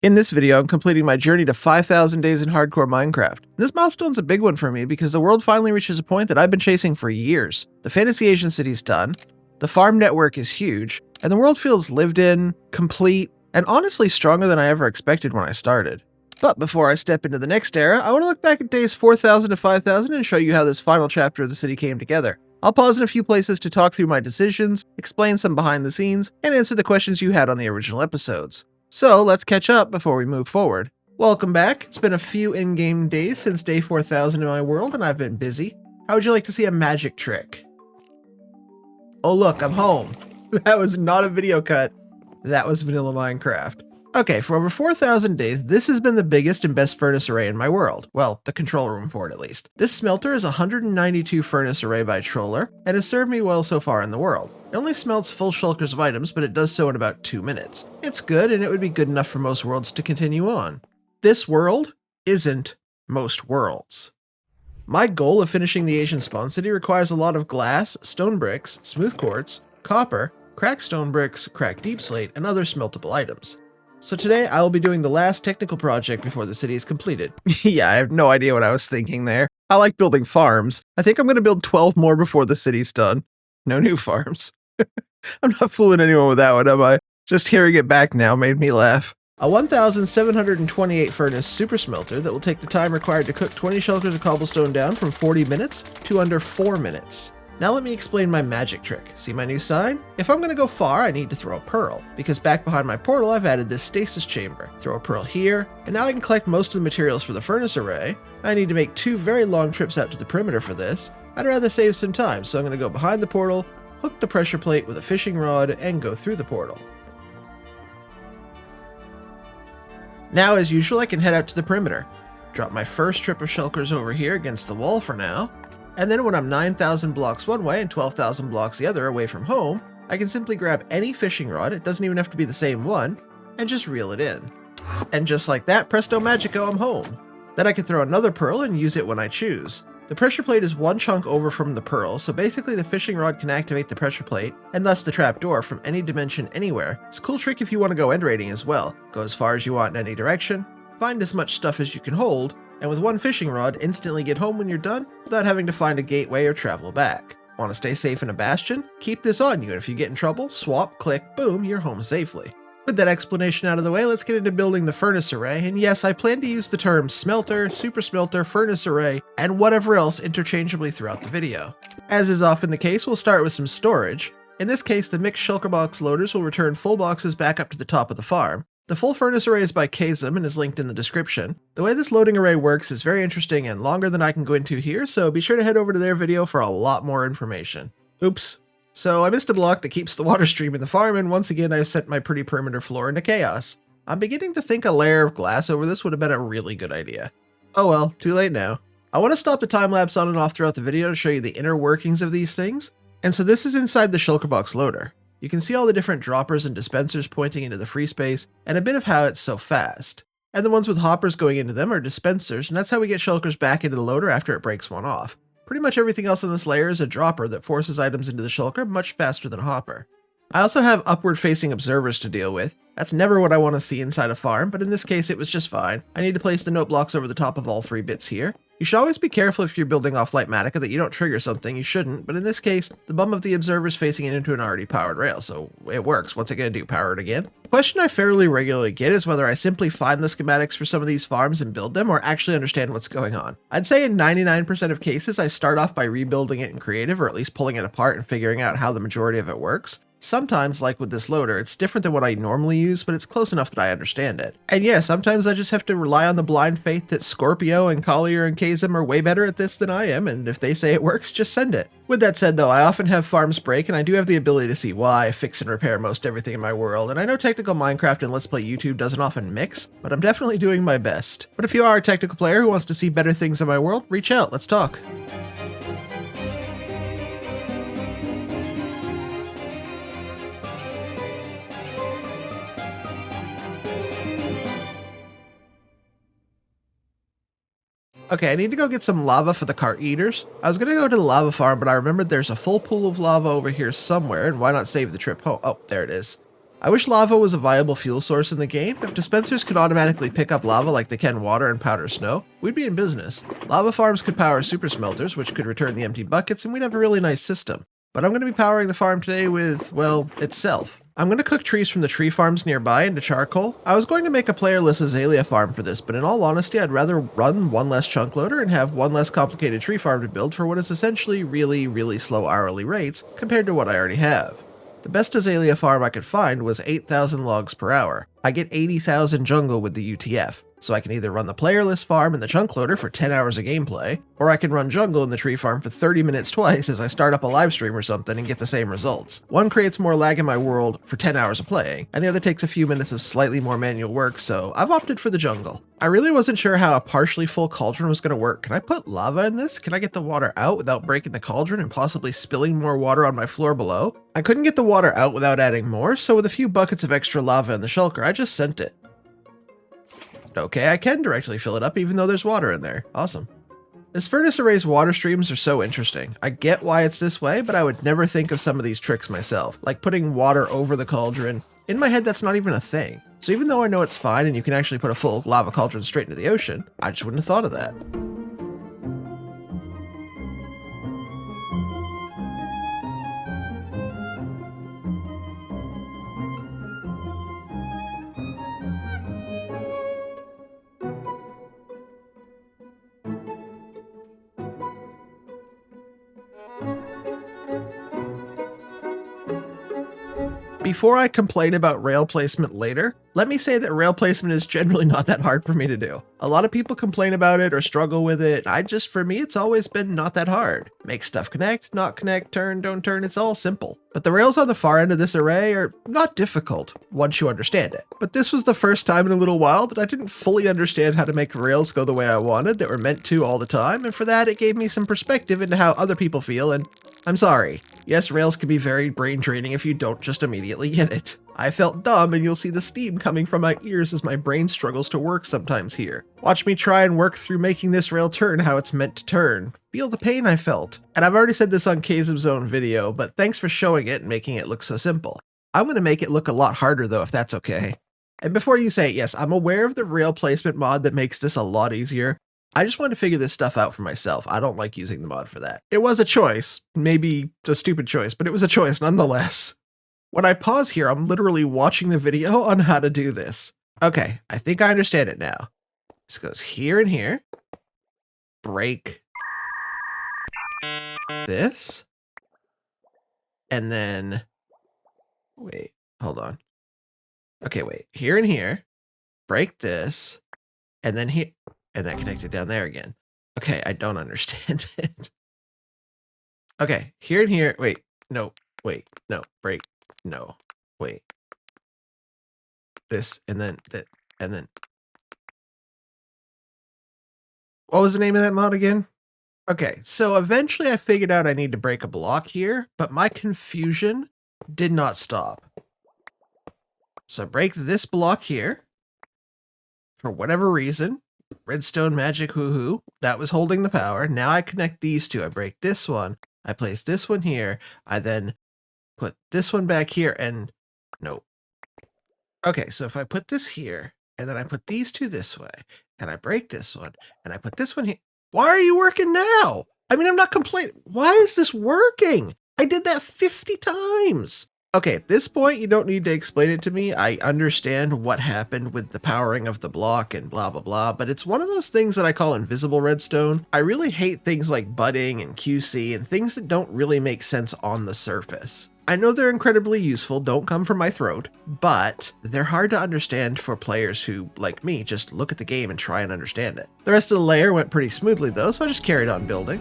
In this video, I'm completing my journey to 5,000 days in hardcore Minecraft. This milestone's a big one for me because the world finally reaches a point that I've been chasing for years. The Fantasy Asian City's done, the farm network is huge, and the world feels lived in, complete, and honestly stronger than I ever expected when I started. But before I step into the next era, I want to look back at days 4,000 to 5,000 and show you how this final chapter of the city came together. I'll pause in a few places to talk through my decisions, explain some behind the scenes, and answer the questions you had on the original episodes. So let's catch up before we move forward. Welcome back. It's been a few in-game days since day 4,000 in my world and I've been busy. How would you like to see a magic trick? Oh look, I'm home. That was not a video cut. That was vanilla Minecraft. Okay, for over 4,000 days, this has been the biggest and best furnace array in my world. Well, the control room for it at least. This smelter is a 192 furnace array by Troller, and has served me well so far in the world. It only smelts full shulkers of items, but it does so in about 2 minutes. It's good, and it would be good enough for most worlds to continue on. This world isn't most worlds. My goal of finishing the Asian spawn city requires a lot of glass, stone bricks, smooth quartz, copper, cracked stone bricks, cracked deep slate, and other smeltable items. So today I will be doing the last technical project before the city is completed. Yeah, I have no idea what I was thinking there. I like building farms. I think I'm going to build 12 more before the city's done. No new farms. I'm not fooling anyone with that one, am I? Just hearing it back now made me laugh. A 1,728 furnace super smelter that will take the time required to cook 20 shulkers of cobblestone down from 40 minutes to under 4 minutes. Now let me explain my magic trick. See my new sign? If I'm going to go far, I need to throw a pearl, because back behind my portal I've added this stasis chamber. Throw a pearl here, and now I can collect most of the materials for the furnace array. I need to make 2 very long trips out to the perimeter for this. I'd rather save some time, so I'm going to go behind the portal, hook the pressure plate with a fishing rod, and go through the portal. Now, as usual, I can head out to the perimeter. Drop my first trip of shulkers over here against the wall for now. And then when I'm 9,000 blocks one way and 12,000 blocks the other away from home, I can simply grab any fishing rod, it doesn't even have to be the same one, and just reel it in. And just like that, presto magico, I'm home. Then I can throw another pearl and use it when I choose. The pressure plate is one chunk over from the pearl, so basically the fishing rod can activate the pressure plate, and thus the trapdoor from any dimension anywhere. It's a cool trick if you want to go end raiding as well. Go as far as you want in any direction, find as much stuff as you can hold, and with one fishing rod, instantly get home when you're done without having to find a gateway or travel back. Want to stay safe in a bastion? Keep this on you, and if you get in trouble, swap, click, boom, you're home safely. With that explanation out of the way, let's get into building the furnace array, and yes, I plan to use the terms smelter, super smelter, furnace array, and whatever else interchangeably throughout the video. As is often the case, we'll start with some storage. In this case, the mixed shulker box loaders will return full boxes back up to the top of the farm. The full furnace array is by Kazum and is linked in the description. The way this loading array works is very interesting and longer than I can go into here, so be sure to head over to their video for a lot more information. Oops. So I missed a block that keeps the water stream in the farm, and once again I've sent my pretty perimeter floor into chaos. I'm beginning to think a layer of glass over this would have been a really good idea. Oh well, too late now. I want to stop the time lapse on and off throughout the video to show you the inner workings of these things, and so this is inside the shulker box loader. You can see all the different droppers and dispensers pointing into the free space, and a bit of how it's so fast. And the ones with hoppers going into them are dispensers, and that's how we get shulkers back into the loader after it breaks one off. Pretty much everything else on this layer is a dropper that forces items into the shulker much faster than a hopper. I also have upward-facing observers to deal with. That's never what I want to see inside a farm, but in this case it was just fine. I need to place the note blocks over the top of all 3 bits here. You should always be careful if you're building off Lightmatica that you don't trigger something you shouldn't, but in this case, the bum of the observer is facing it into an already powered rail, so it works. What's it going to do, power it again? The question I fairly regularly get is whether I simply find the schematics for some of these farms and build them, or actually understand what's going on. I'd say in 99% of cases, I start off by rebuilding it in creative, or at least pulling it apart and figuring out how the majority of it works. Sometimes, like with this loader, it's different than what I normally use, but it's close enough that I understand it. And yeah, sometimes I just have to rely on the blind faith that Scorpio and Collier and Kazum are way better at this than I am, and if they say it works, just send it. With that said though, I often have farms break, and I do have the ability to see why, fix and repair most everything in my world, and I know technical Minecraft and Let's Play YouTube doesn't often mix, but I'm definitely doing my best. But if you are a technical player who wants to see better things in my world, reach out, let's talk. Okay, I need to go get some lava for the cart eaters. I was gonna go to the lava farm, but I remembered there's a full pool of lava over here somewhere, and why not save the trip home? Oh, there it is. I wish lava was a viable fuel source in the game. If dispensers could automatically pick up lava like they can water and powder snow, we'd be in business. Lava farms could power super smelters, which could return the empty buckets, and we'd have a really nice system. But I'm going to be powering the farm today with, well, itself. I'm going to cook trees from the tree farms nearby into charcoal. I was going to make a playerless azalea farm for this, but in all honesty, I'd rather run one less chunk loader and have one less complicated tree farm to build for what is essentially really slow hourly rates compared to what I already have. The best azalea farm I could find was 8,000 logs per hour. I get 80,000 jungle with the UTF, so I can either run the playerless farm in the chunk loader for 10 hours of gameplay, or I can run jungle in the tree farm for 30 minutes twice as I start up a live stream or something and get the same results. One creates more lag in my world for 10 hours of playing, and the other takes a few minutes of slightly more manual work, so I've opted for the jungle. I really wasn't sure how a partially full cauldron was going to work. Can I put lava in this? Can I get the water out without breaking the cauldron and possibly spilling more water on my floor below? I couldn't get the water out without adding more, so with a few buckets of extra lava in the shulker, I just sent it. Okay, I can directly fill it up even though there's water in there. Awesome. This furnace array's water streams are so interesting. I get why it's this way, but I would never think of some of these tricks myself, like putting water over the cauldron. In my head, that's not even a thing. So even though I know it's fine and you can actually put a full lava cauldron straight into the ocean, I just wouldn't have thought of that. Before I complain about rail placement later, let me say that rail placement is generally not that hard for me to do. A lot of people complain about it or struggle with it. For me, it's always been not that hard. Make stuff connect, not connect, turn, don't turn, it's all simple. But the rails on the far end of this array are not difficult once you understand it. But this was the first time in a little while that I didn't fully understand how to make the rails go the way I wanted, that were meant to all the time, and for that it gave me some perspective into how other people feel, and I'm sorry. Yes, rails can be very brain draining if you don't just immediately get it. I felt dumb, and you'll see the steam coming from my ears as my brain struggles to work sometimes here. Watch me try and work through making this rail turn how it's meant to turn. Feel the pain I felt. And I've already said this on Kazim's own video, but thanks for showing it and making it look so simple. I'm going to make it look a lot harder though, if that's okay. And before you say, yes, I'm aware of the rail placement mod that makes this a lot easier. I just wanted to figure this stuff out for myself. I don't like using the mod for that. It was a choice, maybe a stupid choice, but it was a choice nonetheless. When I pause here, I'm literally watching the video on how to do this. Okay, I think I understand it now. This goes here and here. Break this. And then, wait, hold on. Okay, wait, here and here. Break this. And then here. And that connected down there again. Okay, I don't understand it. Okay, here and here. Wait, no, break. No, wait. This, and then that, and then. What was the name of that mod again? Okay, so eventually I figured out I need to break a block here, but my confusion did not stop. So I break this block here. For whatever reason. Redstone magic woohoo, that was holding the power. Now I connect these two. I break this one. I place this one here. I then put this one back here and no. Okay, so if I put this here and then I put these two this way and I break this one and I put this one here. Why are you working now? I mean, I'm not complaining. Why is this working? I did that 50 times. Okay, at this point, you don't need to explain it to me. I understand what happened with the powering of the block and blah, blah, blah, but it's one of those things that I call invisible redstone. I really hate things like budding and QC and things that don't really make sense on the surface. I know they're incredibly useful, don't come from my throat, but they're hard to understand for players who, like me, just look at the game and try and understand it. The rest of the layer went pretty smoothly though, so I just carried on building.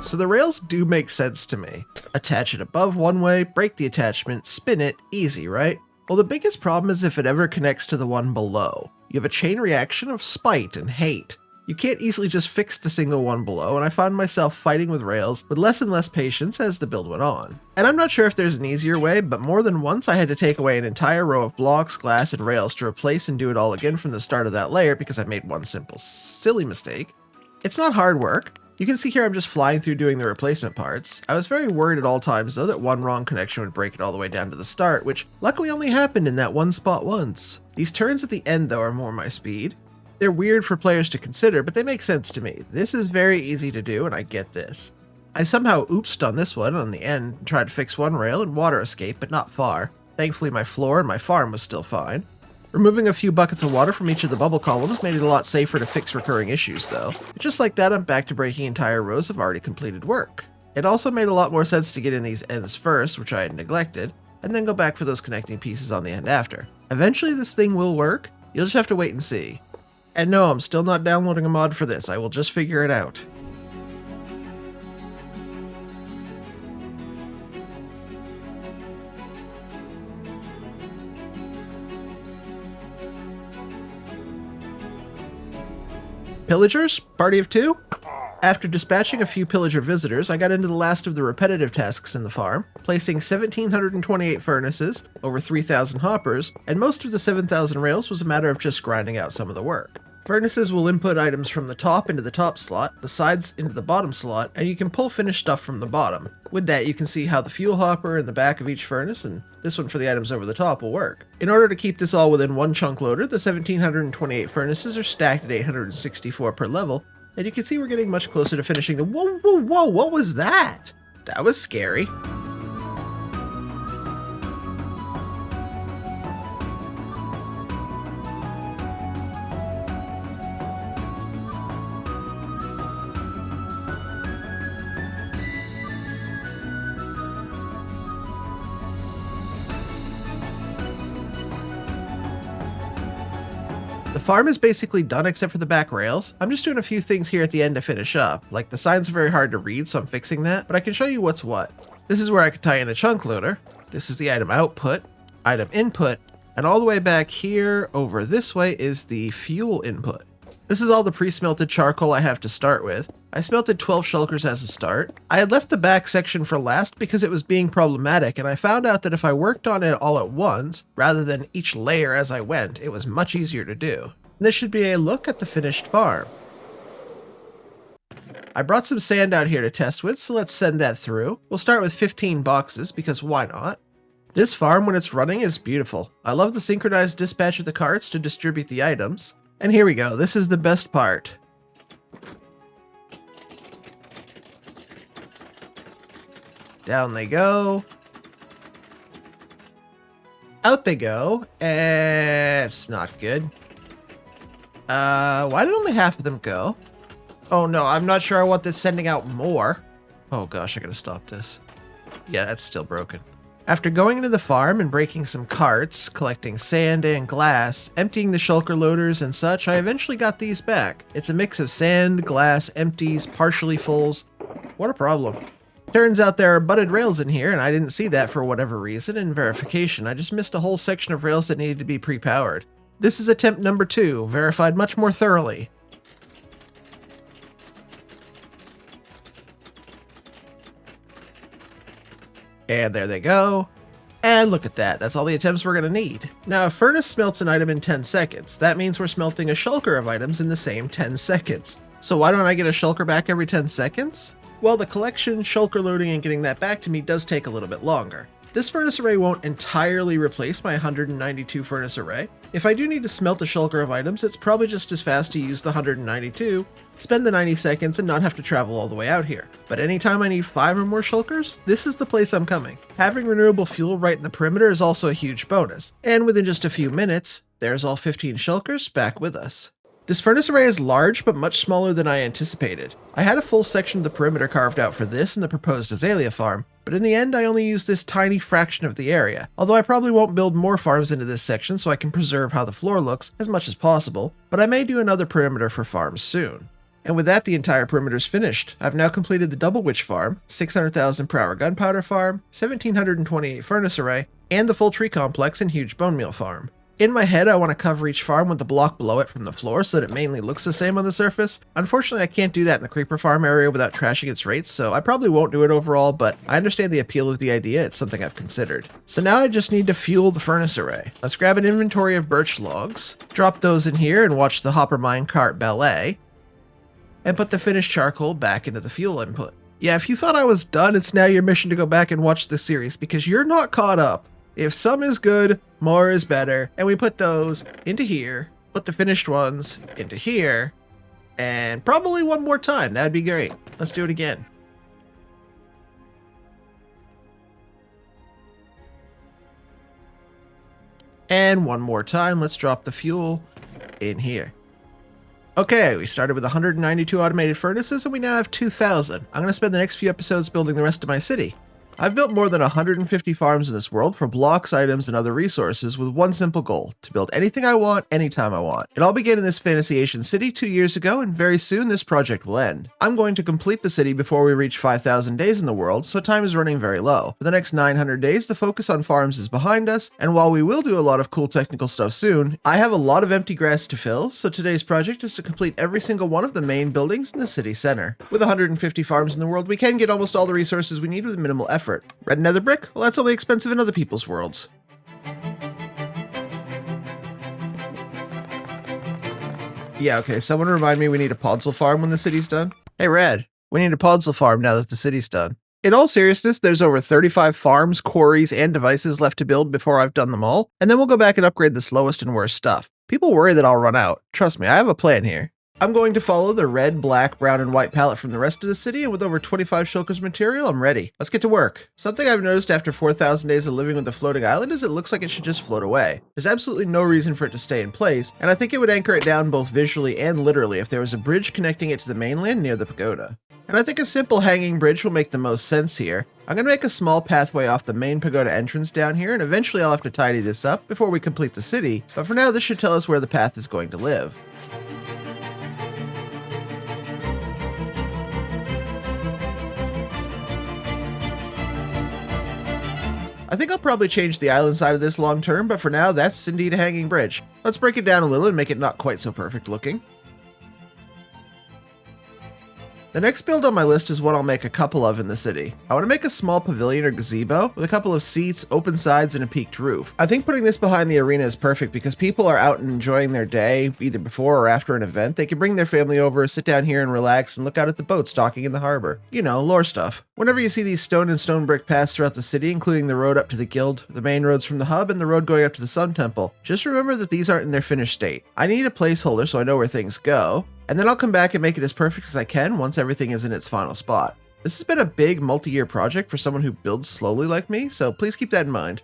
So the rails do make sense to me. Attach it above one way, break the attachment, spin it, easy, right? Well, the biggest problem is if it ever connects to the one below. You have a chain reaction of spite and hate. You can't easily just fix the single one below, and I found myself fighting with rails with less and less patience as the build went on. And I'm not sure if there's an easier way, but more than once I had to take away an entire row of blocks, glass, and rails to replace and do it all again from the start of that layer because I made one simple, silly mistake. It's not hard work. You can see here I'm just flying through doing the replacement parts. I was very worried at all times though that one wrong connection would break it all the way down to the start, which luckily only happened in that one spot once. These turns at the end though are more my speed. They're weird for players to consider, but they make sense to me. This is very easy to do and I get this. I somehow oopsed on this one on the end and tried to fix one rail and water escape, but not far. Thankfully my floor and my farm was still fine. Removing a few buckets of water from each of the bubble columns made it a lot safer to fix recurring issues though. Just like that, I'm back to breaking entire rows of already completed work. It also made a lot more sense to get in these ends first, which I had neglected, and then go back for those connecting pieces on the end after. Eventually this thing will work, you'll just have to wait and see. And no, I'm still not downloading a mod for this, I will just figure it out. Pillagers? Party of 2? After dispatching a few pillager visitors, I got into the last of the repetitive tasks in the farm, placing 1,728 furnaces, over 3,000 hoppers, and most of the 7,000 rails was a matter of just grinding out some of the work. Furnaces will input items from the top into the top slot, the sides into the bottom slot, and you can pull finished stuff from the bottom. With that, you can see how the fuel hopper in the back of each furnace, and this one for the items over the top, will work. In order to keep this all within one chunk loader, the 1,728 furnaces are stacked at 864 per level, and you can see we're getting much closer to finishing the— whoa, whoa, whoa, what was that? That was scary. The farm is basically done except for the back rails. I'm just doing a few things here at the end to finish up. Like the signs are very hard to read, so I'm fixing that, but I can show you what's what. This is where I could tie in a chunk loader. This is the item output, item input, and all the way back here over this way is the fuel input. This is all the pre-smelted charcoal I have to start with. I smelted 12 shulkers as a start. I had left the back section for last because it was being problematic, and I found out that if I worked on it all at once, rather than each layer as I went, it was much easier to do. And this should be a look at the finished farm. I brought some sand out here to test with, so let's send that through. We'll start with 15 boxes, because why not? This farm, when it's running, is beautiful. I love the synchronized dispatch of the carts to distribute the items. And here we go, this is the best part. Down they go. Out they go. It's not good. Why did only half of them go? Oh no, I'm not sure I want this sending out more. Oh gosh, I gotta stop this. Yeah, that's still broken. After going into the farm and breaking some carts, collecting sand and glass, emptying the shulker loaders and such, I eventually got these back. It's a mix of sand, glass, empties, partially fulls. What a problem. Turns out there are butted rails in here, and I didn't see that for whatever reason in verification. I just missed a whole section of rails that needed to be pre-powered. This is attempt number 2, verified much more thoroughly. And there they go. And look at that, that's all the attempts we're gonna need. Now, a furnace smelts an item in 10 seconds. That means we're smelting a shulker of items in the same 10 seconds. So why don't I get a shulker back every 10 seconds? Well, the collection, shulker loading, and getting that back to me does take a little bit longer. This furnace array won't entirely replace my 192 furnace array. If I do need to smelt a shulker of items, it's probably just as fast to use the 192, spend the 90 seconds, and not have to travel all the way out here. But anytime I need 5 or more shulkers, this is the place I'm coming. Having renewable fuel right in the perimeter is also a huge bonus, and within just a few minutes, there's all 15 shulkers back with us. This furnace array is large, but much smaller than I anticipated. I had a full section of the perimeter carved out for this and the proposed azalea farm, but in the end I only used this tiny fraction of the area, although I probably won't build more farms into this section so I can preserve how the floor looks as much as possible, but I may do another perimeter for farms soon. And with that, the entire perimeter's finished. I've now completed the double witch farm, 600,000 per hour gunpowder farm, 1,728 furnace array, and the full tree complex and huge bone meal farm. In my head, I want to cover each farm with the block below it from the floor so that it mainly looks the same on the surface. Unfortunately, I can't do that in the creeper farm area without trashing its rates, so I probably won't do it overall, but I understand the appeal of the idea. It's something I've considered. So now I just need to fuel the furnace array. Let's grab an inventory of birch logs, drop those in here and watch the hopper minecart ballet, and put the finished charcoal back into the fuel input. Yeah, if you thought I was done, it's now your mission to go back and watch this series because you're not caught up. If some is good, more is better. And we put those into here, put the finished ones into here, and probably one more time. That'd be great. Let's do it again. And one more time, let's drop the fuel in here. Okay, we started with 192 automated furnaces and we now have 2,000. I'm going to spend the next few episodes building the rest of my city. I've built more than 150 farms in this world for blocks, items, and other resources with one simple goal: to build anything I want, anytime I want. It all began in this fantasy Asian city 2 years ago, and very soon this project will end. I'm going to complete the city before we reach 5,000 days in the world, so time is running very low. For the next 900 days, the focus on farms is behind us, and while we will do a lot of cool technical stuff soon, I have a lot of empty grass to fill, so today's project is to complete every single one of the main buildings in the city center. With 150 farms in the world, we can get almost all the resources we need with minimal effort. Red nether brick? Well, that's only expensive in other people's worlds. Yeah, okay, someone remind me we need a podzol farm when the city's done. Hey, Red, we need a podzol farm now that the city's done. In all seriousness, there's over 35 farms, quarries, and devices left to build before I've done them all, and then we'll go back and upgrade the slowest and worst stuff. People worry that I'll run out. Trust me, I have a plan here. I'm going to follow the red, black, brown, and white palette from the rest of the city, and with over 25 shulkers material, I'm ready. Let's get to work. Something I've noticed after 4,000 days of living with the floating island is it looks like it should just float away. There's absolutely no reason for it to stay in place, and I think it would anchor it down both visually and literally if there was a bridge connecting it to the mainland near the pagoda. And I think a simple hanging bridge will make the most sense here. I'm going to make a small pathway off the main pagoda entrance down here, and eventually I'll have to tidy this up before we complete the city, but for now this should tell us where the path is going to live. I think I'll probably change the island side of this long term, but for now, that's indeed a hanging bridge. Let's break it down a little and make it not quite so perfect looking. The next build on my list is one I'll make a couple of in the city. I want to make a small pavilion or gazebo with a couple of seats, open sides, and a peaked roof. I think putting this behind the arena is perfect because people are out and enjoying their day, either before or after an event. They can bring their family over, sit down here and relax, and look out at the boats docking in the harbor. You know, lore stuff. Whenever you see these stone and stone brick paths throughout the city, including the road up to the guild, the main roads from the hub, and the road going up to the Sun Temple, just remember that these aren't in their finished state. I need a placeholder so I know where things go, and then I'll come back and make it as perfect as I can once everything is in its final spot. This has been a big multi-year project for someone who builds slowly like me, so please keep that in mind.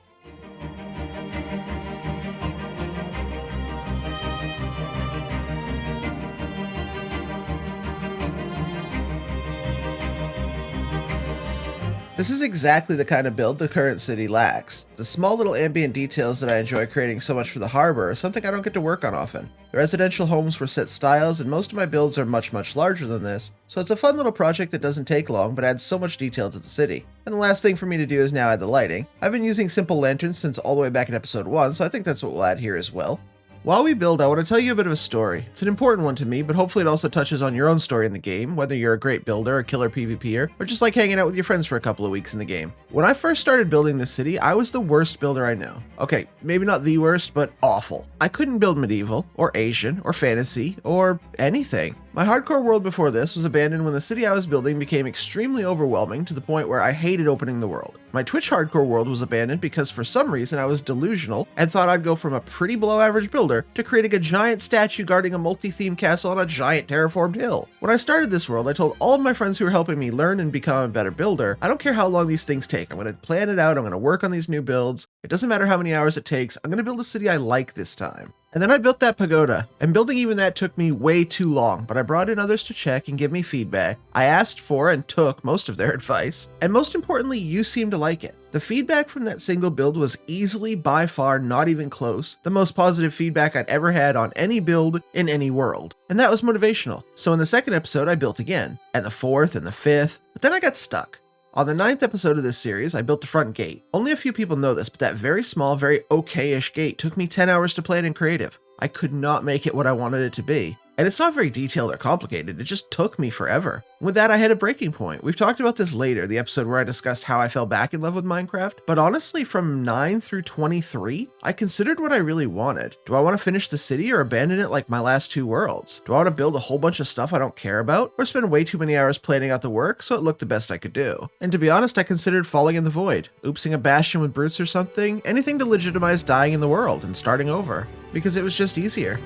This is exactly the kind of build the current city lacks. The small little ambient details that I enjoy creating so much for the harbor are something I don't get to work on often. The residential homes were set styles, and most of my builds are much larger than this, so it's a fun little project that doesn't take long but adds so much detail to the city. And the last thing for me to do is now add the lighting. I've been using simple lanterns since all the way back in episode 1, so I think that's what we'll add here as well. While we build, I want to tell you a bit of a story. It's an important one to me, but hopefully it also touches on your own story in the game, whether you're a great builder, a killer PvPer, or just like hanging out with your friends for a couple of weeks in the game. When I first started building this city, I was the worst builder I know. Okay, maybe not the worst, but awful. I couldn't build medieval, or Asian, or fantasy, or anything. My hardcore world before this was abandoned when the city I was building became extremely overwhelming to the point where I hated opening the world. My Twitch hardcore world was abandoned because for some reason I was delusional and thought I'd go from a pretty below average builder to creating a giant statue guarding a multi-themed castle on a giant terraformed hill. When I started this world, I told all of my friends who were helping me learn and become a better builder, I don't care how long these things take, I'm going to plan it out, I'm going to work on these new builds, it doesn't matter how many hours it takes, I'm going to build a city I like this time. And then I built that pagoda, and building even that took me way too long, but I brought in others to check and give me feedback. I asked for and took most of their advice, and most importantly, you seemed to like it. The feedback from that single build was easily, by far, not even close, the most positive feedback I'd ever had on any build in any world. And that was motivational. So in the second episode, I built again, and the fourth and the fifth, but then I got stuck. On the 9th episode of this series, I built the front gate. Only a few people know this, but that very small, very okay-ish gate took me 10 hours to plan in creative. I could not make it what I wanted it to be. And it's not very detailed or complicated, it just took me forever. With that, I hit a breaking point. We've talked about this later, the episode where I discussed how I fell back in love with Minecraft, but honestly, from 9 through 23, I considered what I really wanted. Do I want to finish the city or abandon it like my last 2 worlds? Do I want to build a whole bunch of stuff I don't care about, or spend way too many hours planning out the work so it looked the best I could do? And to be honest, I considered falling in the void, oopsing a bastion with brutes or something, anything to legitimize dying in the world and starting over, because it was just easier.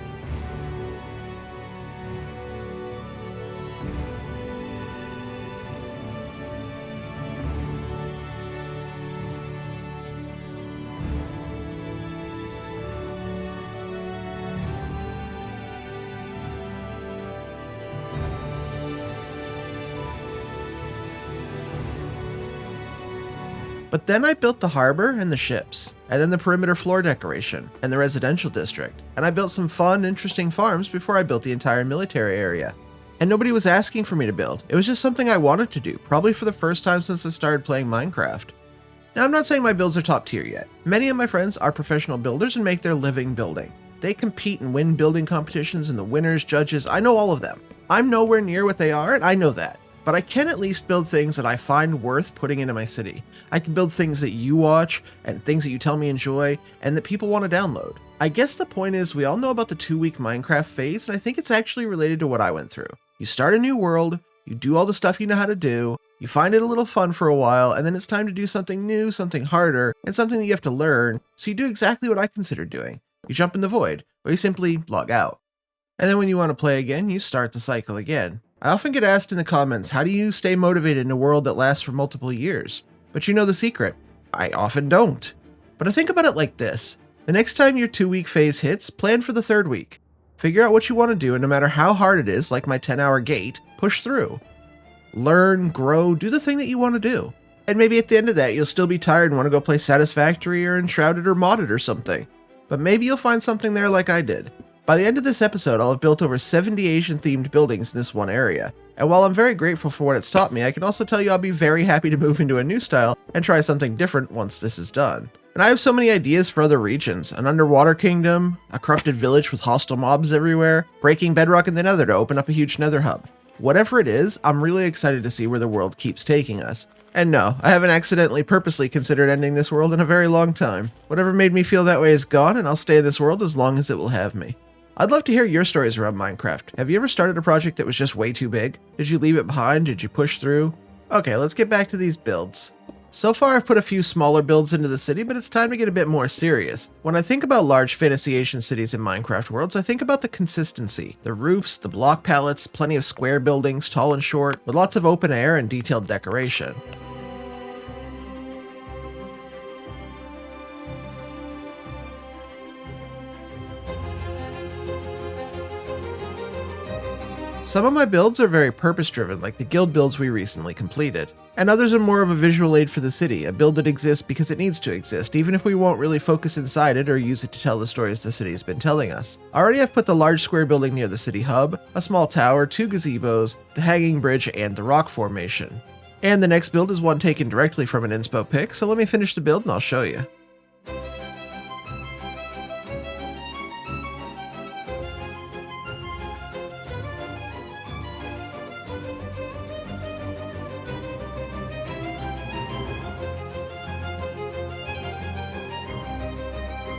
But then I built the harbor and the ships, and then the perimeter floor decoration, and the residential district, and I built some fun, interesting farms before I built the entire military area. And nobody was asking for me to build, it was just something I wanted to do, probably for the first time since I started playing Minecraft. Now I'm not saying my builds are top tier yet. Many of my friends are professional builders and make their living building. They compete and win building competitions, and the winners, judges, I know all of them. I'm nowhere near what they are, and I know that. But I can at least build things that I find worth putting into my city. I can build things that you watch, and things that you tell me enjoy, and that people want to download. I guess the point is, we all know about the 2-week Minecraft phase, and I think it's actually related to what I went through. You start a new world, you do all the stuff you know how to do, you find it a little fun for a while, and then it's time to do something new, something harder, and something that you have to learn, so you do exactly what I consider doing. You jump in the void, or you simply log out. And then when you want to play again, you start the cycle again. I often get asked in the comments, how do you stay motivated in a world that lasts for multiple years? But you know the secret. I often don't. But I think about it like this. The next time your 2-week phase hits, plan for the 3rd week. Figure out what you want to do, and no matter how hard it is, like my 10-hour gate, push through. Learn, grow, do the thing that you want to do. And maybe at the end of that, you'll still be tired and want to go play Satisfactory or Enshrouded or Modded or something. But maybe you'll find something there like I did. By the end of this episode, I'll have built over 70 Asian-themed buildings in this one area, and while I'm very grateful for what it's taught me, I can also tell you I'll be very happy to move into a new style and try something different once this is done. And I have so many ideas for other regions, an underwater kingdom, a corrupted village with hostile mobs everywhere, breaking bedrock in the nether to open up a huge nether hub. Whatever it is, I'm really excited to see where the world keeps taking us. And no, I haven't accidentally purposely considered ending this world in a very long time. Whatever made me feel that way is gone, and I'll stay in this world as long as it will have me. I'd love to hear your stories around Minecraft. Have you ever started a project that was just way too big? Did you leave it behind? Did you push through? Okay, let's get back to these builds. So far I've put a few smaller builds into the city, but it's time to get a bit more serious. When I think about large fantasy Asian cities in Minecraft worlds, I think about the consistency. The roofs, the block palettes, plenty of square buildings, tall and short, with lots of open air and detailed decoration. Some of my builds are very purpose-driven, like the guild builds we recently completed. And others are more of a visual aid for the city, a build that exists because it needs to exist, even if we won't really focus inside it or use it to tell the stories the city's been telling us. Already I've put the large square building near the city hub, a small tower, 2 gazebos, the hanging bridge, and the rock formation. And the next build is one taken directly from an inspo pic, so let me finish the build and I'll show you.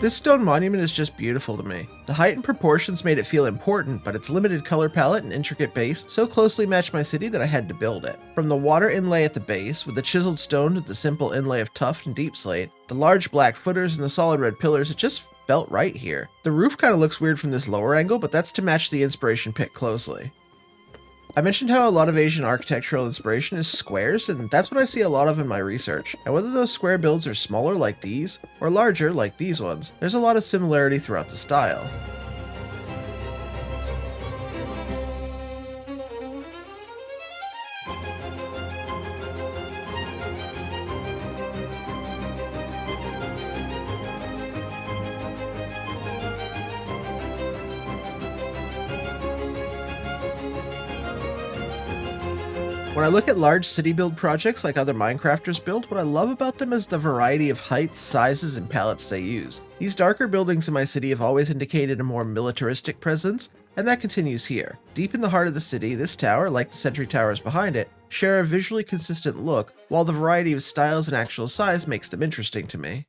This stone monument is just beautiful to me. The height and proportions made it feel important, but its limited color palette and intricate base so closely matched my city that I had to build it. From the water inlay at the base, with the chiseled stone to the simple inlay of tuff and deep slate, the large black footers and the solid red pillars, it just felt right here. The roof kind of looks weird from this lower angle, but that's to match the inspiration pic closely. I mentioned how a lot of Asian architectural inspiration is squares, and that's what I see a lot of in my research. And whether those square builds are smaller like these, or larger like these ones, there's a lot of similarity throughout the style. When I look at large city build projects like other Minecrafters build, what I love about them is the variety of heights, sizes, and palettes they use. These darker buildings in my city have always indicated a more militaristic presence, and that continues here. Deep in the heart of the city, this tower, like the sentry towers behind it, share a visually consistent look, while the variety of styles and actual size makes them interesting to me.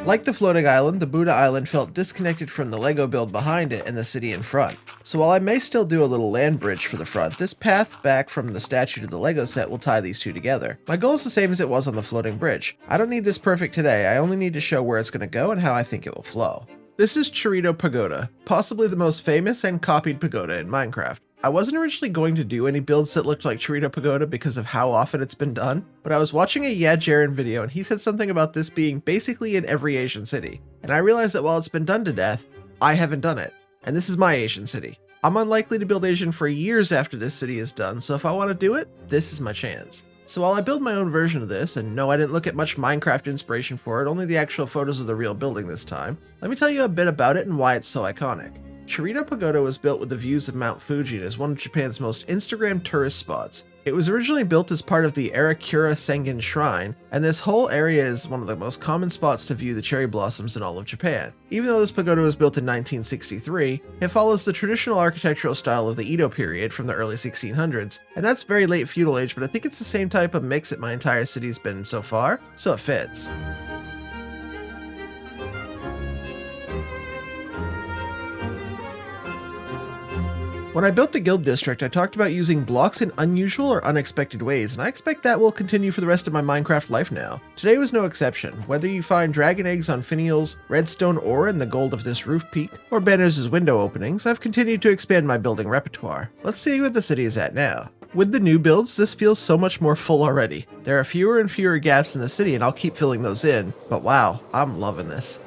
Like the floating island, the Buddha island felt disconnected from the Lego build behind it and the city in front. So while I may still do a little land bridge for the front, this path back from the statue to the Lego set will tie these two together. My goal is the same as it was on the floating bridge. I don't need this perfect today, I only need to show where it's going to go and how I think it will flow. This is Chorito Pagoda, possibly the most famous and copied pagoda in Minecraft. I wasn't originally going to do any builds that looked like Chorito Pagoda because of how often it's been done, but I was watching a Yajaren video and he said something about this being basically in every Asian city. And I realized that while it's been done to death, I haven't done it. And this is my Asian city. I'm unlikely to build Asian for years after this city is done, so if I want to do it, this is my chance. So while I build my own version of this, and no, I didn't look at much Minecraft inspiration for it, only the actual photos of the real building this time, let me tell you a bit about it and why it's so iconic. Chorito Pagoda was built with the views of Mount Fuji and is one of Japan's most Instagram tourist spots. It was originally built as part of the Arakura Sengen Shrine, and this whole area is one of the most common spots to view the cherry blossoms in all of Japan. Even though this pagoda was built in 1963, it follows the traditional architectural style of the Edo period from the early 1600s, and that's very late feudal age, but I think it's the same type of mix that my entire city's been so far, so it fits. When I built the guild district, I talked about using blocks in unusual or unexpected ways, and I expect that will continue for the rest of my Minecraft life now. Today was no exception. Whether you find dragon eggs on finials, redstone ore in the gold of this roof peak, or banners as window openings, I've continued to expand my building repertoire. Let's see what the city is at now. With the new builds, this feels so much more full already. There are fewer and fewer gaps in the city and I'll keep filling those in, but wow, I'm loving this.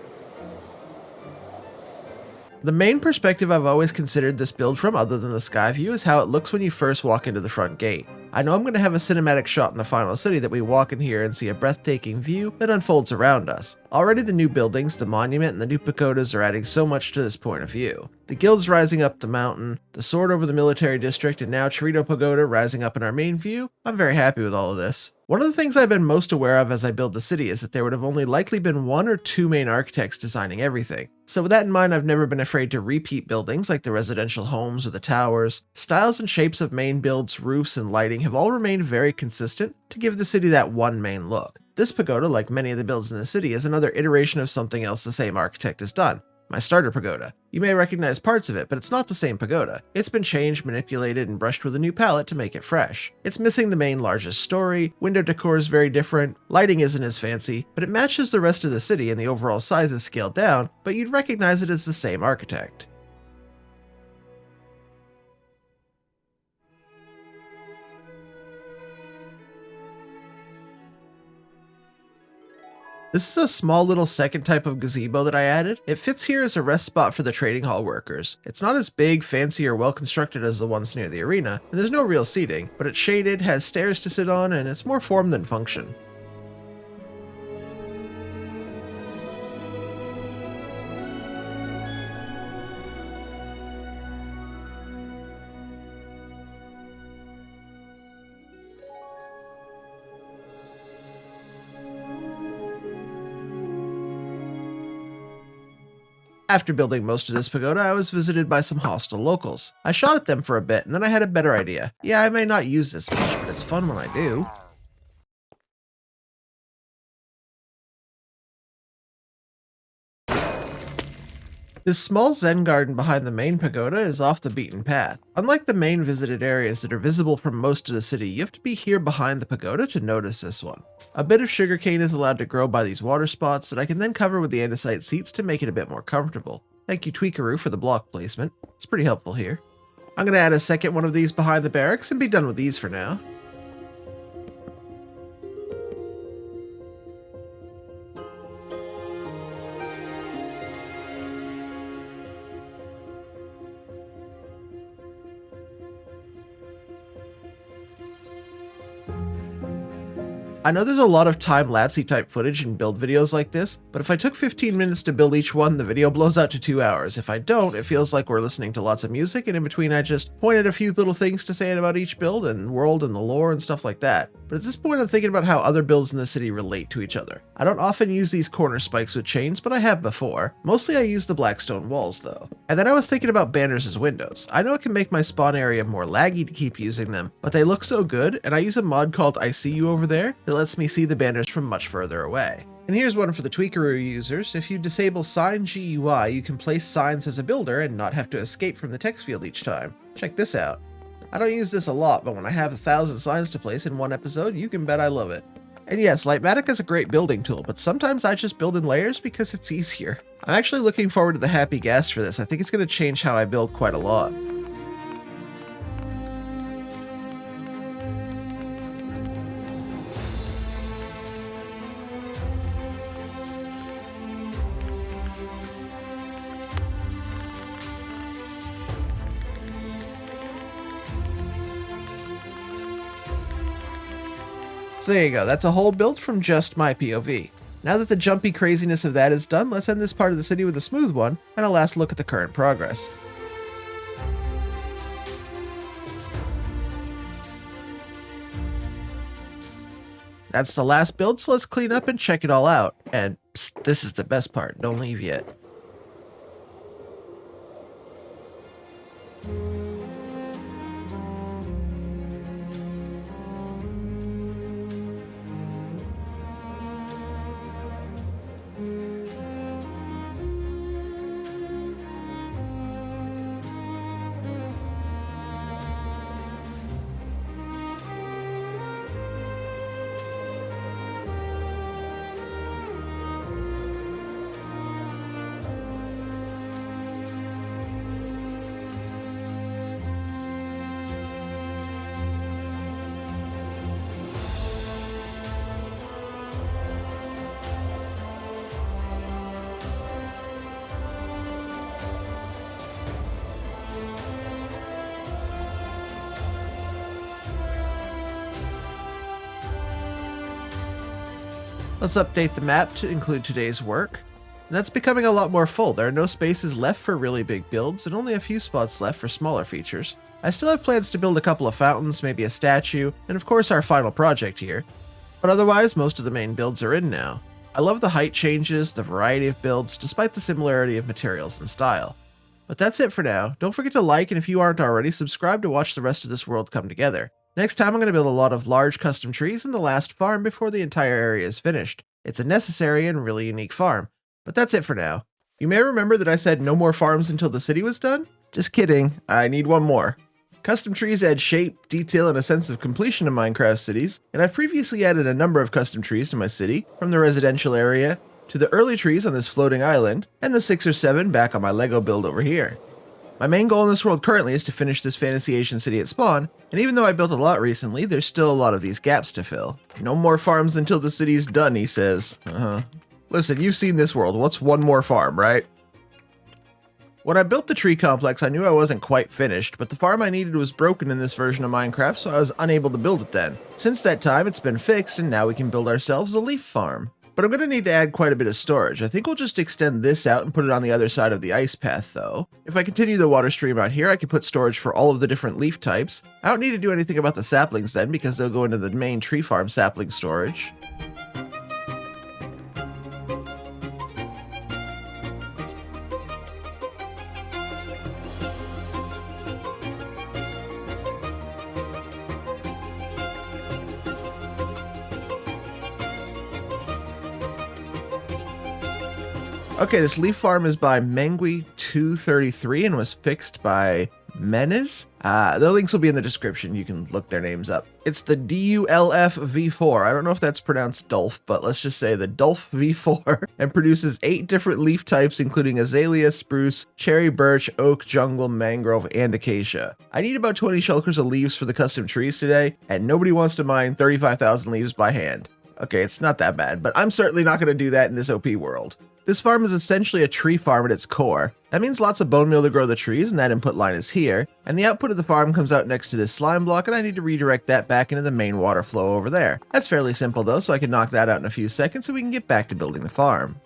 The main perspective I've always considered this build from other than the sky view is how it looks when you first walk into the front gate. I know I'm going to have a cinematic shot in the final city that we walk in here and see a breathtaking view that unfolds around us. Already the new buildings, the monument, and the new pagodas are adding so much to this point of view. The guilds rising up the mountain, the sword over the military district, and now Chorito Pagoda rising up in our main view. I'm very happy with all of this. One of the things I've been most aware of as I build the city is that there would have only likely been one or two main architects designing everything. So with that in mind, I've never been afraid to repeat buildings like the residential homes or the towers. Styles and shapes of main builds, roofs, and lighting have all remained very consistent to give the city that one main look. This pagoda, like many of the builds in the city, is another iteration of something else the same architect has done. My starter pagoda. You may recognize parts of it, but it's not the same pagoda. It's been changed, manipulated, and brushed with a new palette to make it fresh. It's missing the main largest story, window decor is very different, lighting isn't as fancy, but it matches the rest of the city and the overall size is scaled down, but you'd recognize it as the same architect. This is a small little second type of gazebo that I added. It fits here as a rest spot for the trading hall workers. It's not as big, fancy, or well constructed as the ones near the arena, and there's no real seating, but it's shaded, has stairs to sit on, and it's more form than function. After building most of this pagoda, I was visited by some hostile locals. I shot at them for a bit, and then I had a better idea. Yeah, I may not use this much, but it's fun when I do. This small zen garden behind the main pagoda is off the beaten path. Unlike the main visited areas that are visible from most of the city, you have to be here behind the pagoda to notice this one. A bit of sugarcane is allowed to grow by these water spots that I can then cover with the andesite seats to make it a bit more comfortable. Thank you Tweakaroo for the block placement. It's pretty helpful here. I'm going to add a second one of these behind the barracks and be done with these for now. I know there's a lot of time-lapsey type footage in build videos like this, but if I took 15 minutes to build each one, the video blows out to 2 hours. If I don't, it feels like we're listening to lots of music, and in between I just pointed a few little things to say about each build and world and the lore and stuff like that. But at this point I'm thinking about how other builds in the city relate to each other. I don't often use these corner spikes with chains, but I have before. Mostly I use the black stone walls though. And then I was thinking about banners as windows. I know it can make my spawn area more laggy to keep using them, but they look so good, and I use a mod called I See You over there that lets me see the banners from much further away. And here's one for the Tweakeroo users. If you disable sign GUI, you can place signs as a builder and not have to escape from the text field each time. Check this out. I don't use this a lot, but when I have 1,000 signs to place in one episode, you can bet I love it. And yes, Lightmatic is a great building tool, but sometimes I just build in layers because it's easier. I'm actually looking forward to the happy gas for this. I think it's going to change how I build quite a lot. So there you go, that's a whole build from just my POV. Now that the jumpy craziness of that is done, let's end this part of the city with a smooth one, and a last look at the current progress. That's the last build, so let's clean up and check it all out. And psst, this is the best part, don't leave yet. Let's update the map to include today's work. And that's becoming a lot more full. There are no spaces left for really big builds, and only a few spots left for smaller features. I still have plans to build a couple of fountains, maybe a statue, and of course our final project here. But otherwise, most of the main builds are in now. I love the height changes, the variety of builds, despite the similarity of materials and style. But that's it for now. Don't forget to like, and if you aren't already, subscribe to watch the rest of this world come together. Next time I'm going to build a lot of large custom trees in the last farm before the entire area is finished. It's a necessary and really unique farm. But that's it for now. You may remember that I said no more farms until the city was done? Just kidding, I need one more. Custom trees add shape, detail, and a sense of completion to Minecraft cities, and I've previously added a number of custom trees to my city, from the residential area, to the early trees on this floating island, and the 6 or 7 back on my Lego build over here. My main goal in this world currently is to finish this Fantasy Asian city at spawn, and even though I built a lot recently, there's still a lot of these gaps to fill. No more farms until the city's done, he says. Listen, you've seen this world, what's one more farm, right? When I built the tree complex, I knew I wasn't quite finished, but the farm I needed was broken in this version of Minecraft, so I was unable to build it then. Since that time, it's been fixed, and now we can build ourselves a leaf farm. But I'm going to need to add quite a bit of storage. I think we'll just extend this out and put it on the other side of the ice path though. If I continue the water stream out here, I can put storage for all of the different leaf types. I don't need to do anything about the saplings then because they'll go into the main tree farm sapling storage. Okay, this leaf farm is by Mengui233 and was fixed by Menes. The links will be in the description. You can look their names up. It's the DULF V4. I don't know if that's pronounced Dulf, but let's just say the Dulf V4 and produces 8 different leaf types, including azalea, spruce, cherry, birch, oak, jungle, mangrove, and acacia. I need about 20 shulkers of leaves for the custom trees today, and nobody wants to mine 35,000 leaves by hand. Okay, it's not that bad, but I'm certainly not going to do that in this OP world. This farm is essentially a tree farm at its core. That means lots of bone meal to grow the trees, and that input line is here, and the output of the farm comes out next to this slime block, and I need to redirect that back into the main water flow over there. That's fairly simple though, so I can knock that out in a few seconds so we can get back to building the farm.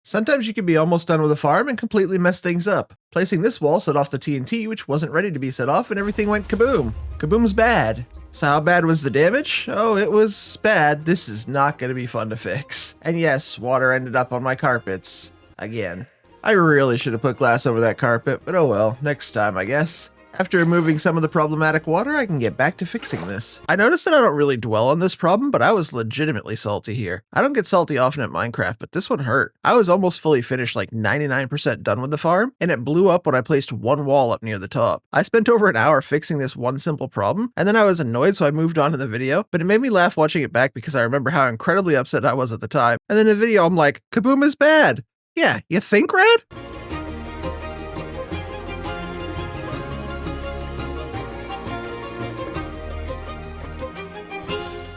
Sometimes you can be almost done with a farm and completely mess things up. Placing this wall set off the TNT, which wasn't ready to be set off, and everything went kaboom. Kaboom's bad. So how bad was the damage? Oh, it was bad. This is not going to be fun to fix. And yes, water ended up on my carpets. Again. I really should have put glass over that carpet, but oh well, next time I guess. After removing some of the problematic water, I can get back to fixing this. I noticed that I don't really dwell on this problem, but I was legitimately salty here. I don't get salty often at Minecraft, but this one hurt. I was almost fully finished, like 99% done with the farm, and it blew up when I placed one wall up near the top. I spent over an hour fixing this one simple problem, and then I was annoyed, so I moved on to the video, but it made me laugh watching it back because I remember how incredibly upset I was at the time. And then in the video, I'm like, kaboom is bad. Yeah, you think, Rad?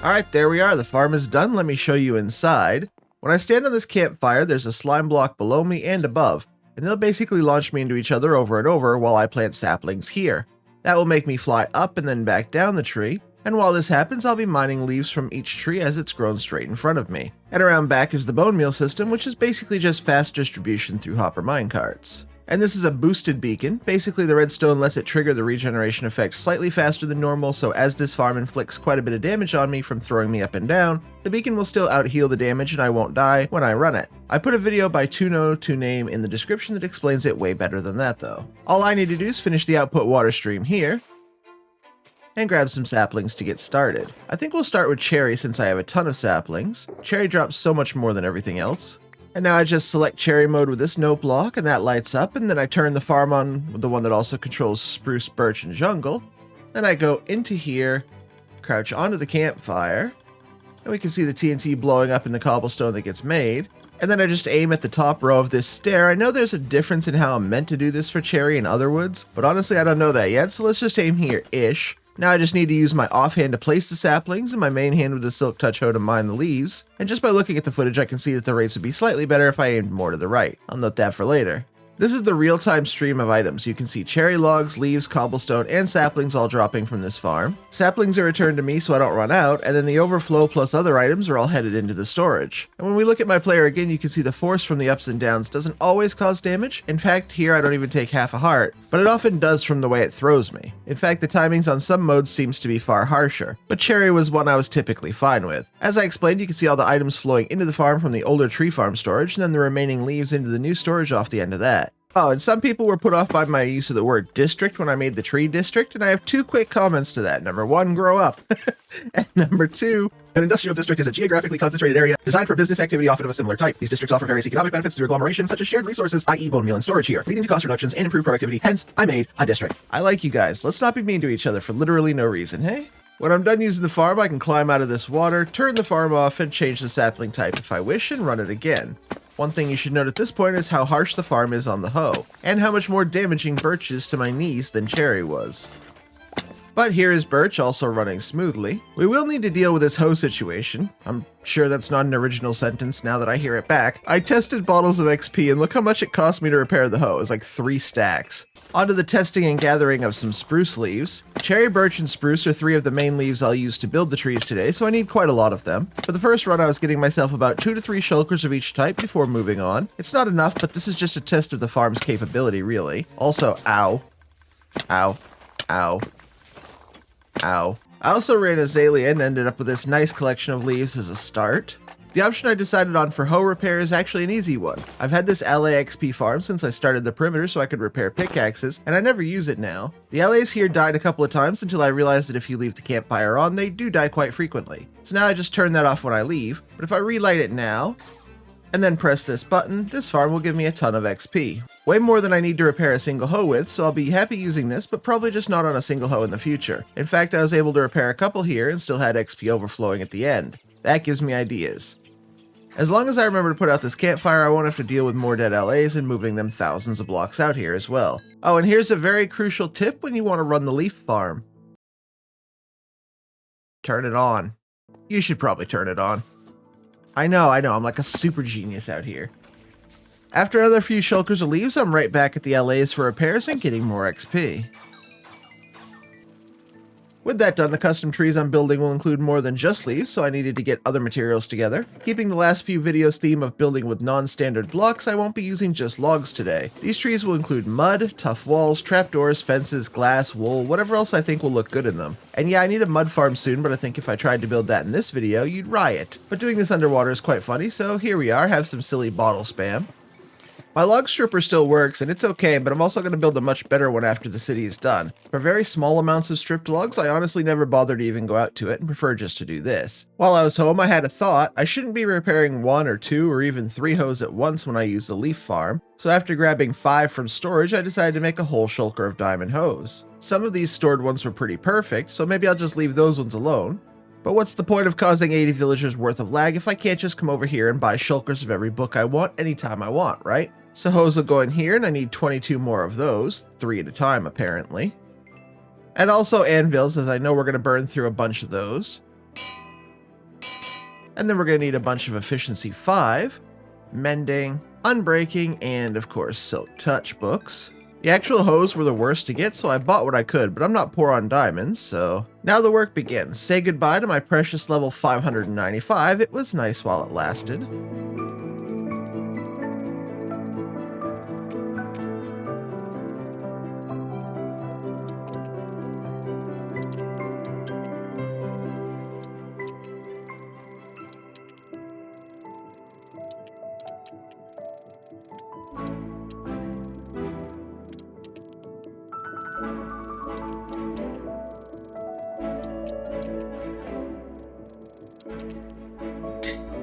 Alright, there we are. The farm is done. Let me show you inside. When I stand on this campfire, there's a slime block below me and above, and they'll basically launch me into each other over and over while I plant saplings here. That will make me fly up and then back down the tree, and while this happens, I'll be mining leaves from each tree as it's grown straight in front of me. And around back is the bone meal system, which is basically just fast distribution through hopper minecarts. And this is a boosted beacon. Basically, the redstone lets it trigger the regeneration effect slightly faster than normal, so as this farm inflicts quite a bit of damage on me from throwing me up and down, the beacon will still out-heal the damage and I won't die when I run it. I put a video by Tuno2Name in the description that explains it way better than that though. All I need to do is finish the output water stream here, and grab some saplings to get started. I think we'll start with cherry since I have a ton of saplings. Cherry drops so much more than everything else. And now I just select cherry mode with this note block and that lights up, and then I turn the farm on with the one that also controls spruce, birch, and jungle. Then I go into here, crouch onto the campfire, and we can see the TNT blowing up in the cobblestone that gets made. And then I just aim at the top row of this stair. I know there's a difference in how I'm meant to do this for cherry and other woods, but honestly I don't know that yet, so let's just aim here-ish. Now I just need to use my offhand to place the saplings and my main hand with the silk touch hoe to mine the leaves, and just by looking at the footage I can see that the rates would be slightly better if I aimed more to the right. I'll note that for later. This is the real-time stream of items. You can see cherry logs, leaves, cobblestone, and saplings all dropping from this farm. Saplings are returned to me so I don't run out, and then the overflow plus other items are all headed into the storage. And when we look at my player again, you can see the force from the ups and downs doesn't always cause damage. In fact, here I don't even take half a heart, but it often does from the way it throws me. In fact, the timings on some modes seems to be far harsher, but cherry was one I was typically fine with. As I explained, you can see all the items flowing into the farm from the older tree farm storage, and then the remaining leaves into the new storage off the end of that. Oh, and some people were put off by my use of the word district when I made the tree district, and I have two quick comments to that. Number one, grow up. And number two, an industrial district is a geographically concentrated area designed for business activity often of a similar type. These districts offer various economic benefits through agglomeration, such as shared resources, i.e. bone meal and storage here, leading to cost reductions and improved productivity. Hence, I made a district. I like you guys. Let's not be mean to each other for literally no reason, hey? When I'm done using the farm, I can climb out of this water, turn the farm off, and change the sapling type if I wish, and run it again. One thing you should note at this point is how harsh the farm is on the hoe, and how much more damaging birch is to my knees than cherry was. But here is birch also running smoothly. We will need to deal with this hoe situation. I'm sure that's not an original sentence now that I hear it back. I tested bottles of XP and look how much it cost me to repair the hoe. It was like 3 stacks. Onto the testing and gathering of some spruce leaves. Cherry, birch, and spruce are 3 of the main leaves I'll use to build the trees today, so I need quite a lot of them. For the first run I was getting myself about 2 to 3 shulkers of each type before moving on. It's not enough, but this is just a test of the farm's capability, really. Also, ow. Ow. Ow. Ow. I also ran azalea and ended up with this nice collection of leaves as a start. The option I decided on for hoe repair is actually an easy one. I've had this LAXP farm since I started the perimeter so I could repair pickaxes, and I never use it now. The LAs here died a couple of times until I realized that if you leave the campfire on, they do die quite frequently. So now I just turn that off when I leave, but if I relight it now, and then press this button, this farm will give me a ton of XP. Way more than I need to repair a single hoe with, so I'll be happy using this, but probably just not on a single hoe in the future. In fact, I was able to repair a couple here and still had XP overflowing at the end. That gives me ideas. As long as I remember to put out this campfire, I won't have to deal with more dead LAs and moving them thousands of blocks out here as well. Oh, and here's a very crucial tip when you want to run the leaf farm. Turn it on. You should probably turn it on. I know, I'm like a super genius out here. After another few shulkers of leaves, I'm right back at the LAs for repairs and getting more XP. With that done, the custom trees I'm building will include more than just leaves, so I needed to get other materials together. Keeping the last few videos' theme of building with non-standard blocks, I won't be using just logs today. These trees will include mud, tough walls, trapdoors, fences, glass, wool, whatever else I think will look good in them. And yeah, I need a mud farm soon, but I think if I tried to build that in this video, you'd riot. But doing this underwater is quite funny, so here we are, have some silly bottle spam. My log stripper still works, and it's okay, but I'm also going to build a much better one after the city is done. For very small amounts of stripped logs, I honestly never bother to even go out to it and prefer just to do this. While I was home, I had a thought. I shouldn't be repairing 1 or 2 or even 3 hose at once when I use the leaf farm, so after grabbing 5 from storage, I decided to make a whole shulker of diamond hose. Some of these stored ones were pretty perfect, so maybe I'll just leave those ones alone. But what's the point of causing 80 villagers worth of lag if I can't just come over here and buy shulkers of every book I want anytime I want, right? So hose will go in here, and I need 22 more of those, 3 at a time apparently. And also anvils, as I know we're going to burn through a bunch of those. And then we're going to need a bunch of efficiency 5, mending, unbreaking, and of course silk touch books. The actual hose were the worst to get, so I bought what I could, but I'm not poor on diamonds, so now the work begins. Say goodbye to my precious level 595. It was nice while it lasted.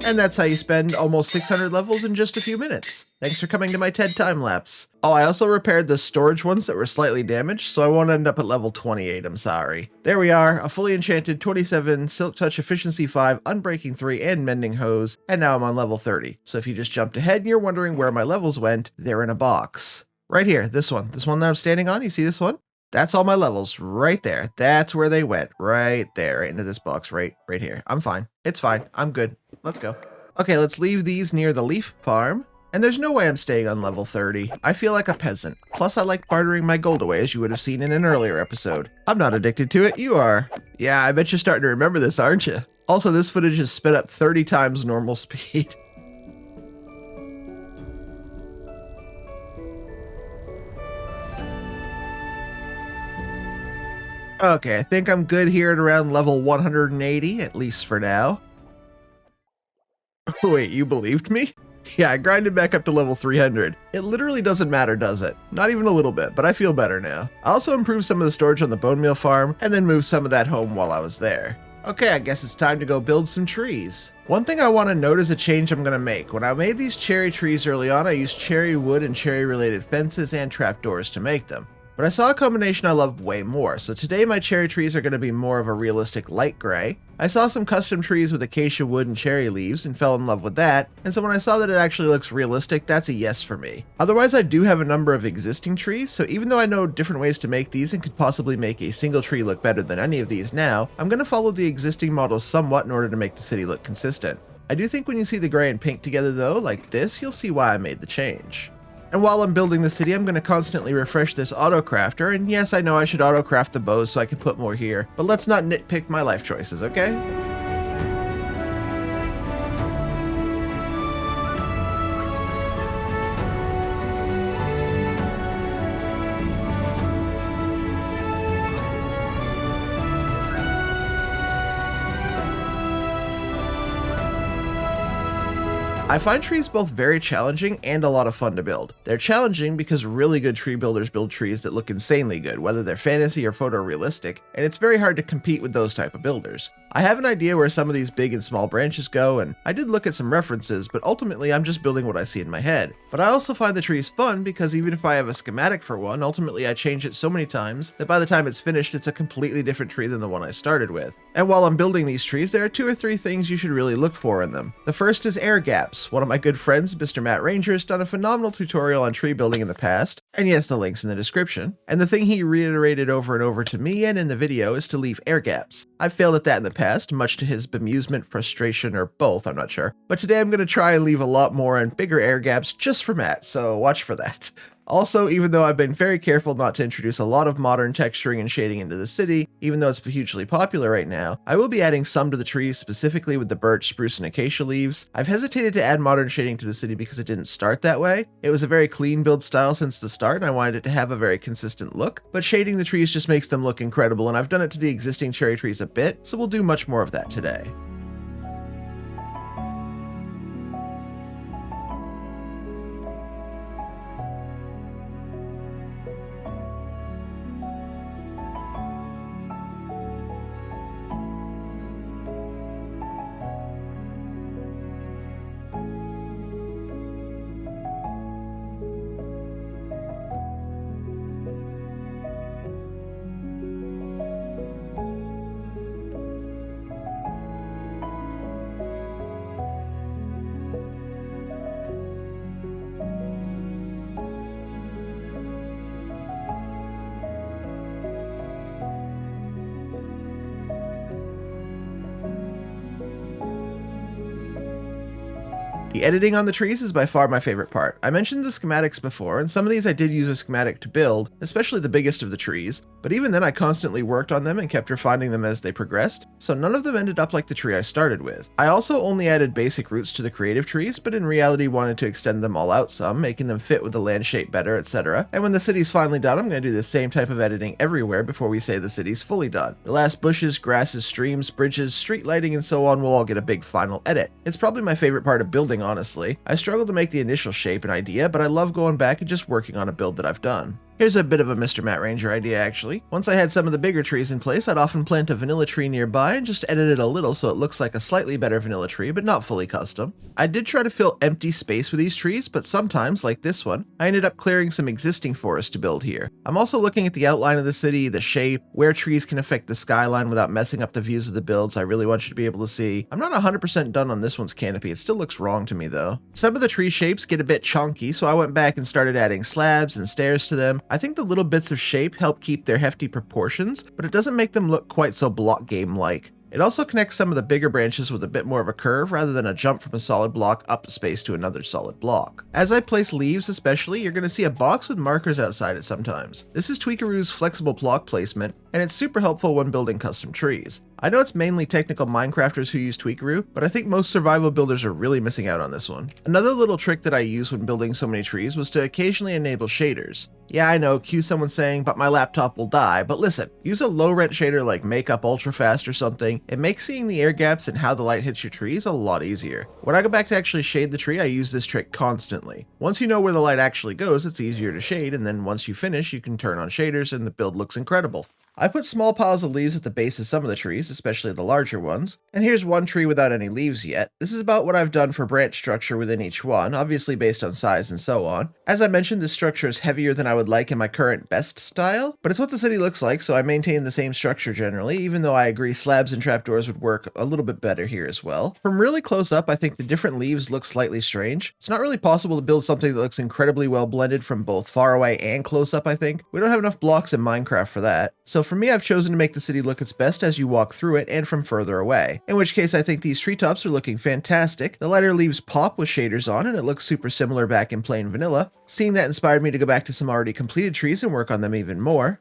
And that's how you spend almost 600 levels in just a few minutes. Thanks for coming to my TED time-lapse. Oh, I also repaired the storage ones that were slightly damaged, so I won't end up at level 28, I'm sorry. There we are, a fully enchanted 27, silk touch efficiency 5, unbreaking 3, and mending hose, and now I'm on level 30. So if you just jumped ahead and you're wondering where my levels went, they're in a box. Right here, this one that I'm standing on, you see this one? That's all my levels right there. That's where they went, right there, right into this box, right here. I'm fine. It's fine. I'm good. Let's go. Okay, let's leave these near the leaf farm. And there's no way I'm staying on level 30. I feel like a peasant. Plus, I like bartering my gold away, as you would have seen in an earlier episode. I'm not addicted to it. You are. Yeah, I bet you're starting to remember this, aren't you? Also, this footage is sped up 30 times normal speed. Okay, I think I'm good here at around level 180, at least for now. Wait, you believed me? Yeah, I grinded back up to level 300. It literally doesn't matter, does it? Not even a little bit, but I feel better now. I also improved some of the storage on the bone meal farm, and then moved some of that home while I was there. Okay, I guess it's time to go build some trees. One thing I want to note is a change I'm going to make. When I made these cherry trees early on, I used cherry wood and cherry related fences and trapdoors to make them. But I saw a combination I loved way more, so today my cherry trees are going to be more of a realistic light gray. I saw some custom trees with acacia wood and cherry leaves and fell in love with that, and so when I saw that it actually looks realistic, that's a yes for me. Otherwise, I do have a number of existing trees, so even though I know different ways to make these and could possibly make a single tree look better than any of these now, I'm going to follow the existing models somewhat in order to make the city look consistent. I do think when you see the gray and pink together though, like this, you'll see why I made the change. And while I'm building the city, I'm going to constantly refresh this auto-crafter, and yes, I know I should auto-craft the bows so I can put more here, but let's not nitpick my life choices, okay? I find trees both very challenging and a lot of fun to build. They're challenging because really good tree builders build trees that look insanely good, whether they're fantasy or photorealistic, and it's very hard to compete with those type of builders. I have an idea where some of these big and small branches go, and I did look at some references, but ultimately I'm just building what I see in my head. But I also find the trees fun because even if I have a schematic for one, ultimately I change it so many times that by the time it's finished, it's a completely different tree than the one I started with. And while I'm building these trees, there are 2 or 3 things you should really look for in them. The first is air gaps. One of my good friends, Mr. Matt Ranger, has done a phenomenal tutorial on tree building in the past, and yes, the link's in the description. And the thing he reiterated over and over to me and in the video is to leave air gaps. I've failed at that in the past, much to his bemusement, frustration, or both, I'm not sure. But today I'm going to try and leave a lot more and bigger air gaps just for Matt, so watch for that. Also, even though I've been very careful not to introduce a lot of modern texturing and shading into the city, even though it's hugely popular right now, I will be adding some to the trees, specifically with the birch, spruce, and acacia leaves. I've hesitated to add modern shading to the city because it didn't start that way. It was a very clean build style since the start, and I wanted it to have a very consistent look, but shading the trees just makes them look incredible, and I've done it to the existing cherry trees a bit, so we'll do much more of that today. The editing on the trees is by far my favorite part. I mentioned the schematics before, and some of these I did use a schematic to build, especially the biggest of the trees, but even then I constantly worked on them and kept refining them as they progressed, so none of them ended up like the tree I started with. I also only added basic roots to the creative trees, but in reality wanted to extend them all out some, making them fit with the land shape better, etc. And when the city's finally done, I'm going to do the same type of editing everywhere before we say the city's fully done. The last bushes, grasses, streams, bridges, street lighting, and so on will all get a big final edit. It's probably my favorite part of building, honestly. I struggled to make the initial shape and idea, but I love going back and just working on a build that I've done. Here's a bit of a Mr. Matt Ranger idea actually. Once I had some of the bigger trees in place, I'd often plant a vanilla tree nearby and just edit it a little so it looks like a slightly better vanilla tree, but not fully custom. I did try to fill empty space with these trees, but sometimes, like this one, I ended up clearing some existing forest to build here. I'm also looking at the outline of the city, the shape, where trees can affect the skyline without messing up the views of the builds I really want you to be able to see. I'm not 100% done on this one's canopy, it still looks wrong to me though. Some of the tree shapes get a bit chunky, so I went back and started adding slabs and stairs to them. I think the little bits of shape help keep their hefty proportions, but it doesn't make them look quite so block game-like. It also connects some of the bigger branches with a bit more of a curve rather than a jump from a solid block up a space to another solid block. As I place leaves especially, you're going to see a box with markers outside it sometimes. This is Tweakaroo's flexible block placement, and it's super helpful when building custom trees. I know it's mainly technical Minecrafters who use Tweakaroo, but I think most survival builders are really missing out on this one. Another little trick that I used when building so many trees was to occasionally enable shaders. Yeah, I know, cue someone saying, but my laptop will die, but listen, use a low rent shader like Makeup Ultra Fast or something. It makes seeing the air gaps and how the light hits your trees a lot easier. When I go back to actually shade the tree, I use this trick constantly. Once you know where the light actually goes, it's easier to shade, and then once you finish, you can turn on shaders and the build looks incredible. I put small piles of leaves at the base of some of the trees, especially the larger ones, and here's one tree without any leaves yet. This is about what I've done for branch structure within each one, obviously based on size and so on. As I mentioned, this structure is heavier than I would like in my current best style, but it's what the city looks like, so I maintain the same structure generally, even though I agree slabs and trapdoors would work a little bit better here as well. From really close up, I think the different leaves look slightly strange. It's not really possible to build something that looks incredibly well blended from both far away and close up, I think. We don't have enough blocks in Minecraft for that. So for me, I've chosen to make the city look its best as you walk through it and from further away. In which case I think these treetops are looking fantastic. The lighter leaves pop with shaders on and it looks super similar back in plain vanilla. Seeing that inspired me to go back to some already completed trees and work on them even more.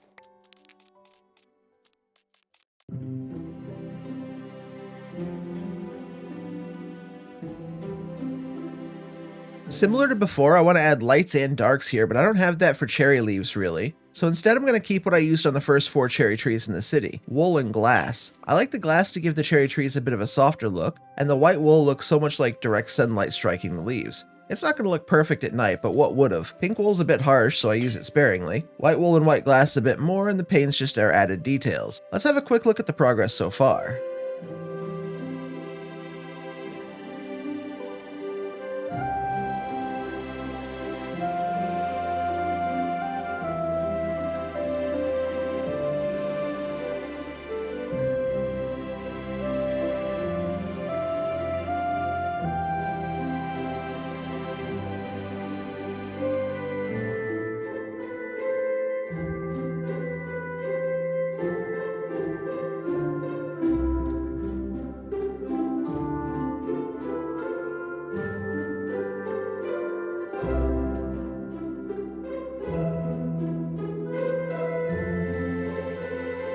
Similar to before, I want to add lights and darks here, but I don't have that for cherry leaves really. So instead I'm going to keep what I used on the first 4 cherry trees in the city, wool and glass. I like the glass to give the cherry trees a bit of a softer look, and the white wool looks so much like direct sunlight striking the leaves. It's not going to look perfect at night, but what would've? Pink wool's a bit harsh, so I use it sparingly. White wool and white glass a bit more, and the paints just are added details. Let's have a quick look at the progress so far.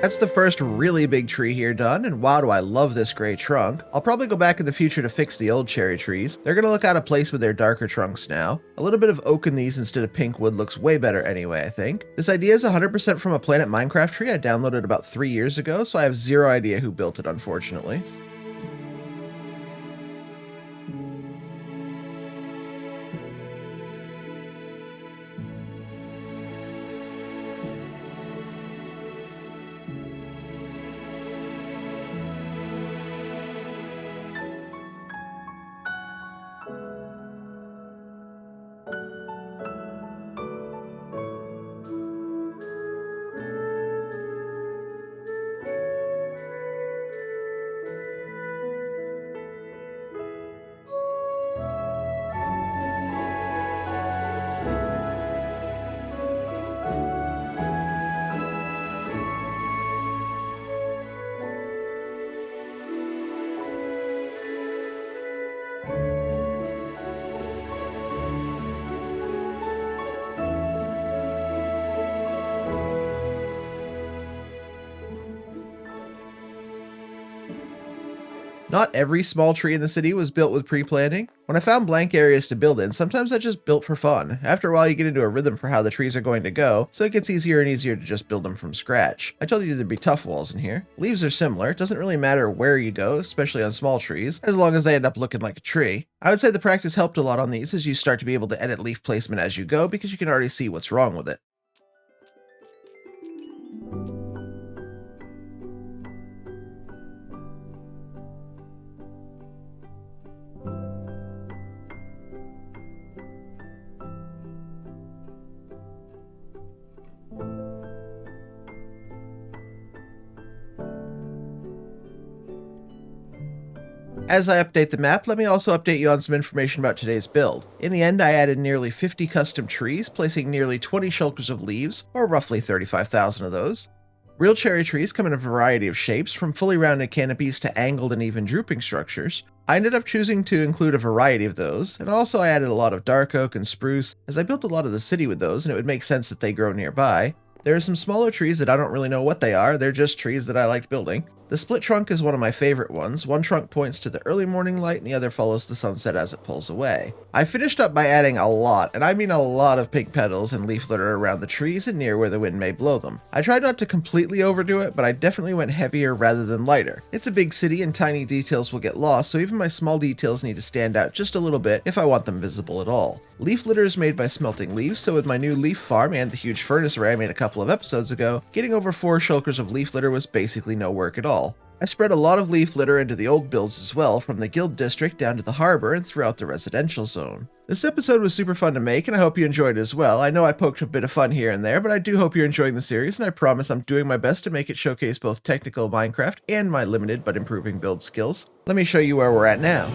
That's the first really big tree here done, and wow do I love this gray trunk. I'll probably go back in the future to fix the old cherry trees. They're gonna look out of place with their darker trunks now. A little bit of oak in these instead of pink wood looks way better anyway, I think. This idea is 100% from a Planet Minecraft tree I downloaded about 3 years ago, so I have zero idea who built it, unfortunately. Not every small tree in the city was built with pre-planting. When I found blank areas to build in, sometimes I just built for fun. After a while you get into a rhythm for how the trees are going to go, so it gets easier and easier to just build them from scratch. I told you there'd be tough walls in here. Leaves are similar, it doesn't really matter where you go, especially on small trees, as long as they end up looking like a tree. I would say the practice helped a lot on these as you start to be able to edit leaf placement as you go because you can already see what's wrong with it. As I update the map, let me also update you on some information about today's build. In the end, I added nearly 50 custom trees, placing nearly 20 shulkers of leaves, or roughly 35,000 of those. Real cherry trees come in a variety of shapes, from fully rounded canopies to angled and even drooping structures. I ended up choosing to include a variety of those, and also I added a lot of dark oak and spruce, as I built a lot of the city with those and it would make sense that they grow nearby. There are some smaller trees that I don't really know what they are, they're just trees that I liked building. The split trunk is one of my favorite ones. One trunk points to the early morning light and the other follows the sunset as it pulls away. I finished up by adding a lot, and I mean a lot of pink petals and leaf litter around the trees and near where the wind may blow them. I tried not to completely overdo it, but I definitely went heavier rather than lighter. It's a big city and tiny details will get lost, so even my small details need to stand out just a little bit if I want them visible at all. Leaf litter is made by smelting leaves, so with my new leaf farm and the huge furnace array I made a couple of episodes ago, getting over 4 shulkers of leaf litter was basically no work at all. I spread a lot of leaf litter into the old builds as well, from the guild district down to the harbor and throughout the residential zone. This episode was super fun to make and I hope you enjoyed it as well. I know I poked a bit of fun here and there, but I do hope you're enjoying the series and I promise I'm doing my best to make it showcase both technical Minecraft and my limited but improving build skills. Let me show you where we're at now.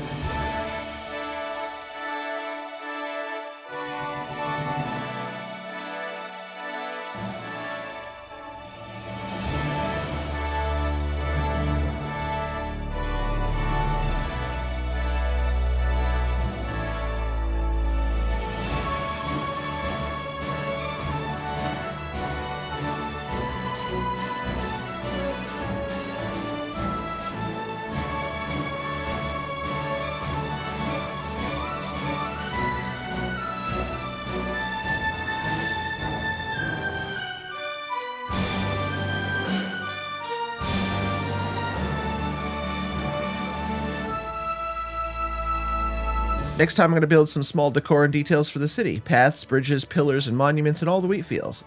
Next time I'm going to build some small decor and details for the city, paths, bridges, pillars, and monuments, and all the wheat fields.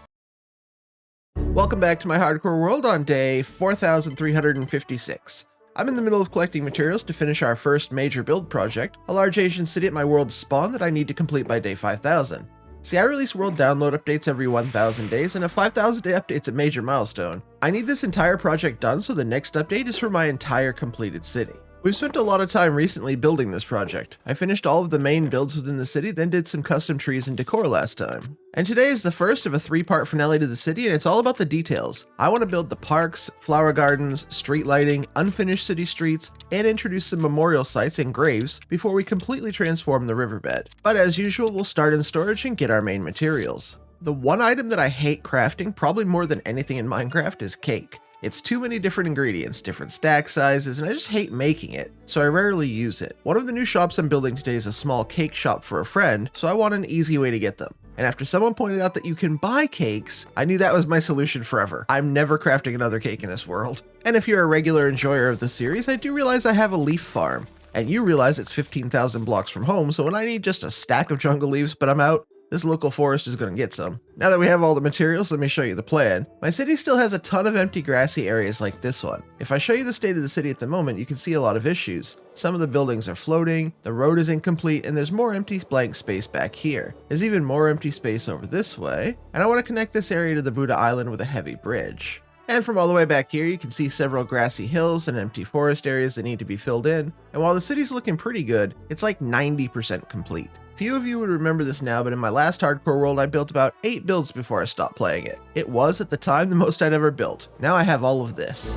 Welcome back to my hardcore world on day 4356. I'm in the middle of collecting materials to finish our first major build project, a large Asian city at my world's spawn that I need to complete by day 5000. See, I release world download updates every 1000 days, and a 5000 day update's a major milestone. I need this entire project done so the next update is for my entire completed city. We've spent a lot of time recently building this project. I finished all of the main builds within the city, then did some custom trees and decor last time. And today is the first of a 3-part finale to the city, and it's all about the details. I want to build the parks, flower gardens, street lighting, unfinished city streets, and introduce some memorial sites and graves before we completely transform the riverbed. But as usual, we'll start in storage and get our main materials. The one item that I hate crafting, probably more than anything in Minecraft, is cake. It's too many different ingredients, different stack sizes, and I just hate making it, so I rarely use it. One of the new shops I'm building today is a small cake shop for a friend, so I want an easy way to get them. And after someone pointed out that you can buy cakes, I knew that was my solution forever. I'm never crafting another cake in this world. And if you're a regular enjoyer of the series, I do realize I have a leaf farm. And you realize it's 15,000 blocks from home, so when I need just a stack of jungle leaves but I'm out, this local forest is going to get some. Now that we have all the materials, let me show you the plan. My city still has a ton of empty grassy areas like this one. If I show you the state of the city at the moment, you can see a lot of issues. Some of the buildings are floating, the road is incomplete, and there's more empty blank space back here. There's even more empty space over this way, and I want to connect this area to the Buddha Island with a heavy bridge. And from all the way back here, you can see several grassy hills and empty forest areas that need to be filled in. And while the city's looking pretty good, it's like 90% complete. Few of you would remember this now, but in my last hardcore world, I built about 8 builds before I stopped playing it. It was, at the time, the most I'd ever built. Now I have all of this.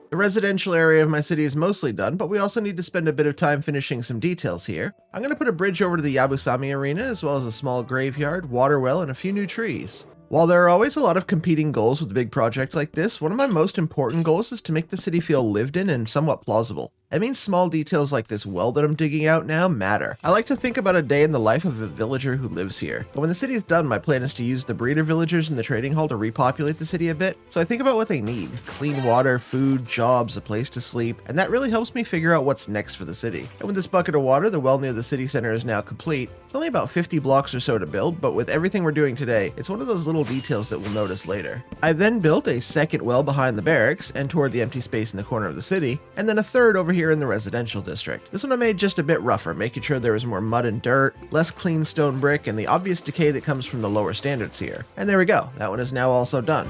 The residential area of my city is mostly done, but we also need to spend a bit of time finishing some details here. I'm going to put a bridge over to the Yabusami Arena, as well as a small graveyard, water well, and a few new trees. While there are always a lot of competing goals with a big project like this, one of my most important goals is to make the city feel lived in and somewhat plausible. I mean, small details like this well that I'm digging out now matter. I like to think about a day in the life of a villager who lives here. But when the city is done, my plan is to use the breeder villagers in the trading hall to repopulate the city a bit. So I think about what they need: clean water, food, jobs, a place to sleep, and that really helps me figure out what's next for the city. And with this bucket of water, the well near the city center is now complete. It's only about 50 blocks or so to build, but with everything we're doing today, it's one of those little details that we'll notice later. I then built a second well behind the barracks and toward the empty space in the corner of the city, and then a third over here in the residential district. This one I made just a bit rougher, making sure there was more mud and dirt, less clean stone brick, and the obvious decay that comes from the lower standards here. And there we go, that one is now also done.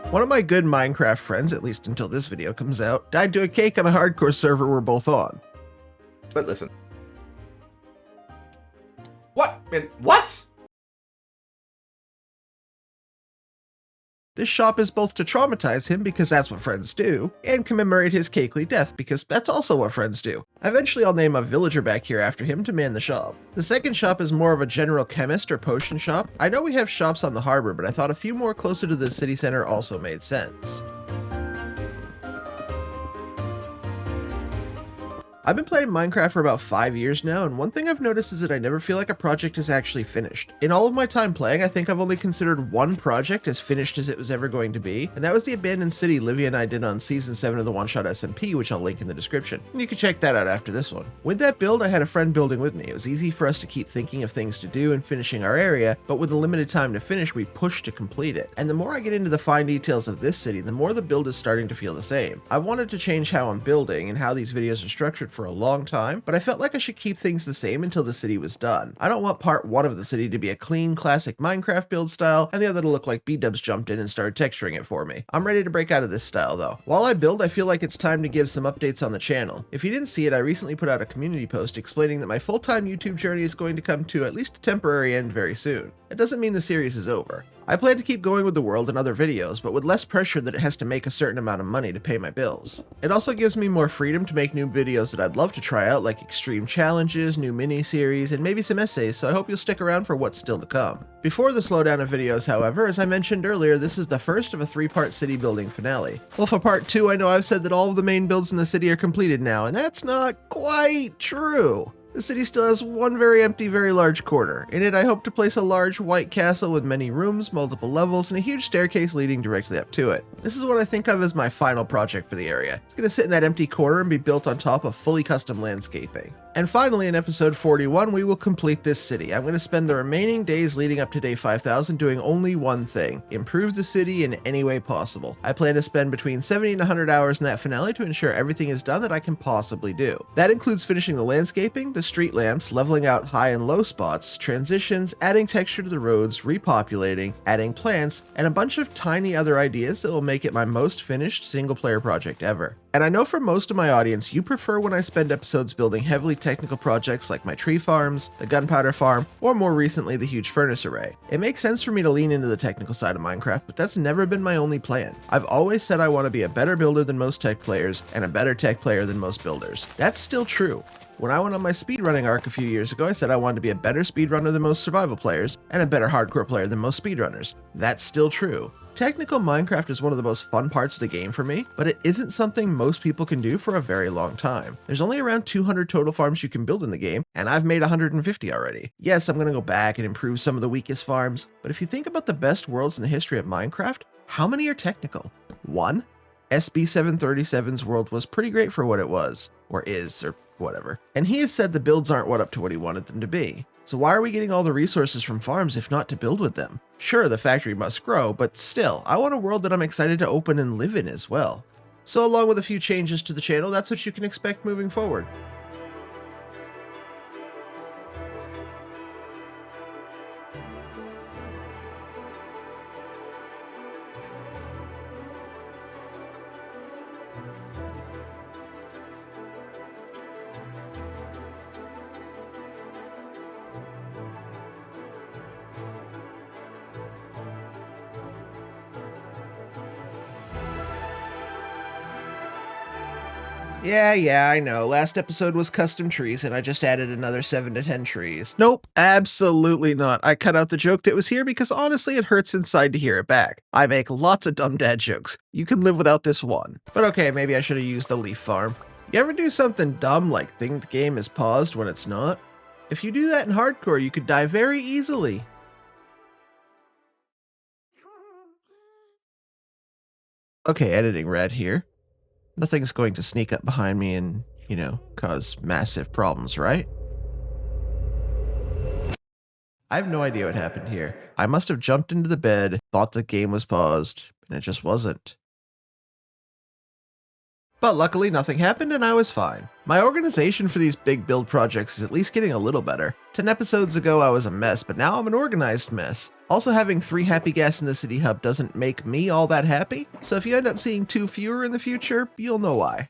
One of my good Minecraft friends, at least until this video comes out, died to a cake on a hardcore server we're both on. But listen. What? What? This shop is both to traumatize him, because that's what friends do, and commemorate his cakely death, because that's also what friends do. Eventually I'll name a villager back here after him to man the shop. The second shop is more of a general chemist or potion shop. I know we have shops on the harbor, but I thought a few more closer to the city center also made sense. I've been playing Minecraft for about 5 years now, and one thing I've noticed is that I never feel like a project is actually finished. In all of my time playing, I think I've only considered one project as finished as it was ever going to be, and that was the abandoned city Livia and I did on Season 7 of the One Shot SMP, which I'll link in the description. And you can check that out after this one. With that build, I had a friend building with me. It was easy for us to keep thinking of things to do and finishing our area, but with a limited time to finish, we pushed to complete it. And the more I get into the fine details of this city, the more the build is starting to feel the same. I wanted to change how I'm building and how these videos are structured for a long time, but I felt like I should keep things the same until the city was done. I don't want part 1 of the city to be a clean, classic Minecraft build style, and the other to look like B-dubs jumped in and started texturing it for me. I'm ready to break out of this style though. While I build, I feel like it's time to give some updates on the channel. If you didn't see it, I recently put out a community post explaining that my full-time YouTube journey is going to come to at least a temporary end very soon. It doesn't mean the series is over. I plan to keep going with the world and other videos, but with less pressure that it has to make a certain amount of money to pay my bills. It also gives me more freedom to make new videos that I'd love to try out, like extreme challenges, new mini-series, and maybe some essays, so I hope you'll stick around for what's still to come. Before the slowdown of videos, however, as I mentioned earlier, this is the first of a 3-part city building finale. Well, for part 2, I know I've said that all of the main builds in the city are completed now, and that's not quite true. The city still has one very empty, very large corner. In it, I hope to place a large white castle with many rooms, multiple levels, and a huge staircase leading directly up to it. This is what I think of as my final project for the area. It's going to sit in that empty corner and be built on top of fully custom landscaping. And finally, in episode 41, we will complete this city. I'm going to spend the remaining days leading up to day 5000 doing only one thing: improve the city in any way possible. I plan to spend between 70 and 100 hours in that finale to ensure everything is done that I can possibly do. That includes finishing the landscaping, the street lamps, leveling out high and low spots, transitions, adding texture to the roads, repopulating, adding plants, and a bunch of tiny other ideas that will make it my most finished single-player project ever. And I know for most of my audience, you prefer when I spend episodes building heavily technical projects like my tree farms, the gunpowder farm, or more recently the huge furnace array. It makes sense for me to lean into the technical side of Minecraft, but that's never been my only plan. I've always said I want to be a better builder than most tech players, and a better tech player than most builders. That's still true. When I went on my speedrunning arc a few years ago, I said I wanted to be a better speedrunner than most survival players, and a better hardcore player than most speedrunners. That's still true. Technical Minecraft is one of the most fun parts of the game for me, but it isn't something most people can do for a very long time. There's only around 200 total farms you can build in the game, and I've made 150 already. Yes, I'm going to go back and improve some of the weakest farms, but if you think about the best worlds in the history of Minecraft, how many are technical? 1? SB737's world was pretty great for what it was, or is, or whatever. And he has said the builds aren't what up to what he wanted them to be. So why are we getting all the resources from farms if not to build with them? Sure, the factory must grow, but still, I want a world that I'm excited to open and live in as well. So along with a few changes to the channel, that's what you can expect moving forward. Yeah, I know. Last episode was custom trees, and I just added another 7 to 10 trees. Nope, absolutely not. I cut out the joke that was here because honestly, it hurts inside to hear it back. I make lots of dumb dad jokes. You can live without this one. But okay, maybe I should have used the leaf farm. You ever do something dumb like think the game is paused when it's not? If you do that in hardcore, you could die very easily. Okay, editing Red here. Nothing's going to sneak up behind me and, cause massive problems, right? I have no idea what happened here. I must have jumped into the bed, thought the game was paused, and it just wasn't. But luckily nothing happened and I was fine. My organization for these big build projects is at least getting a little better. 10 episodes ago I was a mess, but now I'm an organized mess. Also, having 3 happy gas in the city hub doesn't make me all that happy, so if you end up seeing 2 fewer in the future, you'll know why.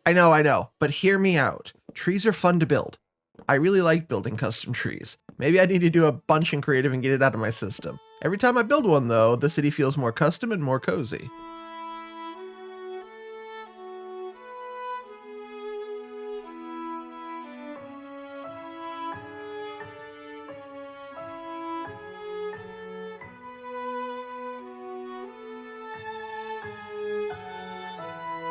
I know, but hear me out. Trees are fun to build. I really like building custom trees. Maybe I need to do a bunch in creative and get it out of my system. Every time I build one though, the city feels more custom and more cozy.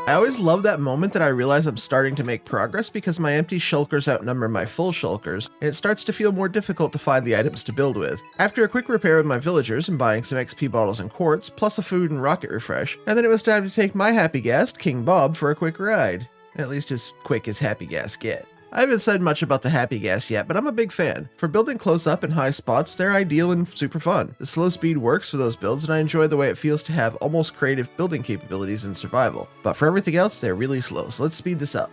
I always love that moment that I realize I'm starting to make progress because my empty shulkers outnumber my full shulkers, and it starts to feel more difficult to find the items to build with. After a quick repair with my villagers and buying some XP bottles and quartz, plus a food and rocket refresh, and then it was time to take my happy guest, King Bob, for a quick ride. At least as quick as happy gas get. I haven't said much about the happy gas yet, but I'm a big fan. For building close up in high spots, they're ideal and super fun. The slow speed works for those builds, and I enjoy the way it feels to have almost creative building capabilities in survival. But for everything else, they're really slow, so let's speed this up.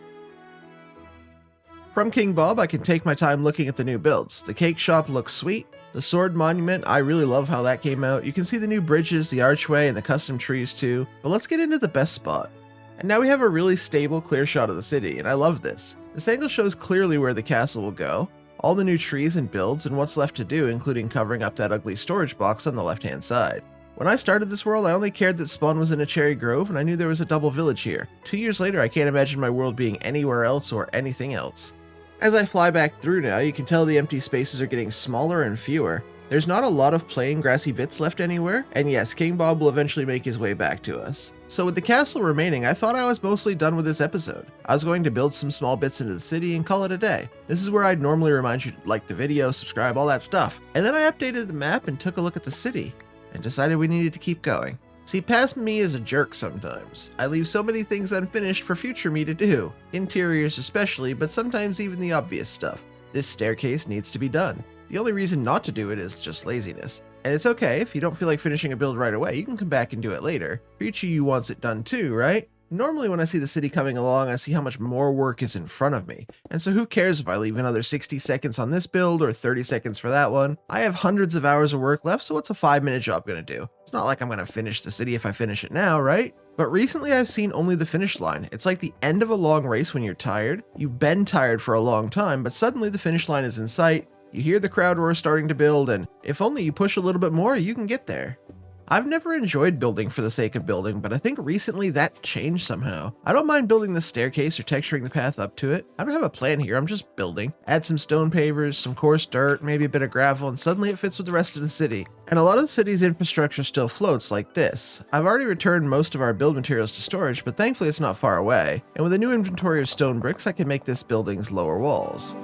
From King Bob, I can take my time looking at the new builds. The cake shop looks sweet. The sword monument, I really love how that came out. You can see the new bridges, the archway, and the custom trees too. But let's get into the best spot. And now we have a really stable, clear shot of the city, and I love this. This angle shows clearly where the castle will go, all the new trees and builds, and what's left to do, including covering up that ugly storage box on the left-hand side. When I started this world, I only cared that Spawn was in a cherry grove, and I knew there was a double village here. 2 years later, I can't imagine my world being anywhere else or anything else. As I fly back through now, you can tell the empty spaces are getting smaller and fewer. There's not a lot of plain grassy bits left anywhere, and yes, King Bob will eventually make his way back to us. So with the castle remaining, I thought I was mostly done with this episode. I was going to build some small bits into the city and call it a day. This is where I'd normally remind you to like the video, subscribe, all that stuff. And then I updated the map and took a look at the city, and decided we needed to keep going. See, past me is a jerk sometimes. I leave so many things unfinished for future me to do. Interiors especially, but sometimes even the obvious stuff. This staircase needs to be done. The only reason not to do it is just laziness. And it's okay, if you don't feel like finishing a build right away, you can come back and do it later. Future you wants it done too, right? Normally when I see the city coming along, I see how much more work is in front of me. And so who cares if I leave another 60 seconds on this build or 30 seconds for that one? I have hundreds of hours of work left, so what's a 5-minute job gonna do? It's not like I'm gonna finish the city if I finish it now, right? But recently I've seen only the finish line. It's like the end of a long race when you're tired. You've been tired for a long time, but suddenly the finish line is in sight. You hear the crowd roar starting to build, and if only you push a little bit more, you can get there. I've never enjoyed building for the sake of building, but I think recently that changed somehow. I don't mind building the staircase or texturing the path up to it. I don't have a plan here, I'm just building. Add some stone pavers, some coarse dirt, maybe a bit of gravel, and suddenly it fits with the rest of the city. And a lot of the city's infrastructure still floats like this. I've already returned most of our build materials to storage, but thankfully it's not far away. And with a new inventory of stone bricks, I can make this building's lower walls.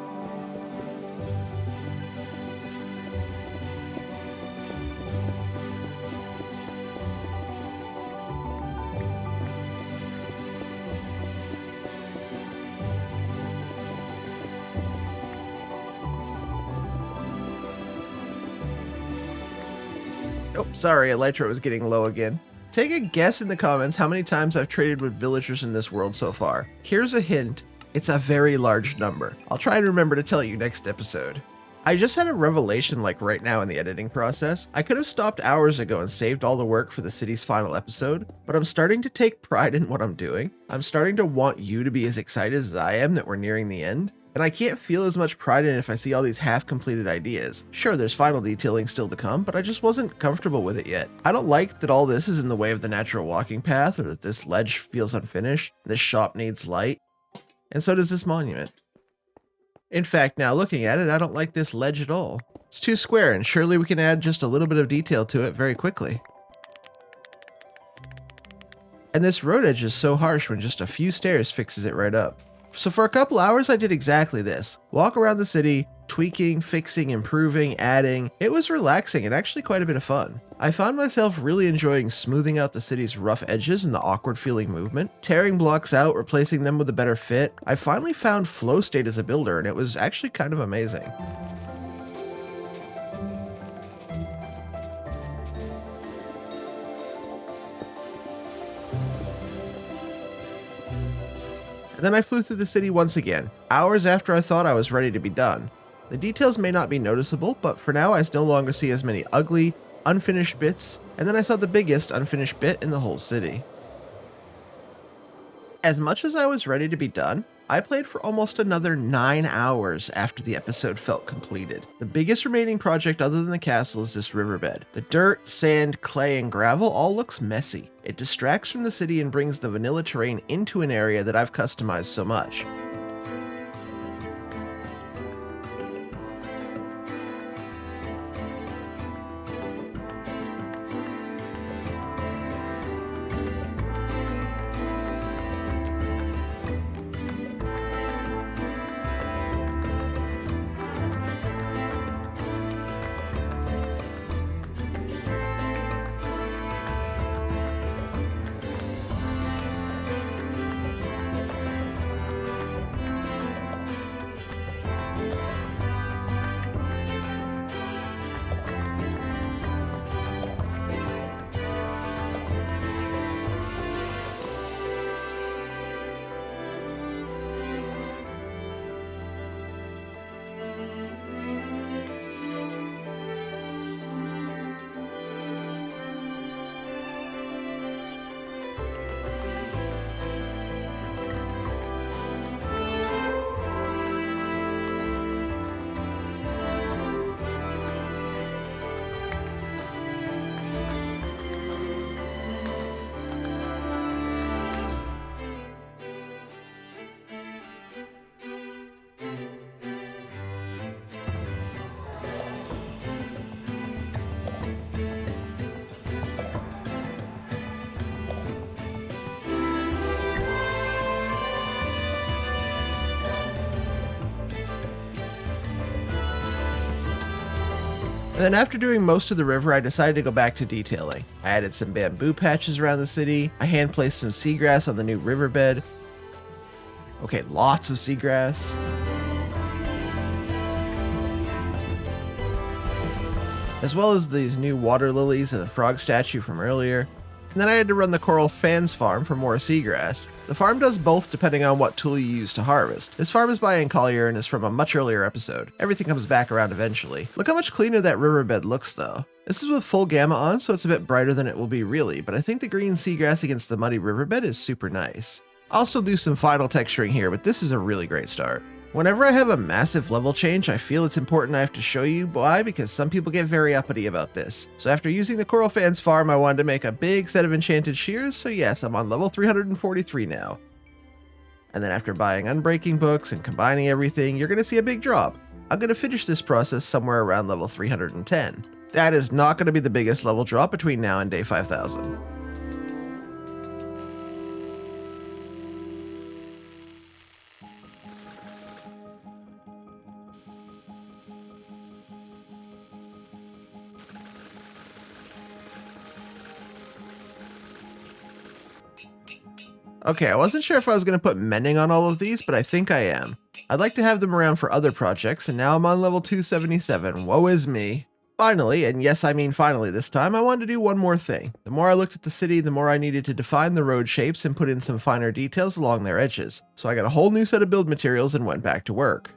Oh, sorry, Elytra was getting low again. Take a guess in the comments how many times I've traded with villagers in this world so far. Here's a hint, it's a very large number. I'll try and remember to tell you next episode. I just had a revelation like right now in the editing process. I could have stopped hours ago and saved all the work for the city's final episode, but I'm starting to take pride in what I'm doing. I'm starting to want you to be as excited as I am that we're nearing the end. And I can't feel as much pride in it if I see all these half-completed ideas. Sure, there's final detailing still to come, but I just wasn't comfortable with it yet. I don't like that all this is in the way of the natural walking path, or that this ledge feels unfinished, this shop needs light, and so does this monument. In fact, now looking at it, I don't like this ledge at all. It's too square, and surely we can add just a little bit of detail to it very quickly. And this road edge is so harsh when just a few stairs fixes it right up. So for a couple hours I did exactly this. Walk around the city, tweaking, fixing, improving, adding. It was relaxing and actually quite a bit of fun. I found myself really enjoying smoothing out the city's rough edges and the awkward feeling movement, tearing blocks out, replacing them with a better fit. I finally found flow state as a builder, and it was actually kind of amazing. Then I flew through the city once again, hours after I thought I was ready to be done. The details may not be noticeable, but for now I no longer see as many ugly, unfinished bits, and then I saw the biggest unfinished bit in the whole city. As much as I was ready to be done, I played for almost another 9 hours after the episode felt completed. The biggest remaining project other than the castle is this riverbed. The dirt, sand, clay, and gravel all looks messy. It distracts from the city and brings the vanilla terrain into an area that I've customized so much. And then after doing most of the river, I decided to go back to detailing. I added some bamboo patches around the city, I hand placed some seagrass on the new riverbed. Okay, lots of seagrass. As well as these new water lilies and the frog statue from earlier. And then I had to run the coral fans farm for more seagrass. The farm does both depending on what tool you use to harvest. This farm is by Ian Collier and is from a much earlier episode. Everything comes back around eventually. Look how much cleaner that riverbed looks though. This is with full gamma on, so it's a bit brighter than it will be really, but I think the green seagrass against the muddy riverbed is super nice. I'll still do some final texturing here, but this is a really great start. Whenever I have a massive level change, I feel it's important I have to show you why, because some people get very uppity about this. So after using the Coral Fans farm, I wanted to make a big set of enchanted shears, so yes, I'm on level 343 now. And then after buying unbreaking books and combining everything, you're going to see a big drop. I'm going to finish this process somewhere around level 310. That is not going to be the biggest level drop between now and day 5000. Okay, I wasn't sure if I was going to put mending on all of these, but I think I am. I'd like to have them around for other projects, and now I'm on level 277. Woe is me. Finally, and yes I mean finally this time, I wanted to do one more thing. The more I looked at the city, the more I needed to define the road shapes and put in some finer details along their edges. So I got a whole new set of build materials and went back to work.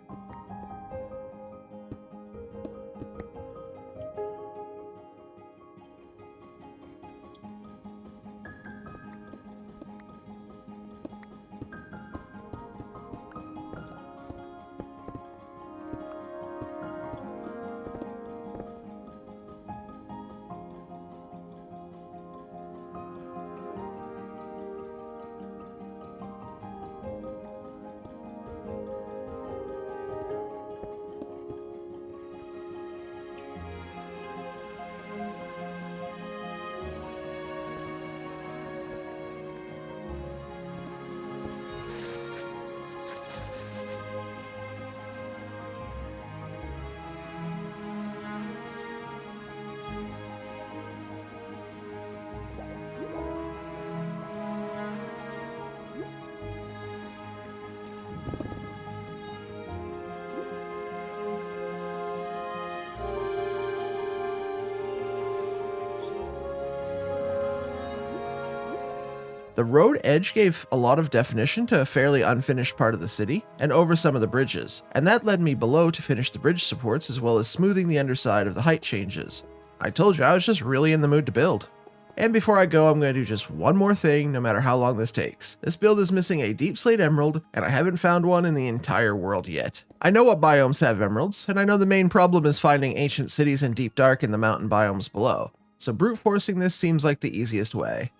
The road edge gave a lot of definition to a fairly unfinished part of the city, and over some of the bridges, and that led me below to finish the bridge supports as well as smoothing the underside of the height changes. I told you I was just really in the mood to build. And before I go, I'm going to do just one more thing, no matter how long this takes. This build is missing a deep slate emerald, and I haven't found one in the entire world yet. I know what biomes have emeralds, and I know the main problem is finding ancient cities in deep dark in the mountain biomes below, so brute forcing this seems like the easiest way.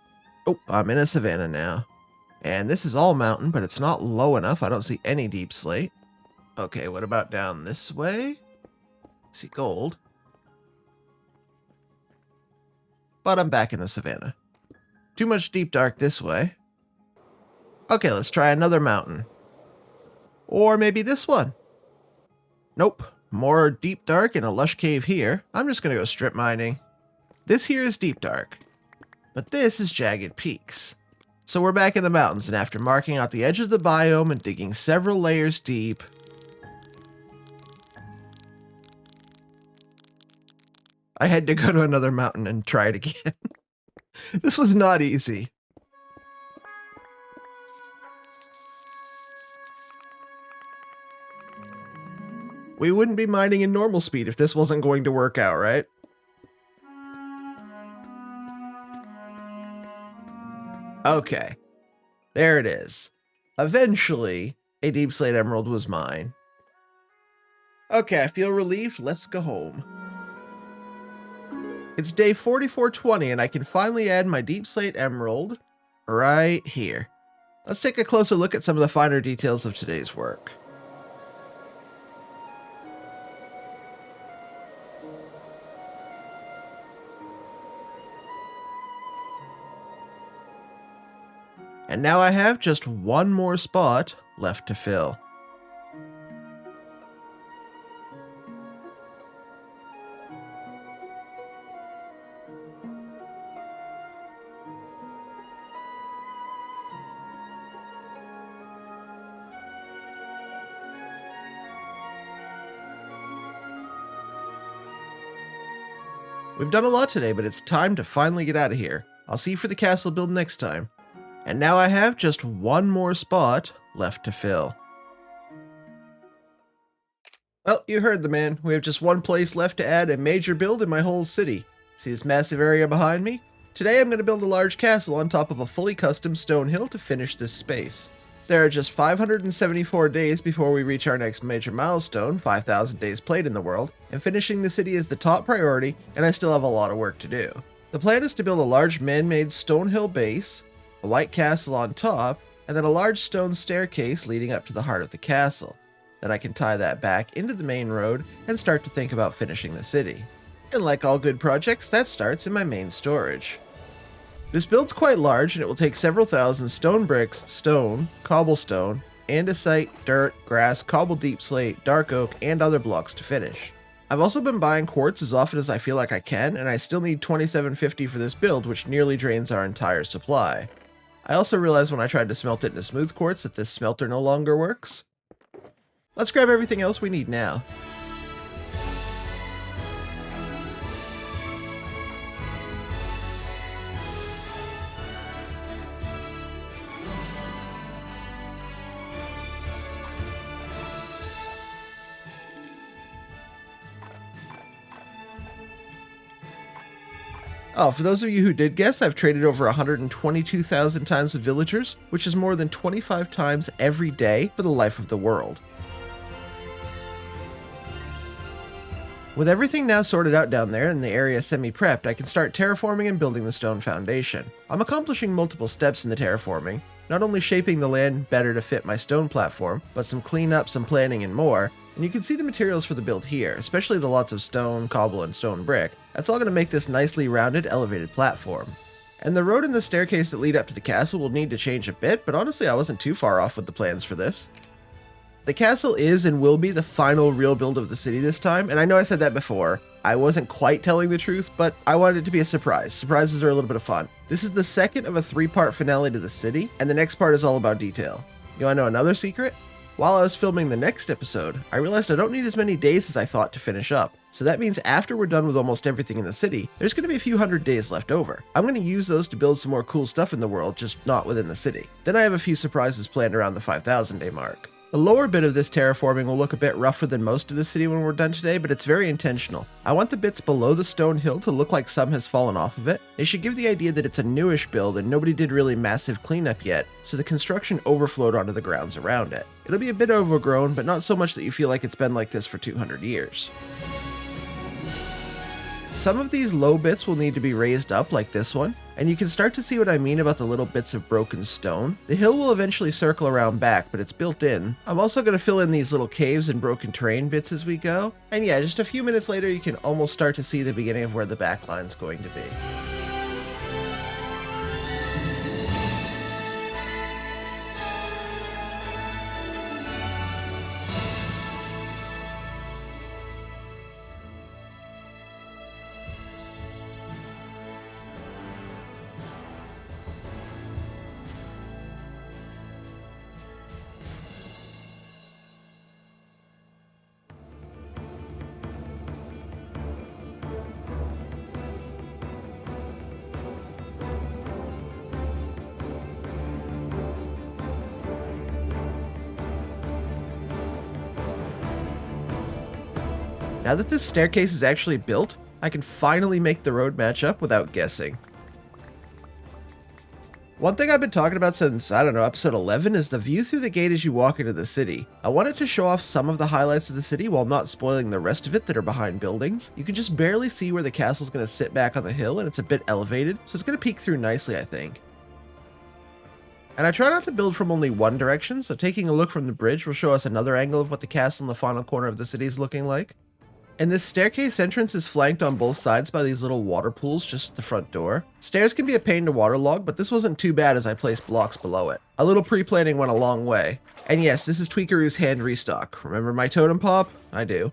Oh, I'm in a savanna now. And this is all mountain, but it's not low enough. I don't see any deep slate. Okay, what about down this way? I see gold. But I'm back in the savanna. Too much deep dark this way. Okay, let's try another mountain. Or maybe this one. Nope, more deep dark and a lush cave here. I'm just gonna go strip mining. This here is deep dark. But this is jagged peaks. So we're back in the mountains, and after marking out the edge of the biome and digging several layers deep, I had to go to another mountain and try it again. This was not easy. We wouldn't be mining in normal speed if this wasn't going to work out, right? Okay, there it is. Eventually, a deep slate emerald was mine. Okay, I feel relieved. Let's go home. It's day 4420 and I can finally add my deep slate emerald right here. Let's take a closer look at some of the finer details of today's work. And now I have just one more spot left to fill. We've done a lot today, but it's time to finally get out of here. I'll see you for the castle build next time. And now I have just one more spot left to fill. Well, you heard the man. We have just one place left to add a major build in my whole city. See this massive area behind me? Today I'm going to build a large castle on top of a fully custom stone hill to finish this space. There are just 574 days before we reach our next major milestone, 5,000 days played in the world, and finishing the city is the top priority, and I still have a lot of work to do. The plan is to build a large man-made stone hill base, a white castle on top, and then a large stone staircase leading up to the heart of the castle. Then I can tie that back into the main road and start to think about finishing the city. And like all good projects, that starts in my main storage. This build's quite large and it will take several thousand stone bricks, stone, cobblestone, andesite, dirt, grass, cobbled deep slate, dark oak, and other blocks to finish. I've also been buying quartz as often as I feel like I can, and I still need 2750 for this build, which nearly drains our entire supply. I also realized when I tried to smelt it into smooth quartz that this smelter no longer works. Let's grab everything else we need now. Oh, for those of you who did guess, I've traded over 122,000 times with villagers, which is more than 25 times every day for the life of the world. With everything now sorted out down there and the area semi-prepped, I can start terraforming and building the stone foundation. I'm accomplishing multiple steps in the terraforming, not only shaping the land better to fit my stone platform, but some cleanup, some planning, and more. And you can see the materials for the build here, especially the lots of stone, cobble, and stone brick. That's all going to make this nicely rounded, elevated platform. And the road and the staircase that lead up to the castle will need to change a bit, but honestly I wasn't too far off with the plans for this. The castle is and will be the final real build of the city this time, and I know I said that before. I wasn't quite telling the truth, but I wanted it to be a surprise. Surprises are a little bit of fun. This is the second of a 3-part finale to the city, and the next part is all about detail. You want to know another secret? While I was filming the next episode, I realized I don't need as many days as I thought to finish up. So that means after we're done with almost everything in the city, there's going to be a few hundred days left over. I'm going to use those to build some more cool stuff in the world, just not within the city. Then I have a few surprises planned around the 5,000 day mark. The lower bit of this terraforming will look a bit rougher than most of the city when we're done today, but it's very intentional. I want the bits below the stone hill to look like some has fallen off of it. They should give the idea that it's a newish build and nobody did really massive cleanup yet, so the construction overflowed onto the grounds around it. It'll be a bit overgrown, but not so much that you feel like it's been like this for 200 years. Some of these low bits will need to be raised up like this one, and you can start to see what I mean about the little bits of broken stone. The hill will eventually circle around back, but it's built in. I'm also going to fill in these little caves and broken terrain bits as we go, and yeah, just a few minutes later you can almost start to see the beginning of where the back line's going to be. Now that this staircase is actually built, I can finally make the road match up without guessing. One thing I've been talking about since, I don't know, episode 11 is the view through the gate as you walk into the city. I wanted to show off some of the highlights of the city while not spoiling the rest of it that are behind buildings. You can just barely see where the castle's going to sit back on the hill and it's a bit elevated, so it's going to peek through nicely, I think. And I try not to build from only one direction, so taking a look from the bridge will show us another angle of what the castle in the final corner of the city is looking like. And this staircase entrance is flanked on both sides by these little water pools just at the front door. Stairs can be a pain to waterlog, but this wasn't too bad as I placed blocks below it. A little pre-planning went a long way. And yes, this is Tweakeroo's hand restock. Remember my totem pop? I do.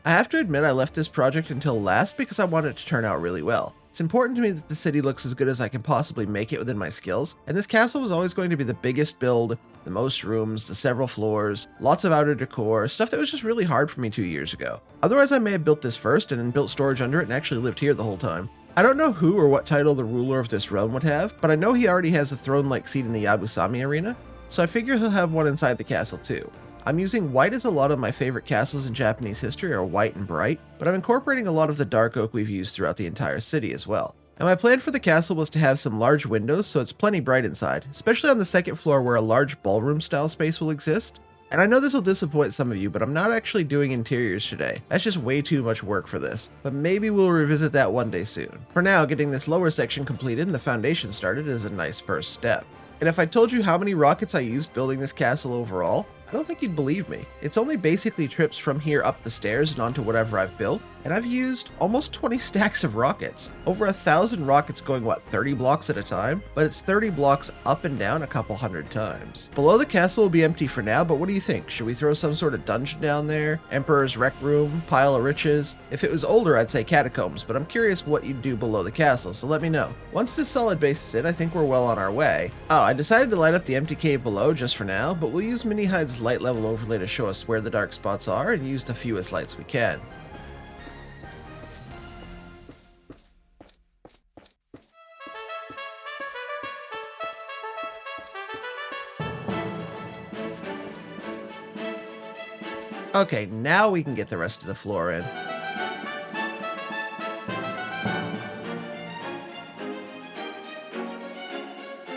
I have to admit I left this project until last because I wanted it to turn out really well. It's important to me that the city looks as good as I can possibly make it within my skills, and this castle was always going to be the biggest build, the most rooms, the several floors, lots of outer decor, stuff that was just really hard for me 2 years ago. Otherwise I may have built this first and then built storage under it and actually lived here the whole time. I don't know who or what title the ruler of this realm would have, but I know he already has a throne-like seat in the Yabusami arena, so I figure he'll have one inside the castle too. I'm using white as a lot of my favorite castles in Japanese history are white and bright, but I'm incorporating a lot of the dark oak we've used throughout the entire city as well. And my plan for the castle was to have some large windows so it's plenty bright inside, especially on the second floor where a large ballroom style space will exist. And I know this will disappoint some of you, but I'm not actually doing interiors today. That's just way too much work for this, but maybe we'll revisit that one day soon. For now, getting this lower section completed and the foundation started is a nice first step. And if I told you how many rockets I used building this castle overall, I don't think you'd believe me. It's only basically trips from here up the stairs and onto whatever I've built, and I've used almost 20 stacks of rockets. Over 1,000 rockets going, 30 blocks at a time? But it's 30 blocks up and down a couple hundred times. Below the castle will be empty for now, but what do you think? Should we throw some sort of dungeon down there? Emperor's rec room? Pile of riches? If it was older, I'd say catacombs, but I'm curious what you'd do below the castle, so let me know. Once this solid base is in, I think we're well on our way. Oh, I decided to light up the empty cave below just for now, but we'll use Mini Hide's light level overlay to show us where the dark spots are and use the fewest lights we can. Okay, now we can get the rest of the floor in.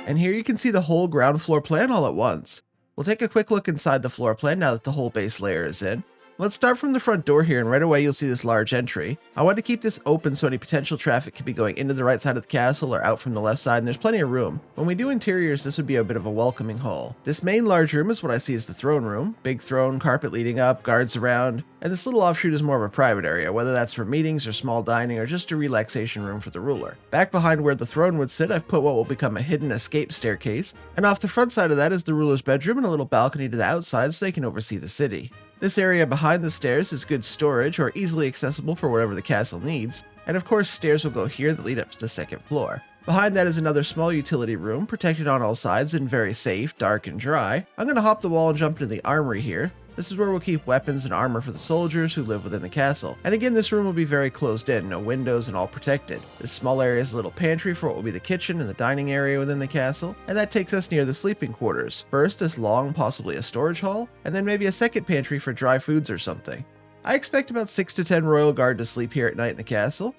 And here you can see the whole ground floor plan all at once. We'll take a quick look inside the floor plan now that the whole base layer is in. Let's start from the front door here, and right away you'll see this large entry. I want to keep this open so any potential traffic can be going into the right side of the castle or out from the left side, and there's plenty of room. When we do interiors, this would be a bit of a welcoming hall. This main large room is what I see as the throne room. Big throne, carpet leading up, guards around, and this little offshoot is more of a private area, whether that's for meetings or small dining or just a relaxation room for the ruler. Back behind where the throne would sit, I've put what will become a hidden escape staircase, and off the front side of that is the ruler's bedroom and a little balcony to the outside so they can oversee the city. This area behind the stairs is good storage or easily accessible for whatever the castle needs, and of course stairs will go here that lead up to the second floor. Behind that is another small utility room, protected on all sides and very safe, dark and dry. I'm going to hop the wall and jump into the armory here. This is where we'll keep weapons and armor for the soldiers who live within the castle. And again, this room will be very closed in, no windows and all protected. This small area is a little pantry for what will be the kitchen and the dining area within the castle, and that takes us near the sleeping quarters. First, this long, possibly a storage hall, and then maybe a second pantry for dry foods or something. I expect about 6 to 10 royal guard to sleep here at night in the castle.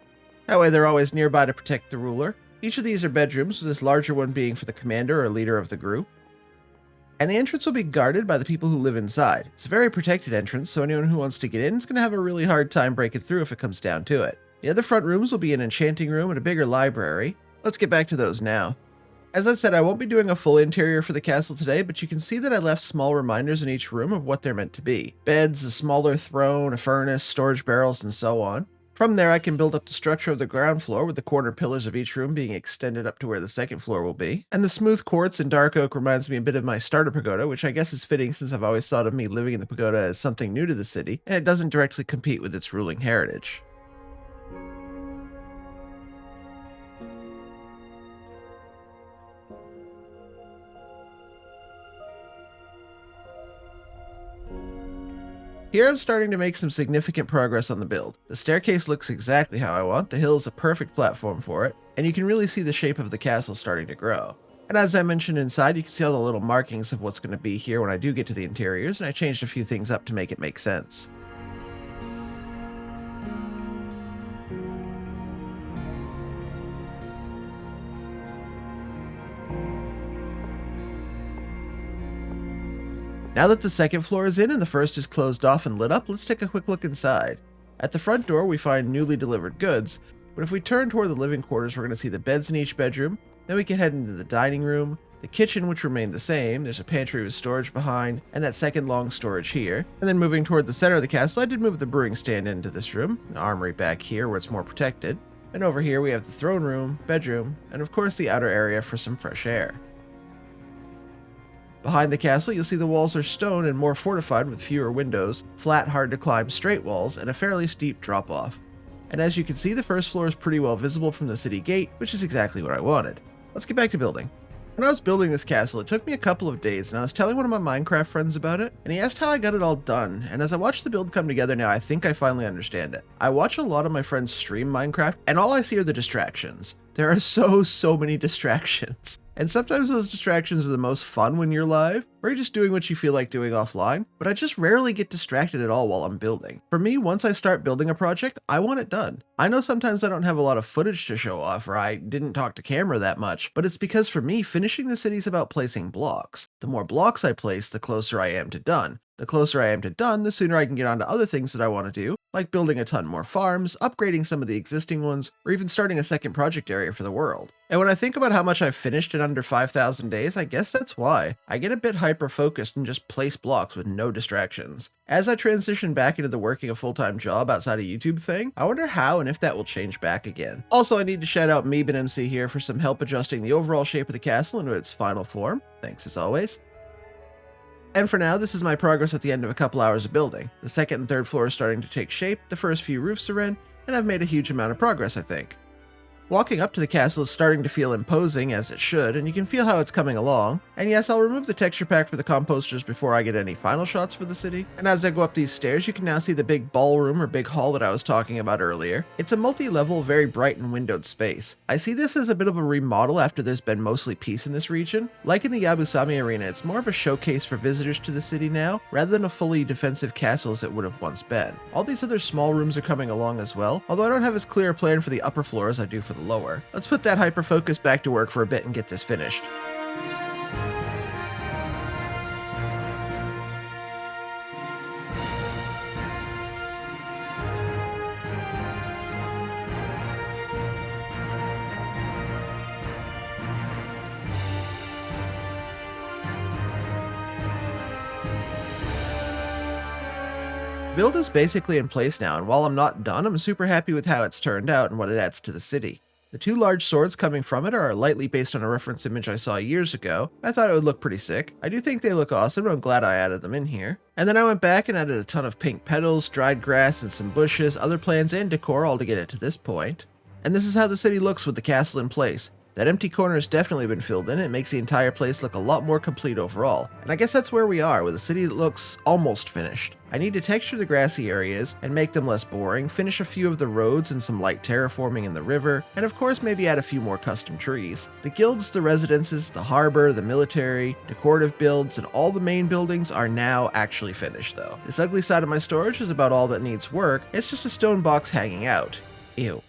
That way they're always nearby to protect the ruler. Each of these are bedrooms, with this larger one being for the commander or leader of the group. And the entrance will be guarded by the people who live inside. It's a very protected entrance, so anyone who wants to get in is going to have a really hard time breaking through if it comes down to it. The other front rooms will be an enchanting room and a bigger library. Let's get back to those now. As I said, I won't be doing a full interior for the castle today, but you can see that I left small reminders in each room of what they're meant to be. Beds, a smaller throne, a furnace, storage barrels, and so on. From there, I can build up the structure of the ground floor with the corner pillars of each room being extended up to where the second floor will be. And the smooth quartz and dark oak reminds me a bit of my starter pagoda, which I guess is fitting since I've always thought of me living in the pagoda as something new to the city, and it doesn't directly compete with its ruling heritage. Here I'm starting to make some significant progress on the build. The staircase looks exactly how I want, the hill is a perfect platform for it, and you can really see the shape of the castle starting to grow. And as I mentioned inside, you can see all the little markings of what's going to be here when I do get to the interiors, and I changed a few things up to make it make sense. Now that the second floor is in and the first is closed off and lit up, let's take a quick look inside. At the front door, we find newly delivered goods, but if we turn toward the living quarters, we're going to see the beds in each bedroom. Then we can head into the dining room, the kitchen, which remained the same. There's a pantry with storage behind, and that second long storage here. And then moving toward the center of the castle, I did move the brewing stand into this room, an armory back here where it's more protected. And over here we have the throne room, bedroom, and of course the outer area for some fresh air. Behind the castle, you'll see the walls are stone and more fortified with fewer windows, flat, hard to climb straight walls, and a fairly steep drop-off. And as you can see, the first floor is pretty well visible from the city gate, which is exactly what I wanted. Let's get back to building. When I was building this castle, it took me a couple of days, and I was telling one of my Minecraft friends about it, and he asked how I got it all done, and as I watched the build come together now, I think I finally understand it. I watch a lot of my friends stream Minecraft, and all I see are the distractions. There are so many distractions. And sometimes those distractions are the most fun when you're live, or you're just doing what you feel like doing offline, but I just rarely get distracted at all while I'm building. For me, once I start building a project, I want it done. I know sometimes I don't have a lot of footage to show off, or I didn't talk to camera that much, but it's because for me, finishing the city is about placing blocks. The more blocks I place, the closer I am to done. The closer I am to done, the sooner I can get on to other things that I want to do, like building a ton more farms, upgrading some of the existing ones, or even starting a second project area for the world. And when I think about how much I've finished in under 5,000 days, I guess that's why. I get a bit hyper-focused and just place blocks with no distractions. As I transition back into the working a full-time job outside a YouTube thing, I wonder how and if that will change back again. Also, I need to shout out Meeb and MC here for some help adjusting the overall shape of the castle into its final form. Thanks as always. And for now, this is my progress at the end of a couple hours of building. The second and third floor is starting to take shape, the first few roofs are in, and I've made a huge amount of progress, I think. Walking up to the castle is starting to feel imposing, as it should, and you can feel how it's coming along. And yes, I'll remove the texture pack for the composters before I get any final shots for the city. And as I go up these stairs, you can now see the big ballroom or big hall that I was talking about earlier. It's a multi-level, very bright and windowed space. I see this as a bit of a remodel after there's been mostly peace in this region. Like in the Yabusami Arena, it's more of a showcase for visitors to the city now, rather than a fully defensive castle as it would have once been. All these other small rooms are coming along as well, although I don't have as clear a plan for the upper floor as I do for the lower. Let's put that hyper-focus back to work for a bit and get this finished. Build is basically in place now, and while I'm not done, I'm super happy with how it's turned out and what it adds to the city. The two large swords coming from it are lightly based on a reference image I saw years ago. I thought it would look pretty sick. I do think they look awesome, and I'm glad I added them in here. And then I went back and added a ton of pink petals, dried grass, and some bushes, other plants, and decor all to get it to this point. And this is how the city looks with the castle in place. That empty corner has definitely been filled in. It makes the entire place look a lot more complete overall. And I guess that's where we are, with a city that looks almost finished. I need to texture the grassy areas and make them less boring, finish a few of the roads and some light terraforming in the river, and of course maybe add a few more custom trees. The guilds, the residences, the harbor, the military, decorative builds, and all the main buildings are now actually finished though. This ugly side of my storage is about all that needs work. It's just a stone box hanging out. Ew.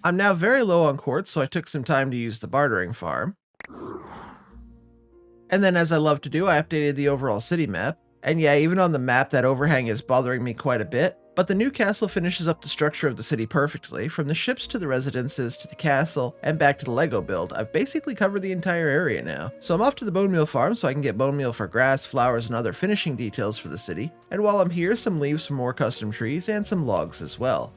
I'm now very low on quartz, so I took some time to use the bartering farm. And then, as I love to do, I updated the overall city map. And yeah, even on the map, that overhang is bothering me quite a bit. But the new castle finishes up the structure of the city perfectly. From the ships to the residences to the castle and back to the Lego build, I've basically covered the entire area now. So I'm off to the bone meal farm so I can get bone meal for grass, flowers, and other finishing details for the city. And while I'm here, some leaves for more custom trees and some logs as well.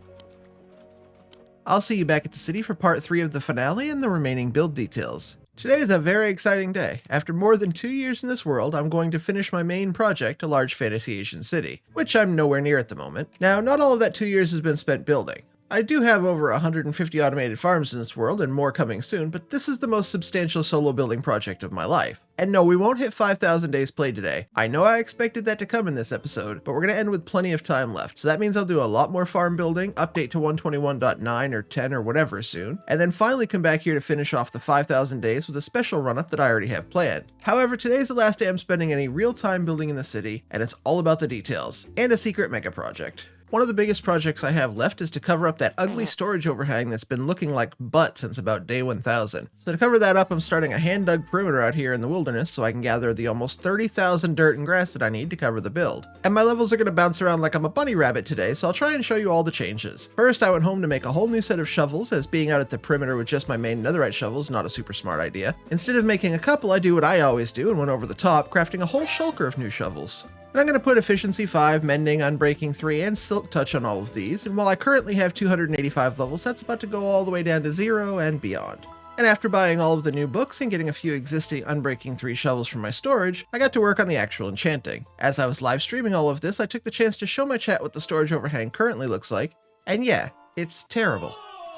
I'll see you back at the city for part 3 of the finale and the remaining build details. Today is a very exciting day. After more than 2 years in this world, I'm going to finish my main project, a large fantasy Asian city, which I'm nowhere near at the moment. Now, not all of that 2 years has been spent building. I do have over 150 automated farms in this world and more coming soon, but this is the most substantial solo building project of my life. And no, we won't hit 5,000 days played today. I know I expected that to come in this episode, but we're going to end with plenty of time left. So that means I'll do a lot more farm building, update to 121.9 or 10 or whatever soon, and then finally come back here to finish off the 5,000 days with a special run-up that I already have planned. However, today's the last day I'm spending any real time building in the city, and it's all about the details, and a secret mega project. One of the biggest projects I have left is to cover up that ugly storage overhang that's been looking like butt since about day 1000. So to cover that up, I'm starting a hand-dug perimeter out here in the wilderness so I can gather the almost 30,000 dirt and grass that I need to cover the build. And my levels are going to bounce around like I'm a bunny rabbit today, so I'll try and show you all the changes. First, I went home to make a whole new set of shovels, as being out at the perimeter with just my main netherite shovels, not a super smart idea. Instead of making a couple, I do what I always do and went over the top, crafting a whole shulker of new shovels. And I'm going to put Efficiency 5, Mending, Unbreaking 3, and Silk Touch on all of these, and while I currently have 285 levels, that's about to go all the way down to 0 and beyond. And after buying all of the new books and getting a few existing Unbreaking 3 shovels from my storage, I got to work on the actual enchanting. As I was live streaming all of this, I took the chance to show my chat what the storage overhang currently looks like, and yeah, It's terrible.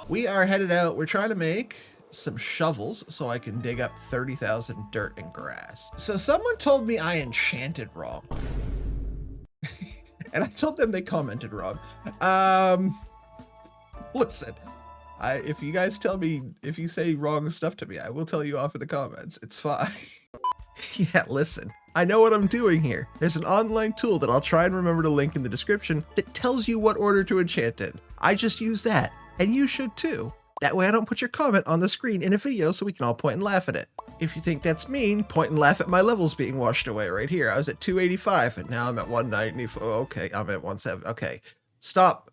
We are headed out. We're trying to make some shovels so I can dig up 30,000 dirt and grass. So someone told me I enchanted wrong. And I told them they commented wrong. Listen, if you guys tell me, if you say wrong stuff to me, I will tell you off in the comments. It's fine. Yeah, listen, I know what I'm doing here. There's an online tool that I'll try and remember to link in the description that tells you what order to enchant in. I just use that, and you should too. That way I don't put your comment on the screen in a video so we can all point and laugh at it. If you think that's mean, point and laugh at my levels being washed away right here. I was at 285 and now I'm at 194. Okay, I'm at 170. Okay, stop.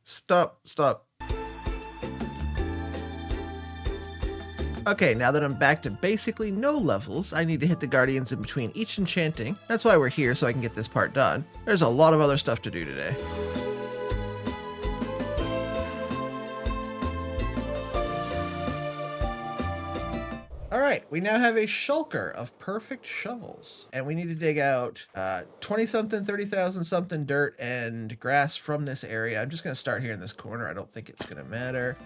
Okay, now that I'm back to basically no levels, I need to hit the guardians in between each enchanting. That's why we're here, so I can get this part done. There's a lot of other stuff to do today. Alright, we now have a shulker of perfect shovels, and we need to dig out 20-something, 30,000-something dirt and grass from this area. I'm just going to start here in this corner. I don't think it's going to matter.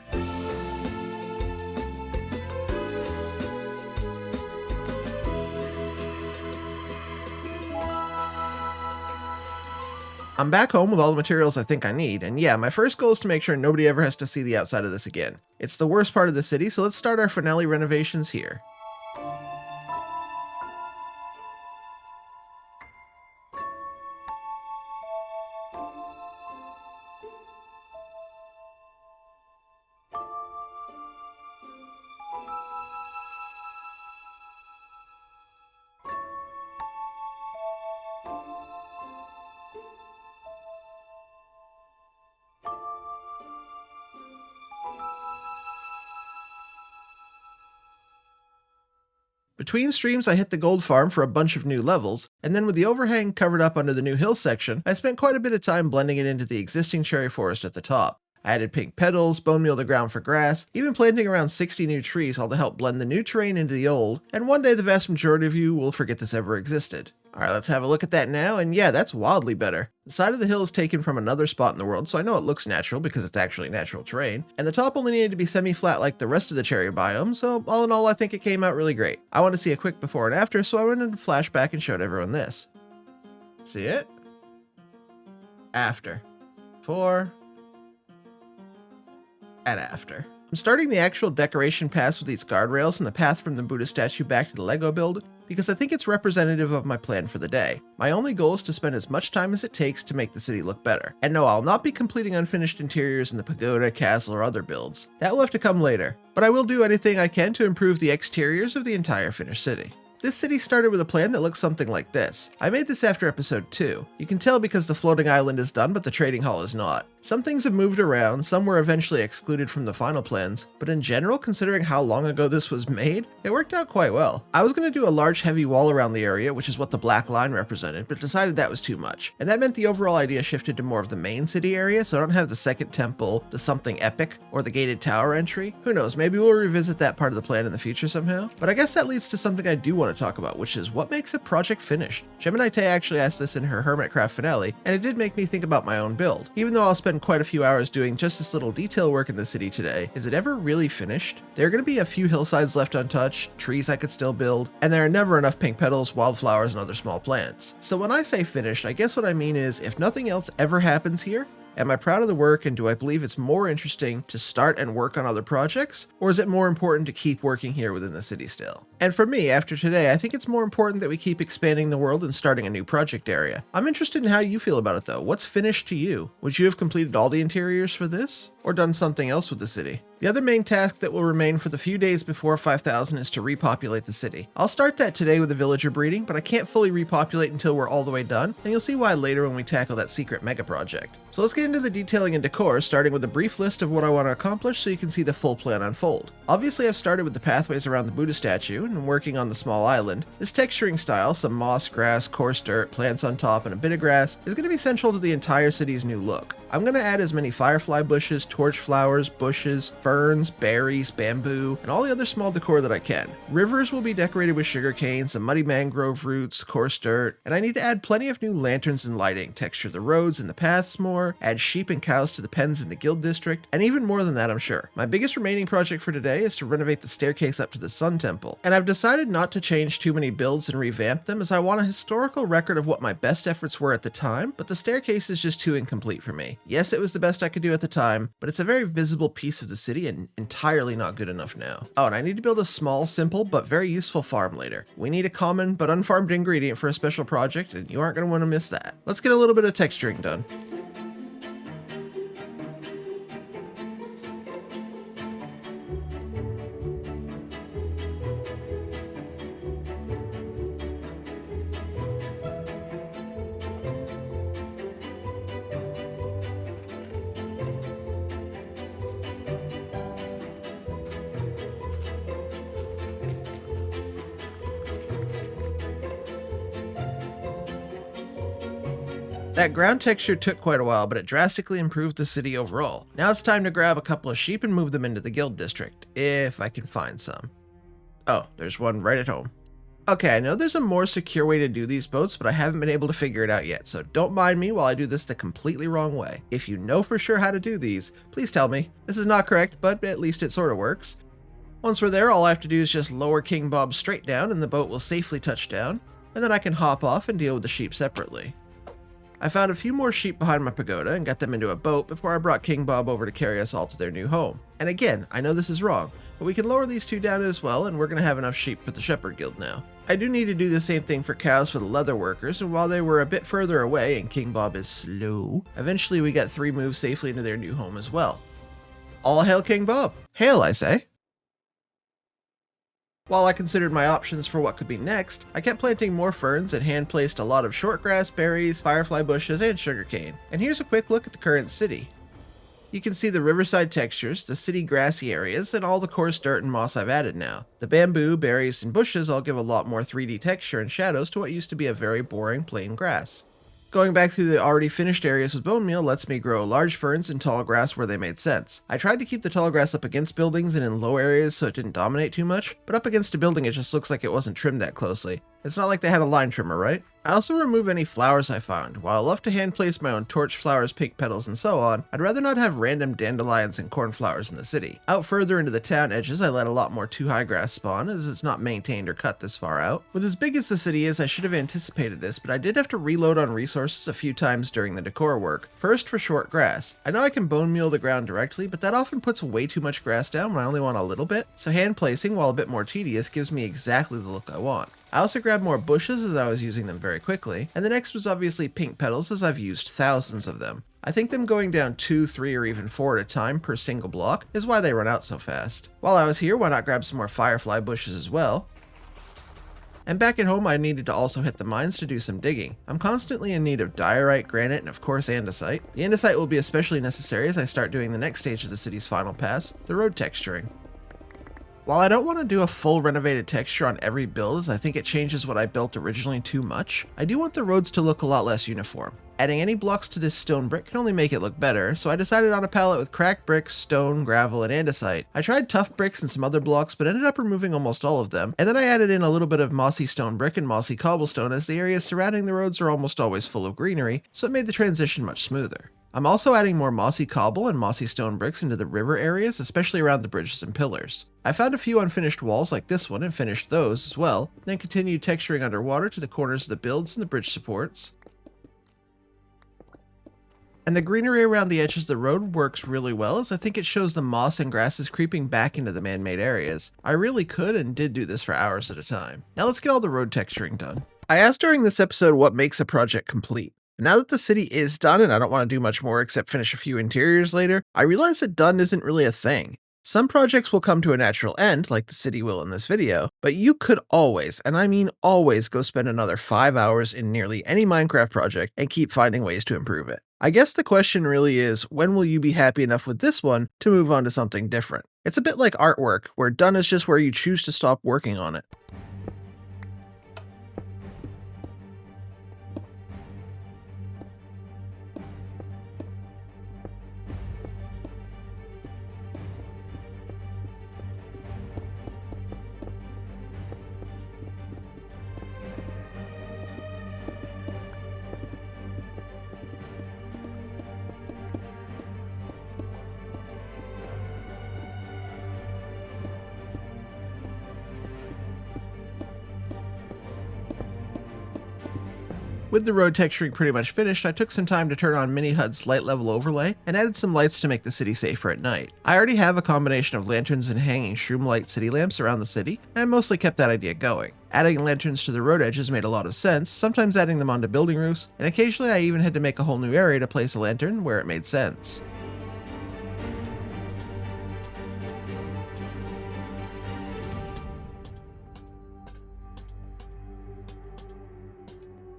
I'm back home with all the materials I think I need, and yeah, my first goal is to make sure nobody ever has to see the outside of this again. It's the worst part of the city, so let's start our finale renovations here. Between streams, I hit the gold farm for a bunch of new levels, and then with the overhang covered up under the new hill section, I spent quite a bit of time blending it into the existing cherry forest at the top. I added pink petals, bone meal to ground for grass, even planting around 60 new trees all to help blend the new terrain into the old, and one day the vast majority of you will forget this ever existed. Alright, let's have a look at that now, and yeah, that's wildly better. The side of the hill is taken from another spot in the world, so I know it looks natural because it's actually natural terrain, and the top only needed to be semi-flat like the rest of the cherry biome, so all in all I think it came out really great. I want to see a quick before and after, so I went into flashback and showed everyone this. See it? After. Before. And after. I'm starting the actual decoration pass with these guardrails and the path from the Buddha statue back to the Lego build because I think it's representative of my plan for the day. My only goal is to spend as much time as it takes to make the city look better. And no, I'll not be completing unfinished interiors in the pagoda, castle, or other builds. That will have to come later. But I will do anything I can to improve the exteriors of the entire finished city. This city started with a plan that looks something like this. I made this after episode 2. You can tell because the floating island is done, but the trading hall is not. Some things have moved around, some were eventually excluded from the final plans, but in general, considering how long ago this was made, it worked out quite well. I was going to do a large heavy wall around the area, which is what the black line represented, but decided that was too much. And that meant the overall idea shifted to more of the main city area, so I don't have the second temple, the something epic, or the gated tower entry. Who knows, maybe we'll revisit that part of the plan in the future somehow. But I guess that leads to something I do want to talk about, which is what makes a project finished. Gemini Tay actually asked this in her Hermitcraft finale, and it did make me think about my own build. Even though I'll spend quite a few hours doing just this little detail work in the city today, is it ever really finished? There are going to be a few hillsides left untouched, trees I could still build, and there are never enough pink petals, wildflowers, and other small plants. So when I say finished, I guess what I mean is if nothing else ever happens here, am I proud of the work and do I believe it's more interesting to start and work on other projects? Or is it more important to keep working here within the city still? And for me, after today, I think it's more important that we keep expanding the world and starting a new project area. I'm interested in how you feel about it though. What's finished to you? Would you have completed all the interiors for this? Or done something else with the city? The other main task that will remain for the few days before 5,000 is to repopulate the city. I'll start that today with the villager breeding, but I can't fully repopulate until we're all the way done, and you'll see why later when we tackle that secret mega project. So let's get into the detailing and decor, starting with a brief list of what I want to accomplish so you can see the full plan unfold. Obviously I've started with the pathways around the Buddha statue and working on the small island. This texturing style, some moss, grass, coarse dirt, plants on top, and a bit of grass, is going to be central to the entire city's new look. I'm going to add as many firefly bushes, torch flowers, bushes, ferns, berries, bamboo, and all the other small decor that I can. Rivers will be decorated with sugarcane, some muddy mangrove roots, coarse dirt, and I need to add plenty of new lanterns and lighting, texture the roads and the paths more, add sheep and cows to the pens in the guild district, and even more than that I'm sure. My biggest remaining project for today is to renovate the staircase up to the Sun Temple, and I've decided not to change too many builds and revamp them as I want a historical record of what my best efforts were at the time, but the staircase is just too incomplete for me. Yes, it was the best I could do at the time, but it's a very visible piece of the city and entirely not good enough now. Oh, and I need to build a small, simple, but very useful farm later. We need a common but unfarmed ingredient for a special project, and you aren't going to want to miss that. Let's get a little bit of texturing done. That ground texture took quite a while, but it drastically improved the city overall. Now it's time to grab a couple of sheep and move them into the guild district, if I can find some. Oh, there's one right at home. Okay, I know there's a more secure way to do these boats, but I haven't been able to figure it out yet, so don't mind me while I do this the completely wrong way. If you know for sure how to do these, please tell me. This is not correct, but at least it sort of works. Once we're there, all I have to do is just lower King Bob straight down and the boat will safely touch down, and then I can hop off and deal with the sheep separately. I found a few more sheep behind my pagoda and got them into a boat before I brought King Bob over to carry us all to their new home. And again, I know this is wrong, but we can lower these two down as well, and we're going to have enough sheep for the Shepherd Guild now. I do need to do the same thing for cows for the leather workers, and while they were a bit further away and King Bob is slow, eventually we got 3 moved safely into their new home as well. All hail King Bob! Hail, I say! While I considered my options for what could be next, I kept planting more ferns and hand-placed a lot of shortgrass, berries, firefly bushes, and sugarcane. And here's a quick look at the current city. You can see the riverside textures, the city grassy areas, and all the coarse dirt and moss I've added now. The bamboo, berries, and bushes all give a lot more 3D texture and shadows to what used to be a very boring plain grass. Going back through the already finished areas with bone meal lets me grow large ferns and tall grass where they made sense. I tried to keep the tall grass up against buildings and in low areas so it didn't dominate too much, but up against a building it just looks like it wasn't trimmed that closely. It's not like they had a line trimmer, right? I also remove any flowers I found. While I love to hand place my own torch flowers, pink petals, and so on, I'd rather not have random dandelions and cornflowers in the city. Out further into the town edges, I let a lot more too high grass spawn, as it's not maintained or cut this far out. With as big as the city is, I should have anticipated this, but I did have to reload on resources a few times during the decor work. First for short grass. I know I can bone meal the ground directly, but that often puts way too much grass down when I only want a little bit, so hand placing, while a bit more tedious, gives me exactly the look I want. I also grabbed more bushes as I was using them very quickly, and the next was obviously pink petals as I've used thousands of them. I think them going down 2, 3, or even 4 at a time per single block is why they run out so fast. While I was here, why not grab some more firefly bushes as well? And back at home I needed to also hit the mines to do some digging. I'm constantly in need of diorite, granite, and of course andesite. The andesite will be especially necessary as I start doing the next stage of the city's final pass, the road texturing. While I don't want to do a full renovated texture on every build as I think it changes what I built originally too much, I do want the roads to look a lot less uniform. Adding any blocks to this stone brick can only make it look better, so I decided on a palette with cracked bricks, stone, gravel, and andesite. I tried tough bricks and some other blocks, but ended up removing almost all of them, and then I added in a little bit of mossy stone brick and mossy cobblestone as the areas surrounding the roads are almost always full of greenery, so it made the transition much smoother. I'm also adding more mossy cobble and mossy stone bricks into the river areas, especially around the bridges and pillars. I found a few unfinished walls like this one and finished those as well, then continued texturing underwater to the corners of the builds and the bridge supports. And the greenery around the edges of the road works really well as I think it shows the moss and grasses creeping back into the man-made areas. I really could and did do this for hours at a time. Now let's get all the road texturing done. I asked during this episode what makes a project complete. Now that the city is done and I don't want to do much more except finish a few interiors later, I realize that done isn't really a thing. Some projects will come to a natural end, like the city will in this video, but you could always, and I mean always, go spend another 5 hours in nearly any Minecraft project and keep finding ways to improve it. I guess the question really is, when will you be happy enough with this one to move on to something different? It's a bit like artwork, where done is just where you choose to stop working on it. With the road texturing pretty much finished, I took some time to turn on Mini HUD's light level overlay and added some lights to make the city safer at night. I already have a combination of lanterns and hanging shroom light city lamps around the city, and I mostly kept that idea going. Adding lanterns to the road edges made a lot of sense, sometimes adding them onto building roofs, and occasionally I even had to make a whole new area to place a lantern where it made sense.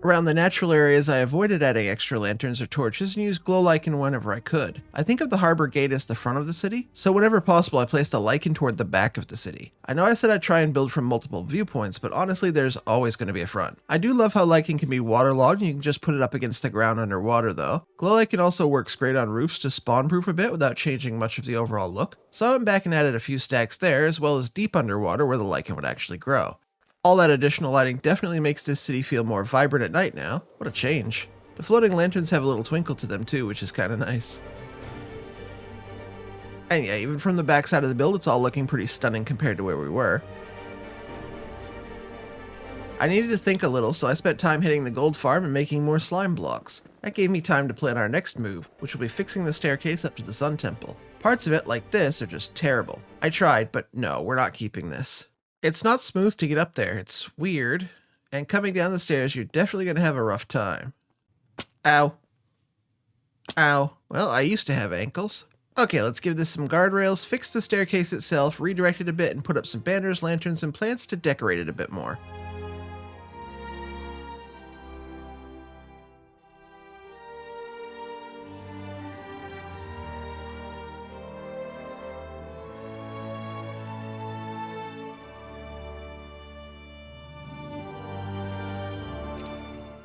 Around the natural areas, I avoided adding extra lanterns or torches and used glow lichen whenever I could. I think of the harbor gate as the front of the city, so whenever possible I placed a lichen toward the back of the city. I know I said I'd try and build from multiple viewpoints, but honestly there's always going to be a front. I do love how lichen can be waterlogged and you can just put it up against the ground underwater though. Glow lichen also works great on roofs to spawn proof a bit without changing much of the overall look, so I went back and added a few stacks there as well as deep underwater where the lichen would actually grow. All that additional lighting definitely makes this city feel more vibrant at night now. What a change. The floating lanterns have a little twinkle to them too, which is kinda nice. And yeah, even from the backside of the build, it's all looking pretty stunning compared to where we were. I needed to think a little, so I spent time hitting the gold farm and making more slime blocks. That gave me time to plan our next move, which will be fixing the staircase up to the Sun Temple. Parts of it, like this, are just terrible. I tried, but no, we're not keeping this. It's not smooth to get up there, it's weird, and coming down the stairs you're definitely going to have a rough time. Ow. Ow. Well, I used to have ankles. Okay, let's give this some guardrails, fix the staircase itself, redirect it a bit, and put up some banners, lanterns, and plants to decorate it a bit more.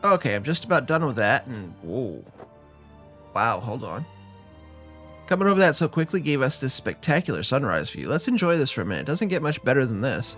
Okay, I'm just about done with that, and whoa. Wow, hold on. Coming over that so quickly gave us this spectacular sunrise view. Let's enjoy this for a minute. It doesn't get much better than this.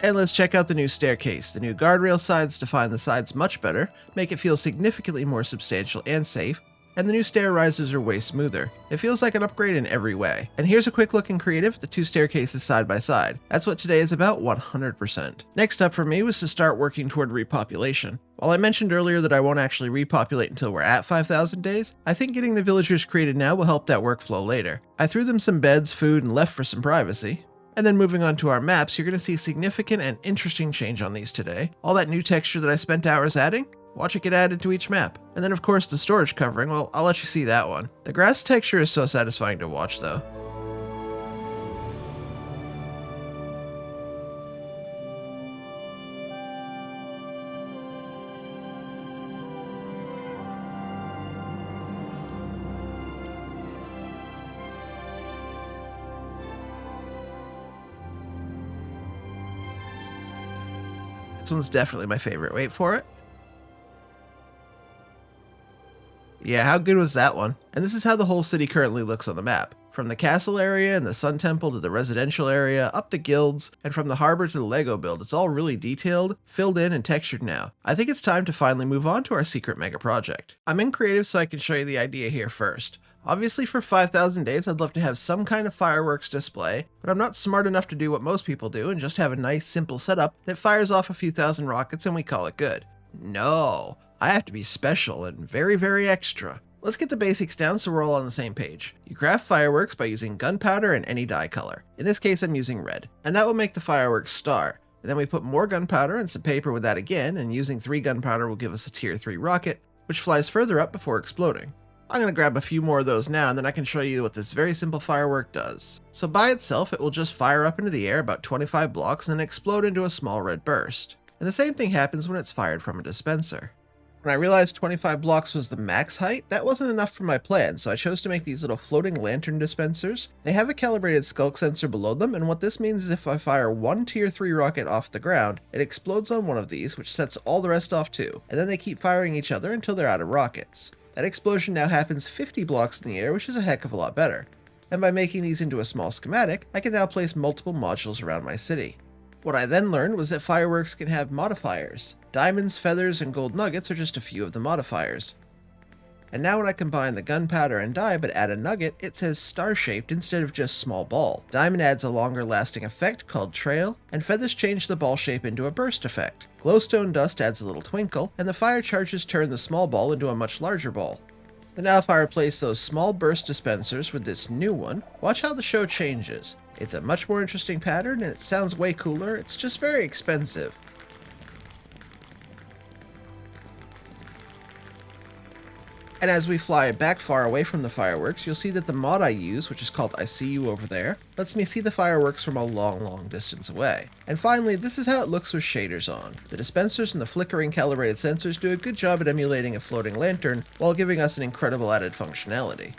And let's check out the new staircase. The new guardrail sides define the sides much better, make it feel significantly more substantial and safe, and the new stair risers are way smoother. It feels like an upgrade in every way. And here's a quick look in creative, the two staircases side by side. That's what today is about 100%. Next up for me was to start working toward repopulation. While I mentioned earlier that I won't actually repopulate until we're at 5,000 days, I think getting the villagers created now will help that workflow later. I threw them some beds, food, and left for some privacy. And then moving on to our maps, you're going to see significant and interesting change on these today. All that new texture that I spent hours adding, watch it get added to each map. And then of course the storage covering, well, I'll let you see that one. The grass texture is so satisfying to watch though. This one's definitely my favorite. Wait for it. Yeah, how good was that one? And this is how the whole city currently looks on the map. From the castle area and the Sun Temple to the residential area, up to guilds, and from the harbor to the Lego build, it's all really detailed, filled in, and textured now. I think it's time to finally move on to our secret mega project. I'm in creative so I can show you the idea here first. Obviously for 5,000 days I'd love to have some kind of fireworks display, but I'm not smart enough to do what most people do and just have a nice simple setup that fires off a few thousand rockets and we call it good. No, I have to be special and very, very extra. Let's get the basics down so we're all on the same page. You craft fireworks by using gunpowder and any dye color. In this case I'm using red, and that will make the fireworks star. And then we put more gunpowder and some paper with that again, and using 3 gunpowder will give us a tier 3 rocket, which flies further up before exploding. I'm going to grab a few more of those now and then I can show you what this very simple firework does. So by itself it will just fire up into the air about 25 blocks and then explode into a small red burst. And the same thing happens when it's fired from a dispenser. When I realized 25 blocks was the max height, that wasn't enough for my plan, so I chose to make these little floating lantern dispensers. They have a calibrated skulk sensor below them, and what this means is if I fire one tier 3 rocket off the ground, it explodes on one of these, which sets all the rest off too, and then they keep firing each other until they're out of rockets. That explosion now happens 50 blocks in the air, which is a heck of a lot better. And by making these into a small schematic, I can now place multiple modules around my city. What I then learned was that fireworks can have modifiers. Diamonds, feathers, and gold nuggets are just a few of the modifiers. And now when I combine the gunpowder and dye but add a nugget, it says star-shaped instead of just small ball. Diamond adds a longer lasting effect called trail, and feathers change the ball shape into a burst effect. Glowstone dust adds a little twinkle, and the fire charges turn the small ball into a much larger ball. But now if I replace those small burst dispensers with this new one, watch how the show changes. It's a much more interesting pattern and it sounds way cooler, it's just very expensive. And as we fly back far away from the fireworks, you'll see that the mod I use, which is called I See You Over There, lets me see the fireworks from a long distance away. And finally, this is how it looks with shaders on. The dispensers and the flickering calibrated sensors do a good job at emulating a floating lantern while giving us an incredible added functionality.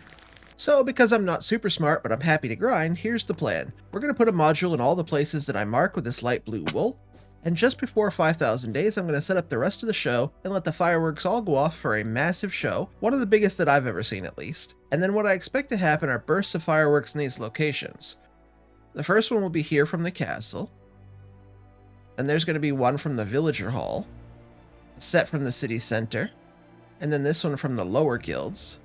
So because I'm not super smart but I'm happy to grind, here's the plan. We're going to put a module in all the places that I mark with this light blue wool, and just before 5,000 days I'm going to set up the rest of the show and let the fireworks all go off for a massive show, one of the biggest that I've ever seen at least. And then what I expect to happen are bursts of fireworks in these locations. The first one will be here from the castle, and there's going to be one from the villager hall, a set from the city center, and then this one from the lower guilds,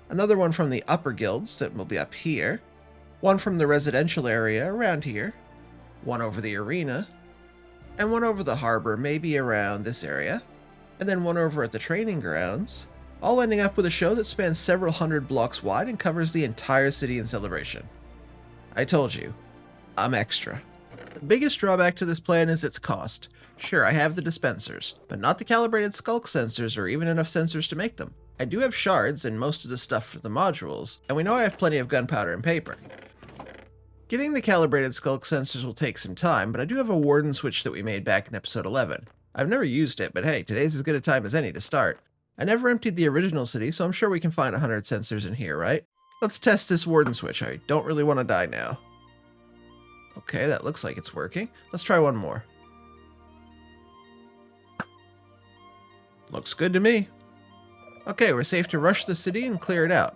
another one from the upper guilds that will be up here, one from the residential area around here, one over the arena, and one over the harbor, maybe around this area, and then one over at the training grounds, all ending up with a show that spans several hundred blocks wide and covers the entire city in celebration. I told you, I'm extra. The biggest drawback to this plan is its cost. Sure, I have the dispensers, but not the calibrated skulk sensors or even enough sensors to make them. I do have shards and most of the stuff for the modules, and we know I have plenty of gunpowder and paper. Getting the calibrated skulk sensors will take some time, but I do have a warden switch that we made back in episode 11. I've never used it, but hey, today's as good a time as any to start. I never emptied the original city, so I'm sure we can find 100 sensors in here, right? Let's test this warden switch. I don't really want to die now. Okay, that looks like it's working. Let's try one more. Looks good to me. Okay, we're safe to rush the city and clear it out.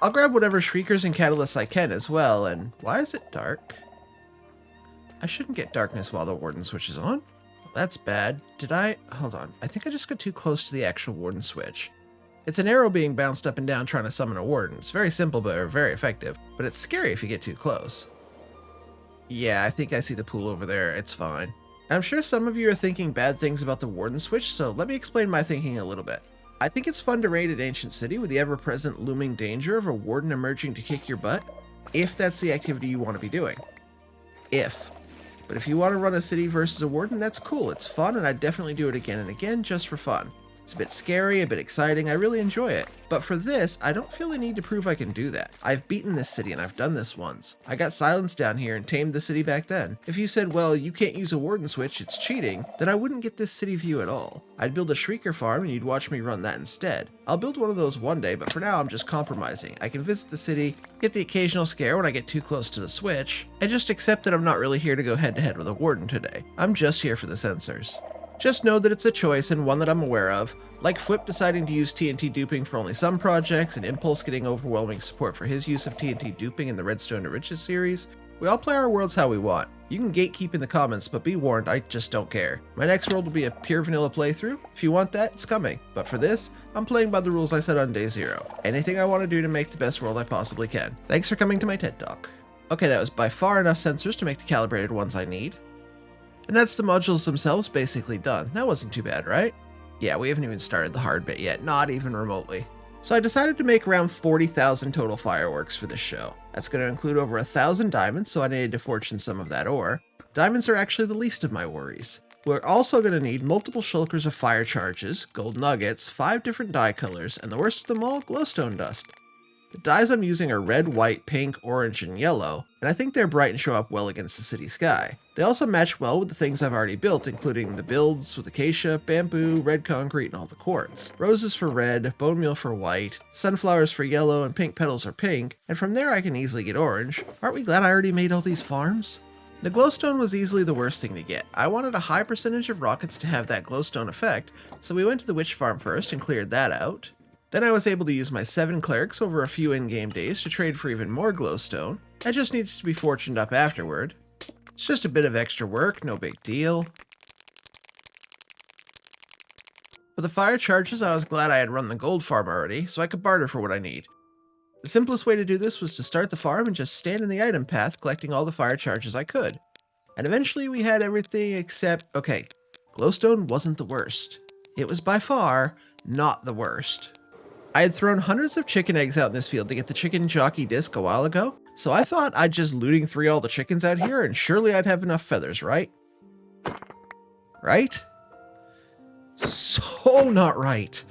I'll grab whatever shriekers and catalysts I can as well, and why is it dark? I shouldn't get darkness while the warden switch is on. That's bad. Hold on. I think I just got too close to the actual warden switch. It's an arrow being bounced up and down trying to summon a warden. It's very simple but very effective, but it's scary if you get too close. Yeah, I think I see the pool over there. It's fine. I'm sure some of you are thinking bad things about the warden switch, so let me explain my thinking a little bit. I think it's fun to raid an ancient city with the ever-present looming danger of a warden emerging to kick your butt, if that's the activity you want to be doing. But if you want to run a city versus a warden, that's cool, it's fun, and I'd definitely do it again and again just for fun. It's a bit scary, a bit exciting, I really enjoy it. But for this, I don't feel the need to prove I can do that. I've beaten this city and I've done this once. I got silence down here and tamed the city back then. If you said, well, you can't use a warden switch, it's cheating, then I wouldn't get this city view at all. I'd build a shrieker farm and you'd watch me run that instead. I'll build one of those one day, but for now I'm just compromising. I can visit the city, get the occasional scare when I get too close to the switch, and just accept that I'm not really here to go head to head with a warden today. I'm just here for the sensors. Just know that it's a choice and one that I'm aware of, like Fwip deciding to use TNT duping for only some projects and Impulse getting overwhelming support for his use of TNT duping in the Redstone to Riches series. We all play our worlds how we want. You can gatekeep in the comments, but be warned, I just don't care. My next world will be a pure vanilla playthrough. If you want that, it's coming. But for this, I'm playing by the rules I set on day 0. Anything I want to do to make the best world I possibly can. Thanks for coming to my TED Talk. Okay, that was by far enough sensors to make the calibrated ones I need. And that's the modules themselves basically done. That wasn't too bad, right? Yeah, we haven't even started the hard bit yet, not even remotely. So I decided to make around 40,000 total fireworks for this show. That's going to include over 1,000 diamonds, so I needed to fortune some of that ore. Diamonds are actually the least of my worries. We're also going to need multiple shulkers of fire charges, gold nuggets, 5 different dye colors, and the worst of them all, glowstone dust. The dyes I'm using are red, white, pink, orange, and yellow, and I think they're bright and show up well against the city sky. They also match well with the things I've already built, including the builds with acacia, bamboo, red concrete, and all the quartz. Roses for red, bone meal for white, sunflowers for yellow, and pink petals are pink, and from there I can easily get orange. Aren't we glad I already made all these farms? The glowstone was easily the worst thing to get. I wanted a high percentage of rockets to have that glowstone effect, so we went to the witch farm first and cleared that out. Then I was able to use my 7 clerics over a few in-game days to trade for even more glowstone. That just needs to be fortuned up afterward. It's just a bit of extra work, no big deal. For the fire charges, I was glad I had run the gold farm already, so I could barter for what I need. The simplest way to do this was to start the farm and just stand in the item path collecting all the fire charges I could. And eventually we had everything except, okay, glowstone wasn't the worst. It was by far not the worst. I had thrown hundreds of chicken eggs out in this field to get the chicken jockey disc a while ago, so I thought I'd just looting 3 all the chickens out here and surely I'd have enough feathers, right? Right? So not right.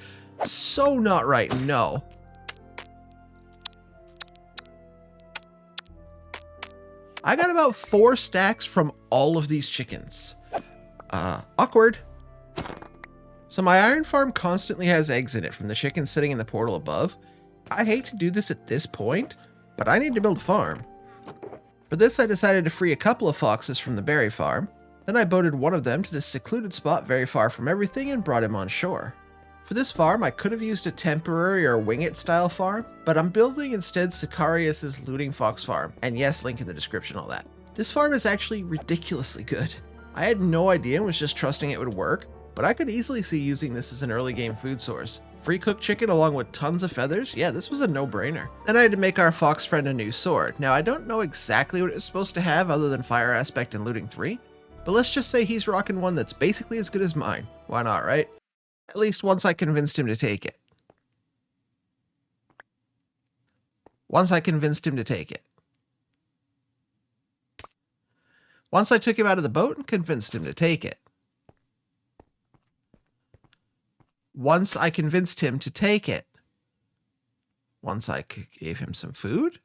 So not right, no. I got about 4 stacks from all of these chickens. Awkward. So my iron farm constantly has eggs in it from the chickens sitting in the portal above. I hate to do this at this point, but I need to build a farm. For this, I decided to free a couple of foxes from the berry farm. Then I boated one of them to this secluded spot very far from everything and brought him on shore. For this farm, I could have used a temporary or wing it style farm, but I'm building instead Sicarius's looting fox farm, and yes, link in the description, all that. This farm is actually ridiculously good. I had no idea and was just trusting it would work, but I could easily see using this as an early game food source. Free cooked chicken along with tons of feathers? Yeah, this was a no-brainer. Then I had to make our fox friend a new sword. Now I don't know exactly what it was supposed to have other than fire aspect and looting 3, but let's just say he's rocking one that's basically as good as mine. Why not, right? At least once I convinced him to take it. Once I convinced him to take it. Once I took him out of the boat and convinced him to take it. Once I convinced him to take it. Once I gave him some food.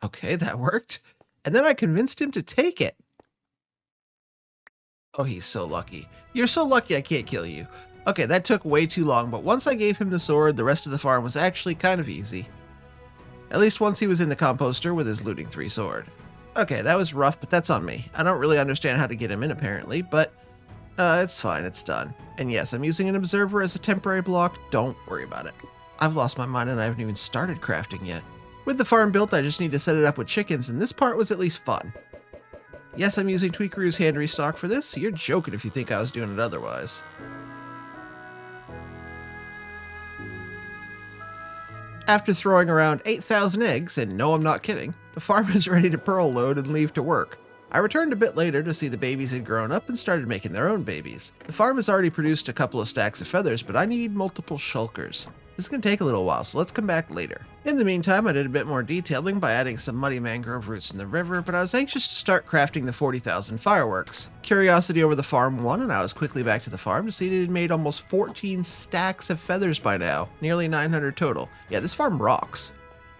Okay, that worked. And then I convinced him to take it. Oh, he's so lucky. You're so lucky I can't kill you. Okay, that took way too long, but once I gave him the sword, the rest of the farm was actually kind of easy. At least once he was in the composter with his looting 3 sword. Okay, that was rough, but that's on me. I don't really understand how to get him in apparently, but it's fine, it's done. And yes, I'm using an observer as a temporary block, don't worry about it. I've lost my mind and I haven't even started crafting yet. With the farm built, I just need to set it up with chickens, and this part was at least fun. Yes, I'm using Tweakaroo's hand restock for this, so you're joking if you think I was doing it otherwise. After throwing around 8,000 eggs, and no I'm not kidding, the farm is ready to pearl load and leave to work. I returned a bit later to see the babies had grown up and started making their own babies. The farm has already produced a couple of stacks of feathers, but I need multiple shulkers. This is going to take a little while, so let's come back later. In the meantime, I did a bit more detailing by adding some muddy mangrove roots in the river, but I was anxious to start crafting the 40,000 fireworks. Curiosity over the farm won, and I was quickly back to the farm to see that it had made almost 14 stacks of feathers by now, nearly 900 total. Yeah, this farm rocks.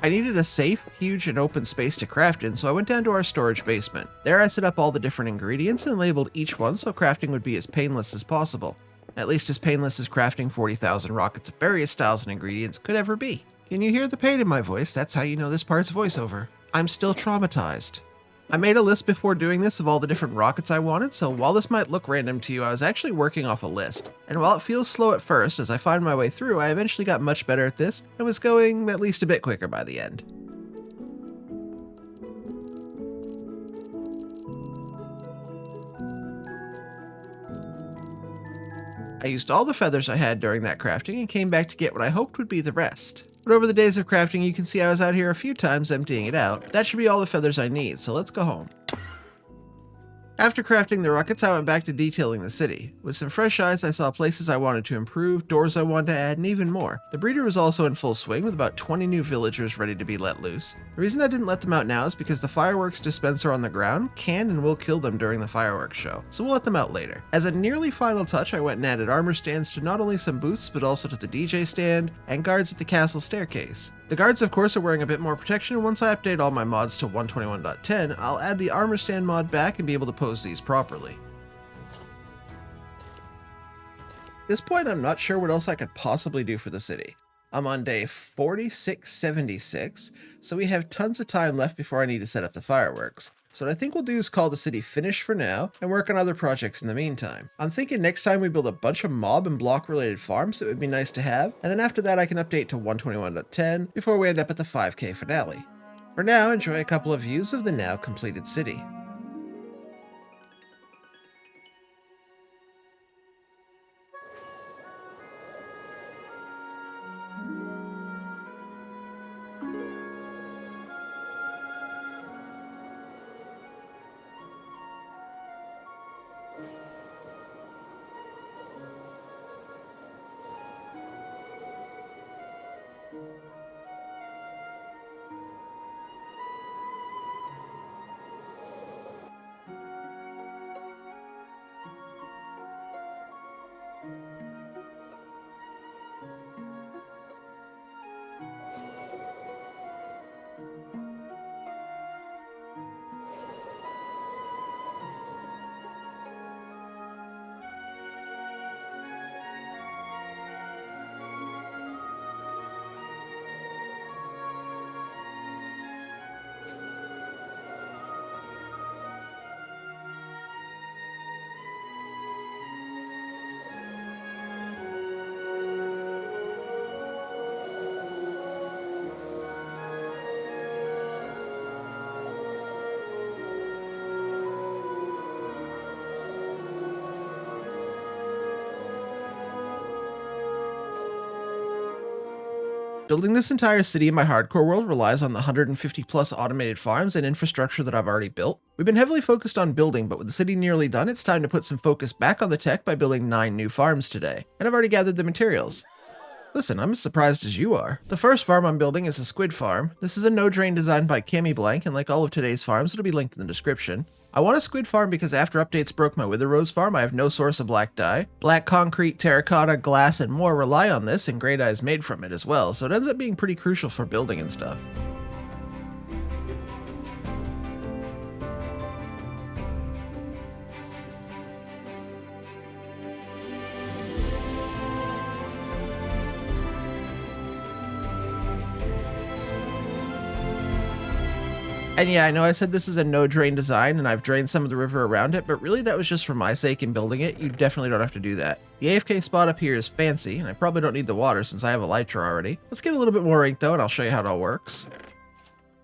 I needed a safe, huge, and open space to craft in, so I went down to our storage basement. There I set up all the different ingredients and labeled each one so crafting would be as painless as possible. At least as painless as crafting 40,000 rockets of various styles and ingredients could ever be. Can you hear the pain in my voice? That's how you know this part's voiceover. I'm still traumatized. I made a list before doing this of all the different rockets I wanted, so while this might look random to you, I was actually working off a list. And while it feels slow at first, as I find my way through, I eventually got much better at this and was going at least a bit quicker by the end. I used all the feathers I had during that crafting and came back to get what I hoped would be the rest. But over the days of crafting, you can see I was out here a few times emptying it out. That should be all the feathers I need, so let's go home. After crafting the rockets, I went back to detailing the city. With some fresh eyes, I saw places I wanted to improve, doors I wanted to add, and even more. The breeder was also in full swing with about 20 new villagers ready to be let loose. The reason I didn't let them out now is because the fireworks dispenser on the ground can and will kill them during the fireworks show, so we'll let them out later. As a nearly final touch, I went and added armor stands to not only some booths, but also to the DJ stand and guards at the castle staircase. The guards, of course, are wearing a bit more protection, and once I update all my mods to 121.10, I'll add the armor stand mod back and be able to pose these properly. At this point, I'm not sure what else I could possibly do for the city. I'm on day 4676, so we have tons of time left before I need to set up the fireworks. So what I think we'll do is call the city finished for now and work on other projects in the meantime. I'm thinking next time we build a bunch of mob and block related farms that would be nice to have, and then after that I can update to 121.10 before we end up at the 5K finale. For now, enjoy a couple of views of the now completed city. Building this entire city in my hardcore world relies on the 150 plus automated farms and infrastructure that I've already built. We've been heavily focused on building, but with the city nearly done, it's time to put some focus back on the tech by building 9 new farms today, and I've already gathered the materials. Listen, I'm as surprised as you are. The first farm I'm building is a squid farm. This is a no-drain designed by Cami Blank, and like all of today's farms, it'll be linked in the description. I want a squid farm because after updates broke my Wither Rose farm, I have no source of black dye. Black concrete, terracotta, glass, and more rely on this, and grey dye is made from it as well, so it ends up being pretty crucial for building and stuff. And yeah, I know I said this is a no-drain design and I've drained some of the river around it, but really that was just for my sake in building it. You definitely don't have to do that. The AFK spot up here is fancy, and I probably don't need the water since I have Elytra already. Let's get a little bit more ink though, and I'll show you how it all works.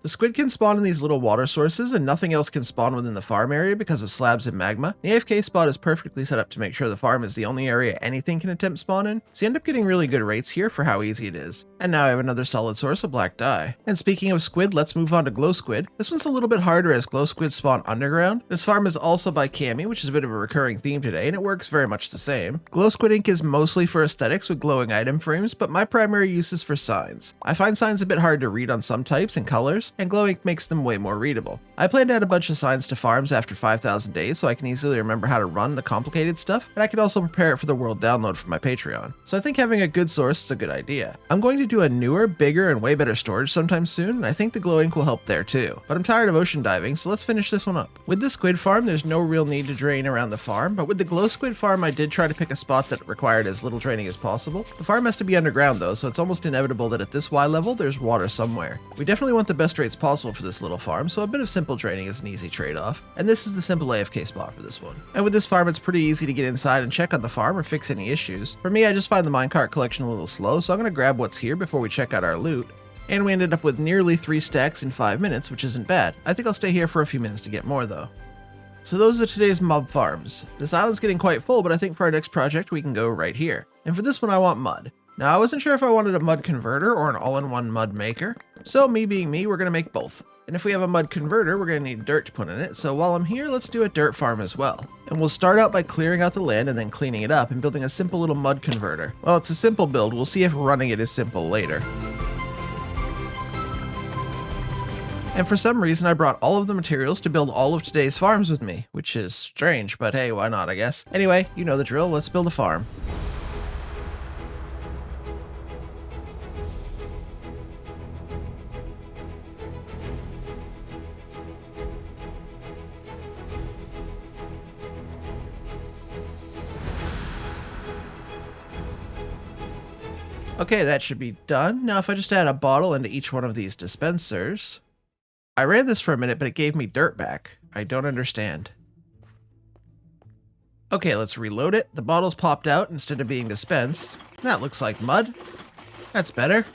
The squid can spawn in these little water sources, and nothing else can spawn within the farm area because of slabs and magma. The AFK spot is perfectly set up to make sure the farm is the only area anything can attempt spawn in, so you end up getting really good rates here for how easy it is. And now I have another solid source of black dye. And speaking of squid, let's move on to glow squid. This one's a little bit harder as glow squid spawn underground. This farm is also by Cami, which is a bit of a recurring theme today, and it works very much the same. Glow squid ink is mostly for aesthetics with glowing item frames, but my primary use is for signs. I find signs a bit hard to read on some types and colors, and glow ink makes them way more readable. I plan to add a bunch of signs to farms after 5,000 days so I can easily remember how to run the complicated stuff, and I can also prepare it for the world download for my Patreon. So I think having a good source is a good idea. I'm going to do a newer, bigger, and way better storage sometime soon, and I think the glow ink will help there too. But I'm tired of ocean diving, so let's finish this one up. With the squid farm, there's no real need to drain around the farm, but with the glow squid farm, I did try to pick a spot that required as little draining as possible. The farm has to be underground though, so it's almost inevitable that at this Y level, there's water somewhere. We definitely want the best rates possible for this little farm, so a bit of simple draining is an easy trade-off, and this is the simple AFK spot for this one. And with this farm, it's pretty easy to get inside and check on the farm or fix any issues. For me, I just find the minecart collection a little slow, so I'm going to grab what's here before we check out our loot. And we ended up with nearly 3 stacks in 5 minutes, which isn't bad. I think I'll stay here for a few minutes to get more though. So those are today's mob farms. This island's getting quite full, but I think for our next project we can go right here. And for this one I want mud. Now I wasn't sure if I wanted a mud converter or an all-in-one mud maker, so me being me, we're going to make both. And if we have a mud converter, we're going to need dirt to put in it, so while I'm here, let's do a dirt farm as well. And we'll start out by clearing out the land and then cleaning it up and building a simple little mud converter. Well, it's a simple build, we'll see if running it is simple later. And for some reason I brought all of the materials to build all of today's farms with me, which is strange, but hey, why not I guess. Anyway, you know the drill, let's build a farm. Okay, that should be done. Now if I just add a bottle into each one of these dispensers. I ran this for a minute, but it gave me dirt back. I don't understand. Okay, let's reload it. The bottle's popped out instead of being dispensed. That looks like mud. That's better.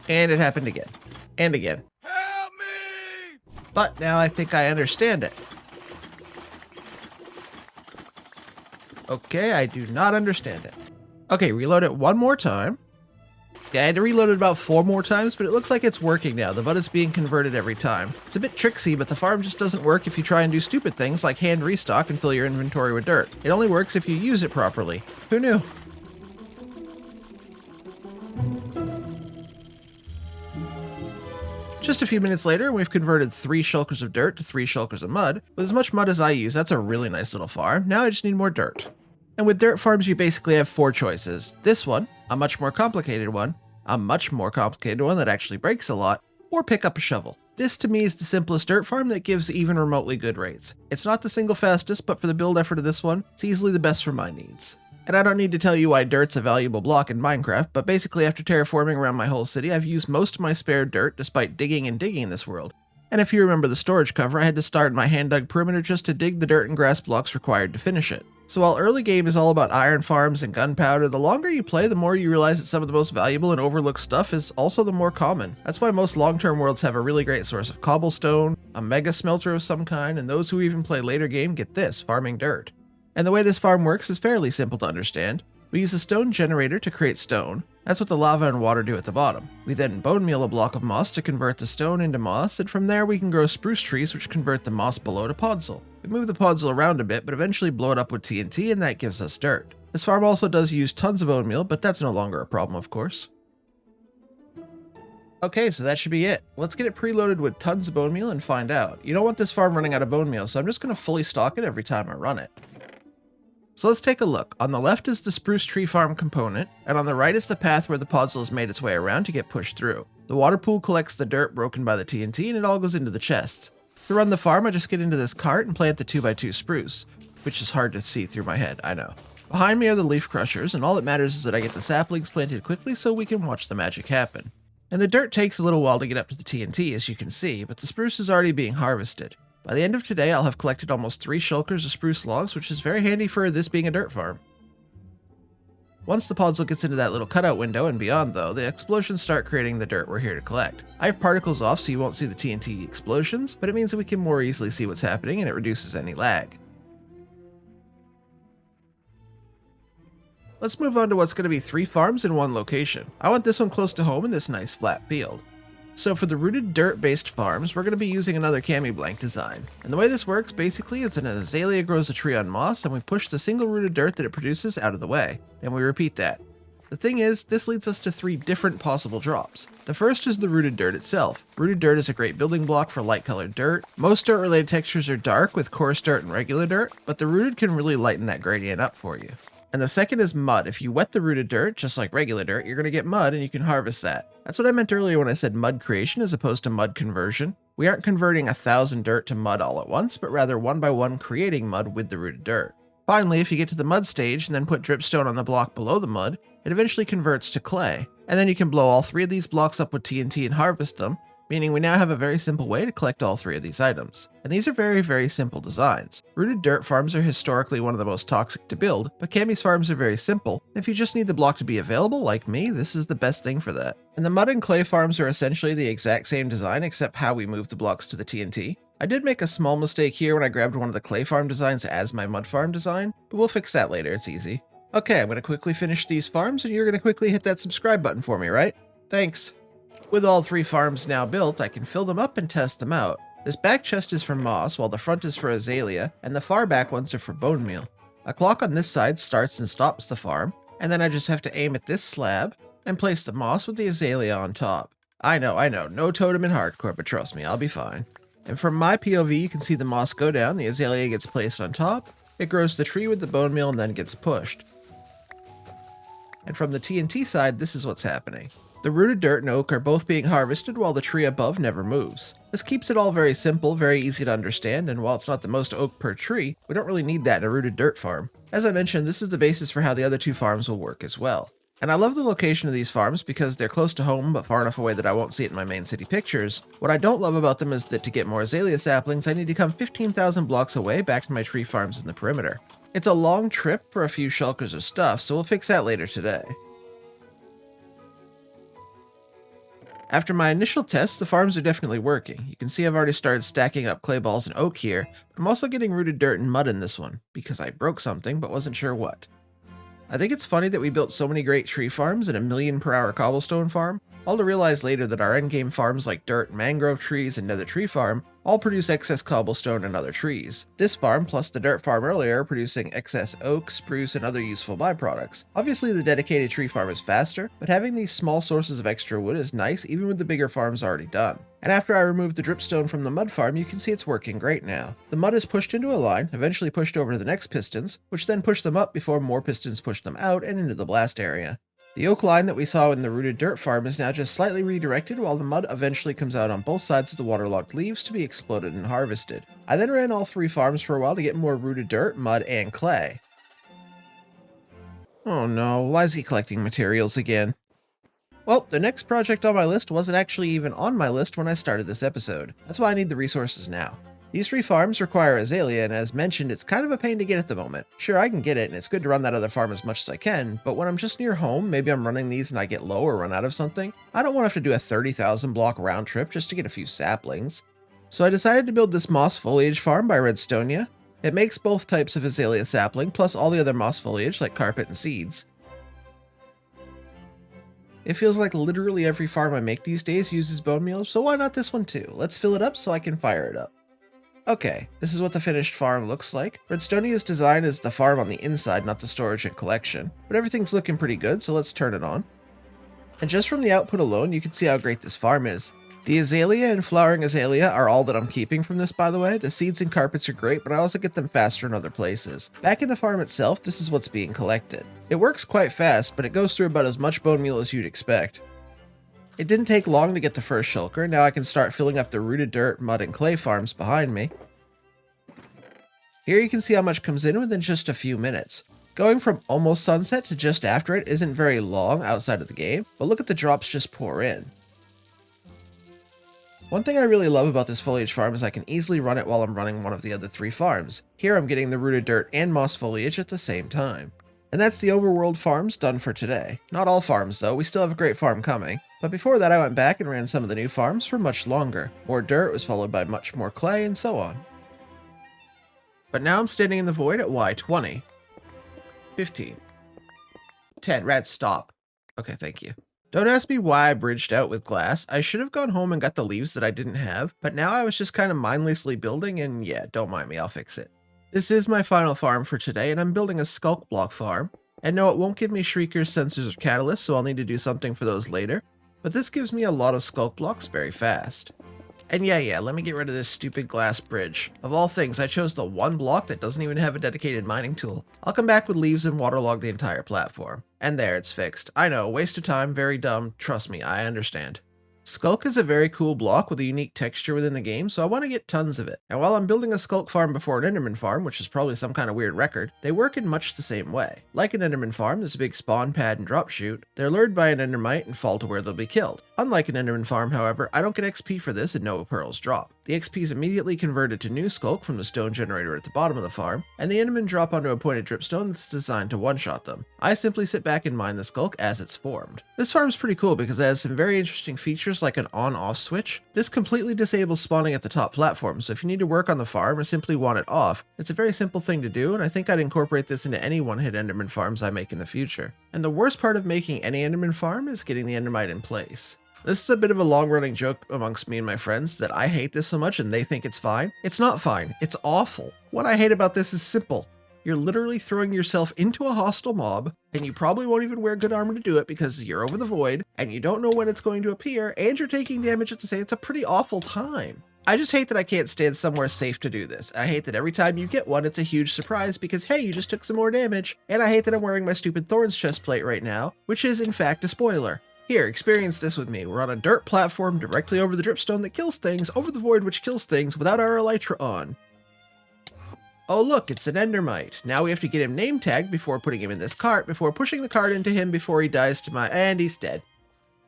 And it happened again. And again. Help me! But now I think I understand it. Okay, I do not understand it. Okay, reload it one more time. Yeah, I had to reload it about 4 more times, but it looks like it's working now. The mud is being converted every time. It's a bit tricksy, but the farm just doesn't work if you try and do stupid things like hand restock and fill your inventory with dirt. It only works if you use it properly. Who knew? Just a few minutes later, we've converted 3 shulkers of dirt to 3 shulkers of mud. With as much mud as I use, that's a really nice little farm. Now I just need more dirt. And with dirt farms, you basically have 4 choices. This one, a much more complicated one, a much more complicated one that actually breaks a lot, or pick up a shovel. This to me is the simplest dirt farm that gives even remotely good rates. It's not the single fastest, but for the build effort of this one, it's easily the best for my needs. And I don't need to tell you why dirt's a valuable block in Minecraft, but basically after terraforming around my whole city, I've used most of my spare dirt despite digging and digging in this world. And if you remember the storage cover, I had to start my hand-dug perimeter just to dig the dirt and grass blocks required to finish it. So while early game is all about iron farms and gunpowder, the longer you play, the more you realize that some of the most valuable and overlooked stuff is also the more common. That's why most long-term worlds have a really great source of cobblestone, a mega smelter of some kind, and those who even play later game get this, farming dirt. And the way this farm works is fairly simple to understand. We use a stone generator to create stone. That's what the lava and water do at the bottom. We then bone meal a block of moss to convert the stone into moss, and from there we can grow spruce trees which convert the moss below to podzol. We move the podzol around a bit, but eventually blow it up with TNT, and that gives us dirt. This farm also does use tons of bone meal, but that's no longer a problem, of course. Okay, so that should be it. Let's get it preloaded with tons of bone meal and find out. You don't want this farm running out of bone meal, so I'm just going to fully stock it every time I run it. So let's take a look. On the left is the spruce tree farm component, and on the right is the path where the podzol has made its way around to get pushed through. The water pool collects the dirt broken by the TNT, and it all goes into the chests. To run the farm, I just get into this cart and plant the 2x2 spruce, which is hard to see through my head, I know. Behind me are the leaf crushers, and all that matters is that I get the saplings planted quickly so we can watch the magic happen. And the dirt takes a little while to get up to the TNT, as you can see, but the spruce is already being harvested. By the end of today, I'll have collected almost 3 shulkers of spruce logs, which is very handy for this being a dirt farm. Once the podzol gets into that little cutout window and beyond though, the explosions start creating the dirt we're here to collect. I have particles off so you won't see the TNT explosions, but it means that we can more easily see what's happening and it reduces any lag. Let's move on to what's going to be 3 farms in 1 location. I want this one close to home in this nice flat field. So for the rooted dirt based farms, we're going to be using another cami blank design. And the way this works basically is that an azalea grows a tree on moss and we push the single rooted dirt that it produces out of the way. Then we repeat that. The thing is, this leads us to 3 different possible drops. The first is the rooted dirt itself. Rooted dirt is a great building block for light colored dirt. Most dirt related textures are dark with coarse dirt and regular dirt, but the rooted can really lighten that gradient up for you. And the second is mud. If you wet the rooted dirt, just like regular dirt, you're going to get mud and you can harvest that. That's what I meant earlier when I said mud creation as opposed to mud conversion. We aren't converting 1,000 dirt to mud all at once, but rather one by one creating mud with the rooted dirt. Finally, if you get to the mud stage and then put dripstone on the block below the mud, it eventually converts to clay. And then you can blow all 3 of these blocks up with TNT and harvest them, meaning we now have a very simple way to collect all 3 of these items. And these are very, very simple designs. Rooted dirt farms are historically one of the most toxic to build, but Cami's farms are very simple. If you just need the block to be available, like me, this is the best thing for that. And the mud and clay farms are essentially the exact same design except how we move the blocks to the TNT. I did make a small mistake here when I grabbed one of the clay farm designs as my mud farm design, but we'll fix that later, it's easy. Okay, I'm going to quickly finish these farms and you're going to quickly hit that subscribe button for me, right? Thanks. With all 3 farms now built, I can fill them up and test them out. This back chest is for moss, while the front is for azalea, and the far back ones are for bone meal. A clock on this side starts and stops the farm, and then I just have to aim at this slab and place the moss with the azalea on top. I know, no totem in hardcore, but trust me, I'll be fine. And from my POV, you can see the moss go down, the azalea gets placed on top, it grows the tree with the bone meal and then gets pushed. And from the TNT side, this is what's happening. The rooted dirt and oak are both being harvested while the tree above never moves. This keeps it all very simple, very easy to understand, and while it's not the most oak per tree, we don't really need that in a rooted dirt farm. As I mentioned, this is the basis for how the other 2 farms will work as well. And I love the location of these farms because they're close to home but far enough away that I won't see it in my main city pictures. What I don't love about them is that to get more azalea saplings, I need to come 15,000 blocks away back to my tree farms in the perimeter. It's a long trip for a few shulkers of stuff, so we'll fix that later today. After my initial tests, the farms are definitely working. You can see I've already started stacking up clay balls and oak here, but I'm also getting rooted dirt and mud in this one, because I broke something but wasn't sure what. I think it's funny that we built so many great tree farms and a 1,000,000 per hour cobblestone farm, all to realize later that our endgame farms like dirt and mangrove trees and nether tree farm all produce excess cobblestone and other trees. This farm plus the dirt farm earlier are producing excess oak, spruce, and other useful byproducts. Obviously the dedicated tree farm is faster, but having these small sources of extra wood is nice even with the bigger farms already done. And after I removed the dripstone from the mud farm, you can see it's working great now. The mud is pushed into a line, eventually pushed over to the next pistons, which then push them up before more pistons push them out and into the blast area. The oak line that we saw in the rooted dirt farm is now just slightly redirected while the mud eventually comes out on both sides of the waterlogged leaves to be exploded and harvested. I then ran all 3 farms for a while to get more rooted dirt, mud, and clay. Oh no, why is he collecting materials again? Well, the next project on my list wasn't actually even on my list when I started this episode. That's why I need the resources now. These 3 farms require azalea, and as mentioned, it's kind of a pain to get at the moment. Sure, I can get it, and it's good to run that other farm as much as I can, but when I'm just near home, maybe I'm running these and I get low or run out of something, I don't want to have to do a 30,000 block round trip just to get a few saplings. So I decided to build this moss foliage farm by Redstonia. It makes both types of azalea sapling, plus all the other moss foliage like carpet and seeds. It feels like literally every farm I make these days uses bone meal, so why not this one too? Let's fill it up so I can fire it up. Okay, this is what the finished farm looks like. Redstonia's design is the farm on the inside, not the storage and collection, but everything's looking pretty good, so let's turn it on. And just from the output alone, you can see how great this farm is. The azalea and flowering azalea are all that I'm keeping from this, by the way. The seeds and carpets are great, but I also get them faster in other places. Back in the farm itself, this is what's being collected. It works quite fast, but it goes through about as much bone meal as you'd expect. It didn't take long to get the first shulker. Now I can start filling up the rooted dirt, mud, and clay farms behind me. Here you can see how much comes in within just a few minutes. Going from almost sunset to just after it isn't very long outside of the game, but look at the drops just pour in. One thing I really love about this foliage farm is I can easily run it while I'm running one of the other 3 farms. Here I'm getting the rooted dirt and moss foliage at the same time. And that's the overworld farms done for today. Not all farms though, we still have a great farm coming. But before that I went back and ran some of the new farms for much longer. More dirt was followed by much more clay and so on. But now I'm standing in the void at Y20. 15. 10. Rad, stop. Okay, thank you. Don't ask me why I bridged out with glass. I should have gone home and got the leaves that I didn't have, but now I was just kind of mindlessly building and yeah, don't mind me, I'll fix it. This is my final farm for today and I'm building a skulk block farm. And no, it won't give me shriekers, sensors, or catalysts, so I'll need to do something for those later. But this gives me a lot of skulk blocks very fast. And yeah, let me get rid of this stupid glass bridge. Of all things, I chose the one block that doesn't even have a dedicated mining tool. I'll come back with leaves and waterlog the entire platform. And there, it's fixed. I know, waste of time, very dumb, trust me, I understand. Skulk is a very cool block with a unique texture within the game, so I want to get tons of it. And while I'm building a skulk farm before an enderman farm, which is probably some kind of weird record, they work in much the same way. Like an enderman farm, there's a big spawn pad and drop chute. They're lured by an endermite and fall to where they'll be killed. Unlike an enderman farm, however, I don't get XP for this and no pearls drop. The XP is immediately converted to new skulk from the stone generator at the bottom of the farm, and the endermen drop onto a pointed dripstone that's designed to one-shot them. I simply sit back and mine the skulk as it's formed. This farm's pretty cool because it has some very interesting features like an on-off switch. This completely disables spawning at the top platform, so if you need to work on the farm or simply want it off, it's a very simple thing to do, and I think I'd incorporate this into any one-hit enderman farms I make in the future. And the worst part of making any enderman farm is getting the endermite in place. This is a bit of a long-running joke amongst me and my friends that I hate this so much and they think it's fine. It's not fine, it's awful. What I hate about this is simple. You're literally throwing yourself into a hostile mob, and you probably won't even wear good armor to do it because you're over the void, and you don't know when it's going to appear, and you're taking damage at the same. It's a pretty awful time. I just hate that I can't stand somewhere safe to do this. I hate that every time you get one, it's a huge surprise because hey, you just took some more damage. And I hate that I'm wearing my stupid Thorns chestplate right now, which is in fact a spoiler. Here, experience this with me. We're on a dirt platform directly over the dripstone that kills things, over the void which kills things without our elytra on. Oh look, it's an endermite. Now we have to get him name tagged before putting him in this cart, before pushing the cart into him before he dies to my... and he's dead.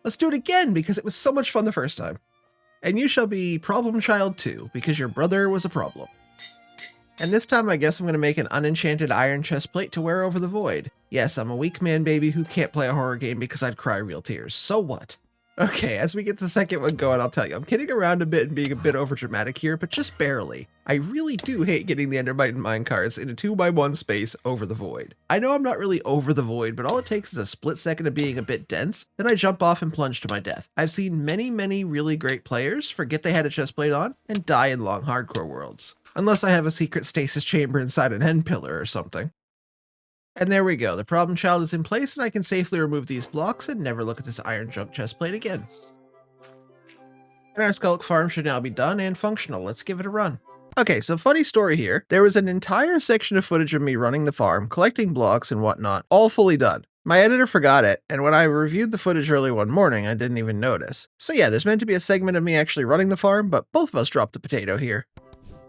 Let's do it again because it was so much fun the first time. And you shall be problem child too, because your brother was a problem. And this time I guess I'm going to make an unenchanted iron chestplate to wear over the void. Yes, I'm a weak man baby who can't play a horror game because I'd cry real tears. So what? Okay, as we get the second one going, I'll tell you, I'm kidding around a bit and being a bit overdramatic here, but just barely. I really do hate getting the endermite and minecarts in a 2x1 space over the void. I know I'm not really over the void, but all it takes is a split second of being a bit dense, then I jump off and plunge to my death. I've seen many really great players forget they had a chestplate on and die in long hardcore worlds. Unless I have a secret stasis chamber inside an end pillar or something. And there we go, the problem child is in place and I can safely remove these blocks and never look at this iron junk chestplate again. And our skulk farm should now be done and functional. Let's give it a run. Okay, so funny story here. There was an entire section of footage of me running the farm, collecting blocks and whatnot, all fully done. My editor forgot it, and when I reviewed the footage early one morning, I didn't even notice. So yeah, there's meant to be a segment of me actually running the farm, but both of us dropped the potato here.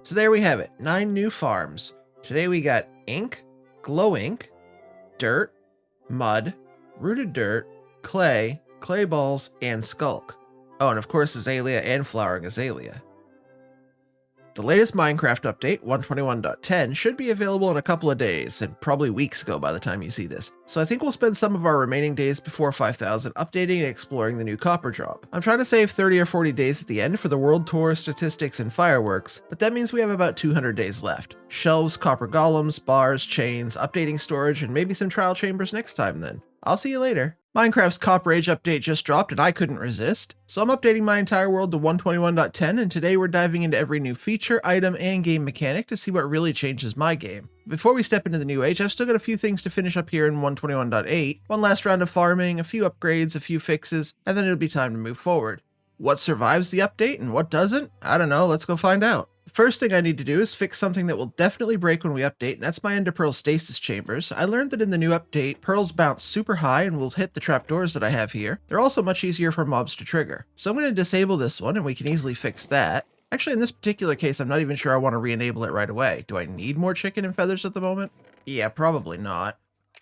So there we have it, 9 new farms. Today we got ink, glow ink, dirt, mud, rooted dirt, clay, clay balls, and skulk. Oh, and of course azalea and flowering azalea. The latest Minecraft update, 121.10, should be available in a couple of days, and probably weeks ago by the time you see this. So I think we'll spend some of our remaining days before 5,000 updating and exploring the new copper drop. I'm trying to save 30 or 40 days at the end for the world tour, statistics, and fireworks, but that means we have about 200 days left. Shelves, copper golems, bars, chains, updating storage, and maybe some trial chambers next time then. I'll see you later. Minecraft's Copper Age update just dropped and I couldn't resist, so I'm updating my entire world to 121.10 and today we're diving into every new feature, item, and game mechanic to see what really changes my game. Before we step into the new age, I've still got a few things to finish up here in 121.8, one last round of farming, a few upgrades, a few fixes, and then it'll be time to move forward. What survives the update and what doesn't? I don't know, let's go find out. The first thing I need to do is fix something that will definitely break when we update, and that's my ender pearl stasis chambers. I learned that in the new update, pearls bounce super high and will hit the trapdoors that I have here. They're also much easier for mobs to trigger. So I'm going to disable this one and we can easily fix that. Actually, in this particular case, I'm not even sure I want to re-enable it right away. Do I need more chicken and feathers at the moment? Yeah, probably not.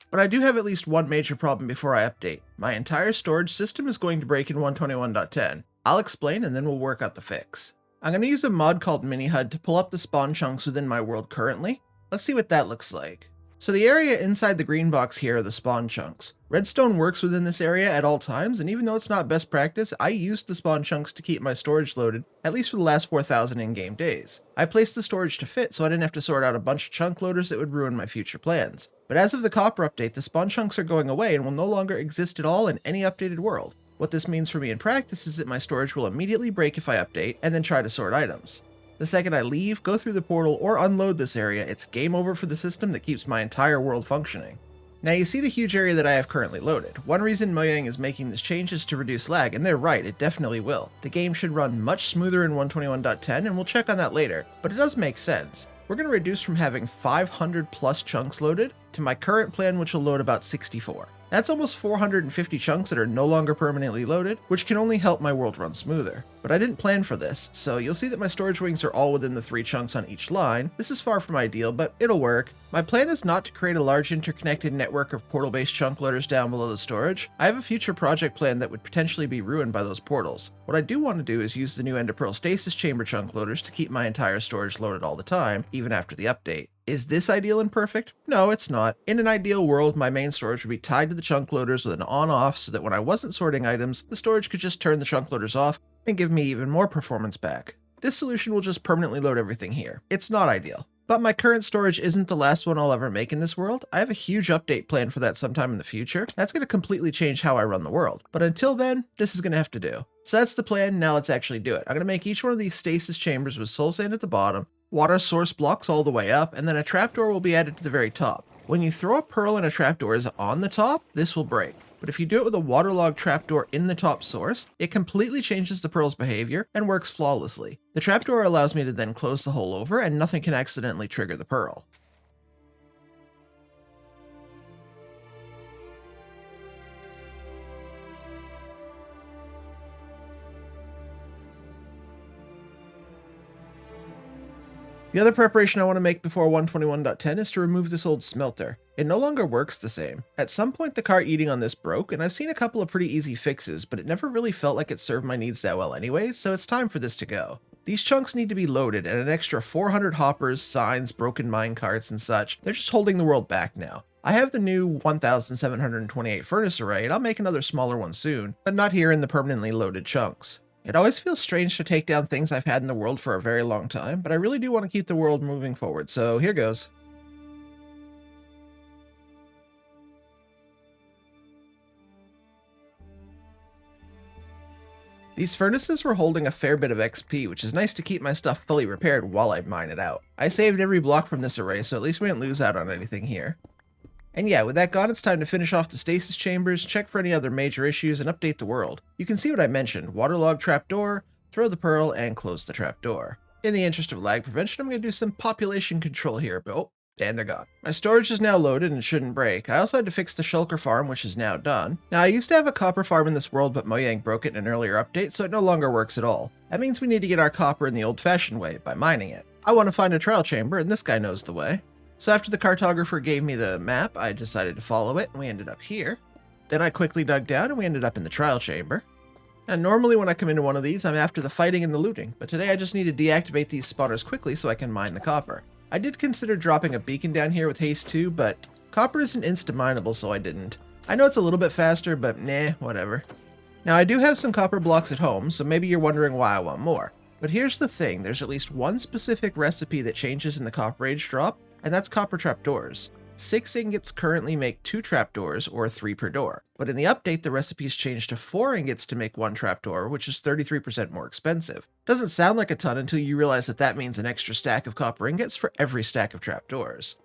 But I do have at least one major problem before I update. My entire storage system is going to break in 121.10. I'll explain and then we'll work out the fix. I'm going to use a mod called MiniHUD to pull up the spawn chunks within my world currently. Let's see what that looks like. So the area inside the green box here are the spawn chunks. Redstone works within this area at all times, and even though it's not best practice, I used the spawn chunks to keep my storage loaded, at least for the last 4,000 in-game days. I placed the storage to fit so I didn't have to sort out a bunch of chunk loaders that would ruin my future plans. But as of the copper update, the spawn chunks are going away and will no longer exist at all in any updated world. What this means for me in practice is that my storage will immediately break if I update, and then try to sort items. The second I leave, go through the portal, or unload this area, it's game over for the system that keeps my entire world functioning. Now you see the huge area that I have currently loaded. One reason Mojang is making this change is to reduce lag, and they're right, it definitely will. The game should run much smoother in 121.10, and we'll check on that later, but it does make sense. We're going to reduce from having 500 plus chunks loaded to my current plan, which will load about 64. That's almost 450 chunks that are no longer permanently loaded, which can only help my world run smoother. But I didn't plan for this, so you'll see that my storage wings are all within the 3 chunks on each line. This is far from ideal, but it'll work. My plan is not to create a large interconnected network of portal-based chunk loaders down below the storage. I have a future project plan that would potentially be ruined by those portals. What I do want to do is use the new ender pearl stasis chamber chunk loaders to keep my entire storage loaded all the time, even after the update. Is this ideal and perfect? No, it's not. In an ideal world, my main storage would be tied to the chunk loaders with an on-off so that when I wasn't sorting items, the storage could just turn the chunk loaders off and give me even more performance back. This solution will just permanently load everything here. It's not ideal. But my current storage isn't the last one I'll ever make in this world. I have a huge update planned for that sometime in the future. That's going to completely change how I run the world. But until then, this is going to have to do. So that's the plan, now let's actually do it. I'm going to make each one of these stasis chambers with soul sand at the bottom, water source blocks all the way up, and then a trapdoor will be added to the very top. When you throw a pearl and a trapdoor is on the top, this will break. But if you do it with a waterlogged trapdoor in the top source, it completely changes the pearl's behavior and works flawlessly. The trapdoor allows me to then close the hole over and nothing can accidentally trigger the pearl. The other preparation I want to make before 121.10 is to remove this old smelter. It no longer works the same. At some point the cart eating on this broke, and I've seen a couple of pretty easy fixes, but it never really felt like it served my needs that well anyways, so it's time for this to go. These chunks need to be loaded, and an extra 400 hoppers, signs, broken mine carts, and such. They're just holding the world back now. I have the new 1728 furnace array, and I'll make another smaller one soon, but not here in the permanently loaded chunks. It always feels strange to take down things I've had in the world for a very long time, but I really do want to keep the world moving forward, so here goes. These furnaces were holding a fair bit of XP, which is nice to keep my stuff fully repaired while I mine it out. I saved every block from this array, so at least we didn't lose out on anything here. And yeah, with that gone, it's time to finish off the stasis chambers, check for any other major issues, and update the world. You can see what I mentioned: waterlogged trapdoor, throw the pearl, and close the trapdoor. In the interest of lag prevention, I'm going to do some population control here, but oh, and they're gone. My storage is now loaded and shouldn't break. I also had to fix the shulker farm, which is now done. Now, I used to have a copper farm in this world, but Mojang broke it in an earlier update, so it no longer works at all. That means we need to get our copper in the old-fashioned way, by mining it. I want to find a trial chamber, and this guy knows the way. So after the cartographer gave me the map, I decided to follow it, and we ended up here. Then I quickly dug down, and we ended up in the trial chamber. And normally when I come into one of these, I'm after the fighting and the looting, but today I just need to deactivate these spawners quickly so I can mine the copper. I did consider dropping a beacon down here with haste too, but copper isn't insta-mineable, so I didn't. I know it's a little bit faster, but nah, whatever. Now I do have some copper blocks at home, so maybe you're wondering why I want more. But here's the thing, there's at least one specific recipe that changes in the Copper Age drop, and that's copper trapdoors. 6 ingots currently make 2 trapdoors, or 3 per door, but in the update the recipe's changed to 4 ingots to make 1 trapdoor, which is 33% more expensive. Doesn't sound like a ton until you realize that that means an extra stack of copper ingots for every stack of trapdoors.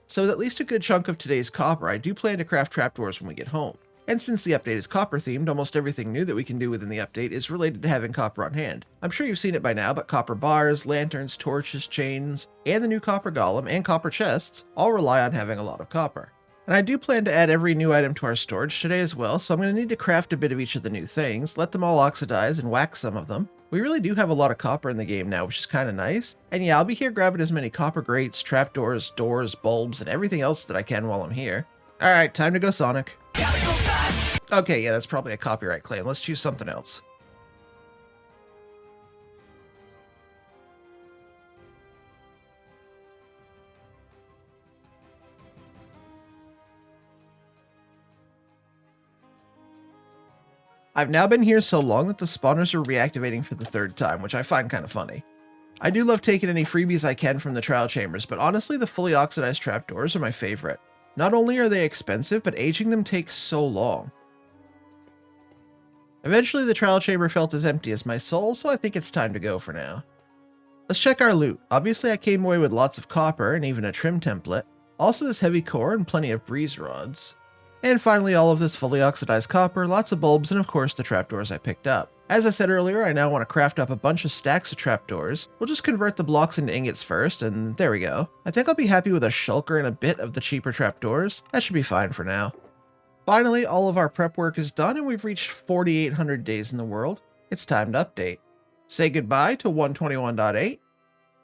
So with at least a good chunk of today's copper, I do plan to craft trapdoors when we get home. And since the update is copper themed, almost everything new that we can do within the update is related to having copper on hand. I'm sure you've seen it by now, but copper bars, lanterns, torches, chains, and the new copper golem and copper chests all rely on having a lot of copper. And I do plan to add every new item to our storage today as well, so I'm going to need to craft a bit of each of the new things, let them all oxidize and wax some of them. We really do have a lot of copper in the game now, which is kind of nice. And yeah, I'll be here grabbing as many copper grates, trapdoors, doors, bulbs, and everything else that I can while I'm here. Alright, time to go Sonic. Okay, yeah, that's probably a copyright claim. Let's choose something else. I've now been here so long that the spawners are reactivating for the 3rd time, which I find kind of funny. I do love taking any freebies I can from the trial chambers, but honestly the fully oxidized trapdoors are my favorite. Not only are they expensive, but aging them takes so long. Eventually the trial chamber felt as empty as my soul, so I think it's time to go for now. Let's check our loot. Obviously I came away with lots of copper and even a trim template, also this heavy core and plenty of breeze rods. And finally all of this fully oxidized copper, lots of bulbs, and of course the trapdoors I picked up. As I said earlier, I now want to craft up a bunch of stacks of trapdoors. We'll just convert the blocks into ingots first, and there we go. I think I'll be happy with a shulker and a bit of the cheaper trapdoors. That should be fine for now. Finally, all of our prep work is done and we've reached 4,800 days in the world. It's time to update. Say goodbye to 121.8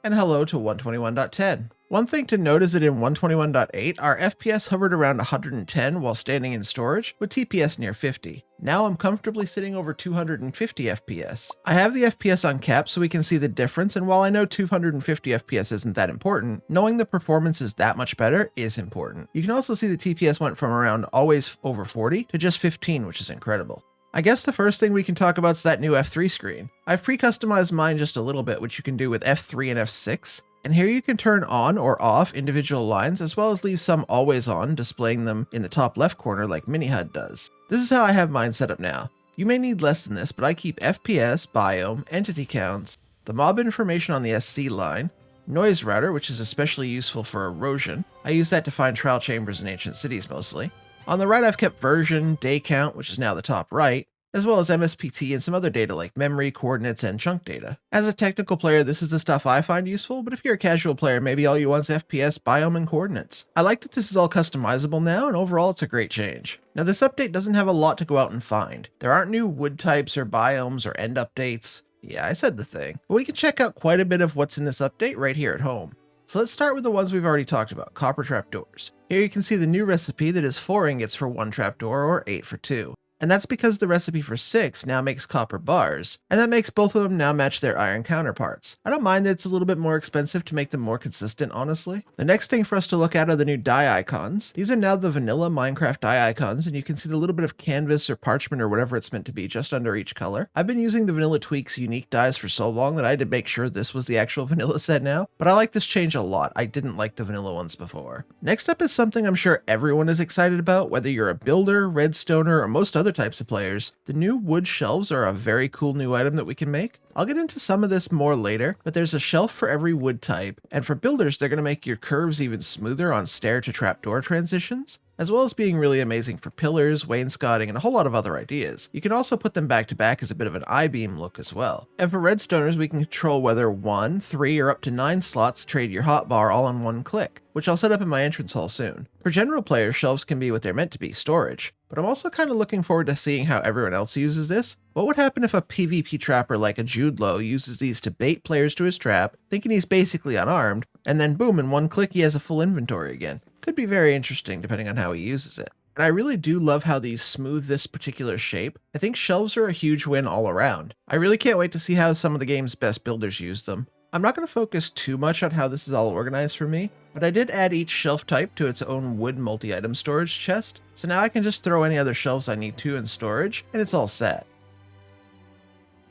and hello to 121.10. One thing to note is that in 121.8, our FPS hovered around 110 while standing in storage, with TPS near 50. Now I'm comfortably sitting over 250 FPS. I have the FPS on cap so we can see the difference, and while I know 250 FPS isn't that important, knowing the performance is that much better is important. You can also see the TPS went from around always over 40 to just 15, which is incredible. I guess the first thing we can talk about is that new F3 screen. I've pre-customized mine just a little bit, which you can do with F3 and F6. And here you can turn on or off individual lines, as well as leave some always on, displaying them in the top left corner like MiniHUD does. This is how I have mine set up now. You may need less than this, but I keep FPS, biome, entity counts, the mob information on the SC line, noise router, which is especially useful for erosion. I use that to find trial chambers in ancient cities mostly. On the right I've kept version, day count, which is now the top right, as well as MSPT and some other data like memory, coordinates, and chunk data. As a technical player, this is the stuff I find useful, but if you're a casual player, maybe all you want is FPS, biome, and coordinates. I like that this is all customizable now, and overall it's a great change. Now this update doesn't have a lot to go out and find. There aren't new wood types or biomes or end updates. Yeah, I said the thing. But we can check out quite a bit of what's in this update right here at home. So let's start with the ones we've already talked about, copper trapdoors. Here you can see the new recipe that is 4 ingots for 1 trapdoor or 8 for 2. And that's because the recipe for 6 now makes copper bars, and that makes both of them now match their iron counterparts. I don't mind that it's a little bit more expensive to make them more consistent, honestly. The next thing for us to look at are the new dye icons. These are now the vanilla Minecraft dye icons, and you can see the little bit of canvas or parchment or whatever it's meant to be just under each color. I've been using the Vanilla Tweaks unique dyes for so long that I had to make sure this was the actual vanilla set now, but I like this change a lot. I didn't like the vanilla ones before. Next up is something I'm sure everyone is excited about, whether you're a builder, redstoner, or most other types of players. The new wood shelves are a very cool new item that we can make. I'll get into some of this more later, but there's a shelf for every wood type, and for builders they're going to make your curves even smoother on stair to trapdoor transitions, as well as being really amazing for pillars, wainscoting, and a whole lot of other ideas. You can also put them back to back as a bit of an I-beam look as well. And for redstoners, we can control whether 1, 3, or up to 9 slots trade your hotbar all on one click, which I'll set up in my entrance hall soon. For general players, shelves can be what they're meant to be, storage. But I'm also kind of looking forward to seeing how everyone else uses this. What would happen if a PvP trapper like a Jude Low uses these to bait players to his trap, thinking he's basically unarmed, and then boom, in one click he has a full inventory again? Could be very interesting depending on how he uses it. And I really do love how these smooth this particular shape. I think shelves are a huge win all around. I really can't wait to see how some of the game's best builders use them. I'm not going to focus too much on how this is all organized for me, but I did add each shelf type to its own wood multi-item storage chest, so now I can just throw any other shelves I need to in storage, and it's all set.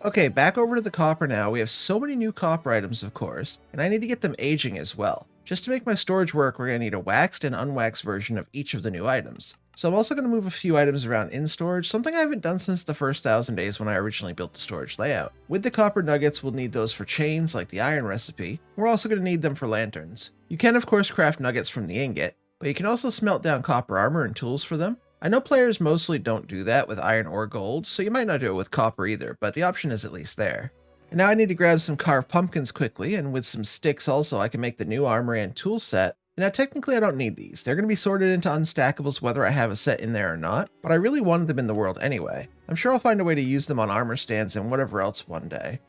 Okay, back over to the copper now. We have so many new copper items, of course, and I need to get them aging as well. Just to make my storage work, we're going to need a waxed and unwaxed version of each of the new items. So I'm also going to move a few items around in storage, something I haven't done since the first 1000 days when I originally built the storage layout. With the copper nuggets, we'll need those for chains like the iron recipe. We're also going to need them for lanterns. You can of course craft nuggets from the ingot, but you can also smelt down copper armor and tools for them. I know players mostly don't do that with iron or gold, so you might not do it with copper either, but the option is at least there. And now I need to grab some carved pumpkins quickly, and with some sticks also I can make the new armor and tool set. Now technically I don't need these, they're going to be sorted into unstackables whether I have a set in there or not, but I really wanted them in the world anyway. I'm sure I'll find a way to use them on armor stands and whatever else one day.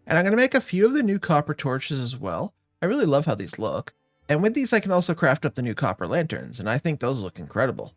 And I'm going to make a few of the new copper torches as well. I really love how these look. And with these I can also craft up the new copper lanterns, and I think those look incredible.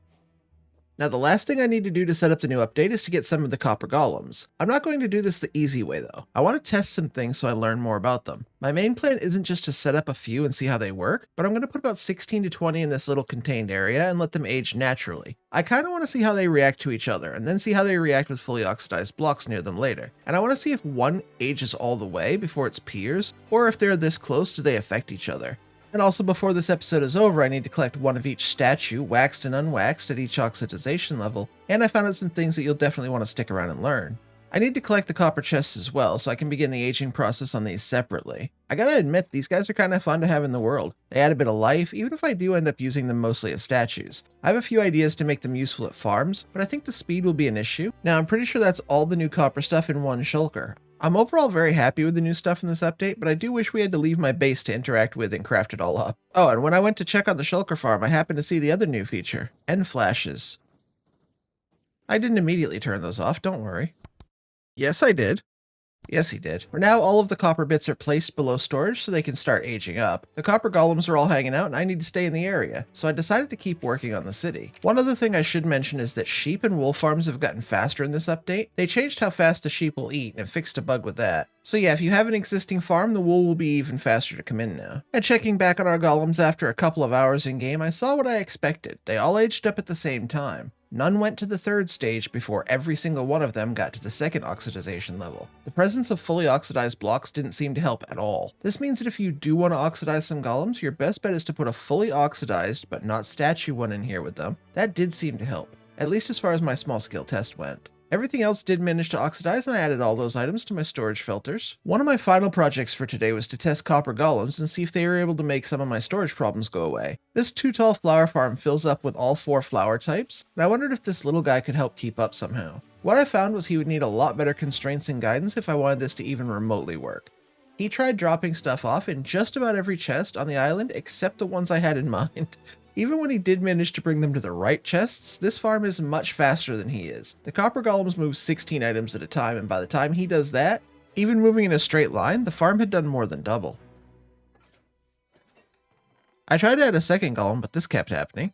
Now the last thing I need to do to set up the new update is to get some of the copper golems. I'm not going to do this the easy way though. I want to test some things so I learn more about them. My main plan isn't just to set up a few and see how they work, but I'm going to put about 16 to 20 in this little contained area and let them age naturally. I kind of want to see how they react to each other and then see how they react with fully oxidized blocks near them later. And I want to see if one ages all the way before its peers, or if they're this close do they affect each other. And also before this episode is over, I need to collect one of each statue, waxed and unwaxed at each oxidization level, and I found out some things that you'll definitely want to stick around and learn. I need to collect the copper chests as well, so I can begin the aging process on these separately. I gotta admit, these guys are kind of fun to have in the world. They add a bit of life, even if I do end up using them mostly as statues. I have a few ideas to make them useful at farms, but I think the speed will be an issue. Now I'm pretty sure that's all the new copper stuff in one shulker. I'm overall very happy with the new stuff in this update, but I do wish we had to leave my base to interact with and craft it all up. Oh, and when I went to check on the shulker farm, I happened to see the other new feature, end flashes. I didn't immediately turn those off, don't worry. Yes, I did. Yes, he did. For now, all of the copper bits are placed below storage so they can start aging up. The copper golems are all hanging out and I need to stay in the area, so I decided to keep working on the city. One other thing I should mention is that sheep and wool farms have gotten faster in this update. They changed how fast the sheep will eat and fixed a bug with that. So yeah, if you have an existing farm, the wool will be even faster to come in now. And checking back on our golems after a couple of hours in game, I saw what I expected. They all aged up at the same time. None went to the third stage before every single one of them got to the second oxidization level. The presence of fully oxidized blocks didn't seem to help at all. This means that if you do want to oxidize some golems, your best bet is to put a fully oxidized but not statue one in here with them. That did seem to help, at least as far as my small scale test went. Everything else did manage to oxidize and I added all those items to my storage filters. One of my final projects for today was to test copper golems and see if they were able to make some of my storage problems go away. This 2-tall flower farm fills up with all 4 flower types, and I wondered if this little guy could help keep up somehow. What I found was he would need a lot better constraints and guidance if I wanted this to even remotely work. He tried dropping stuff off in just about every chest on the island except the ones I had in mind. Even when he did manage to bring them to the right chests, this farm is much faster than he is. The copper golems move 16 items at a time, and by the time he does that, even moving in a straight line, the farm had done more than double. I tried to add a second golem, but this kept happening.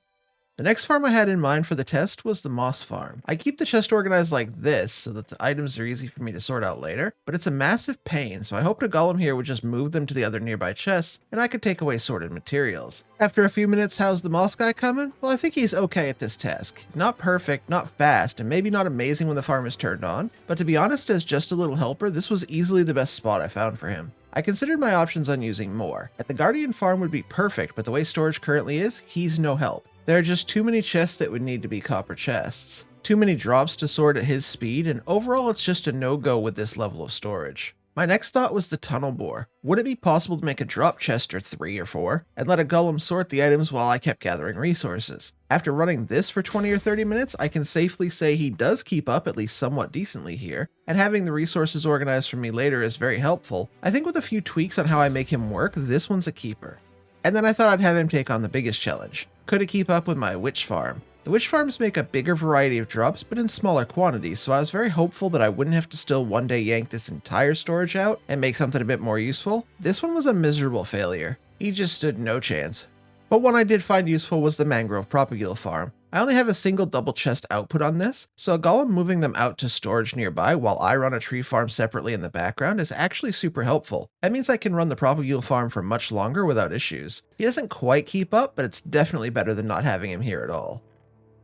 The next farm I had in mind for the test was the moss farm. I keep the chest organized like this so that the items are easy for me to sort out later, but it's a massive pain, so I hoped a golem here would just move them to the other nearby chests and I could take away sorted materials. After a few minutes, how's the moss guy coming? Well, I think he's okay at this task. He's not perfect, not fast, and maybe not amazing when the farm is turned on, but to be honest, as just a little helper, this was easily the best spot I found for him. I considered my options on using more. At the Guardian farm would be perfect, but the way storage currently is, he's no help. There are just too many chests that would need to be copper chests. Too many drops to sort at his speed, and overall it's just a no-go with this level of storage. My next thought was the tunnel bore. Would it be possible to make a drop chest or 3 or 4, and let a golem sort the items while I kept gathering resources? After running this for 20 or 30 minutes, I can safely say he does keep up at least somewhat decently here, and having the resources organized for me later is very helpful. I think with a few tweaks on how I make him work, this one's a keeper. And then I thought I'd have him take on the biggest challenge. Could it keep up with my witch farm? The witch farms make a bigger variety of drops, but in smaller quantities, so I was very hopeful that I wouldn't have to still one day yank this entire storage out and make something a bit more useful. This one was a miserable failure. He just stood no chance. But one I did find useful was the mangrove propagule farm. I only have a single double chest output on this, so a golem moving them out to storage nearby while I run a tree farm separately in the background is actually super helpful. That means I can run the propagule farm for much longer without issues. He doesn't quite keep up, but it's definitely better than not having him here at all.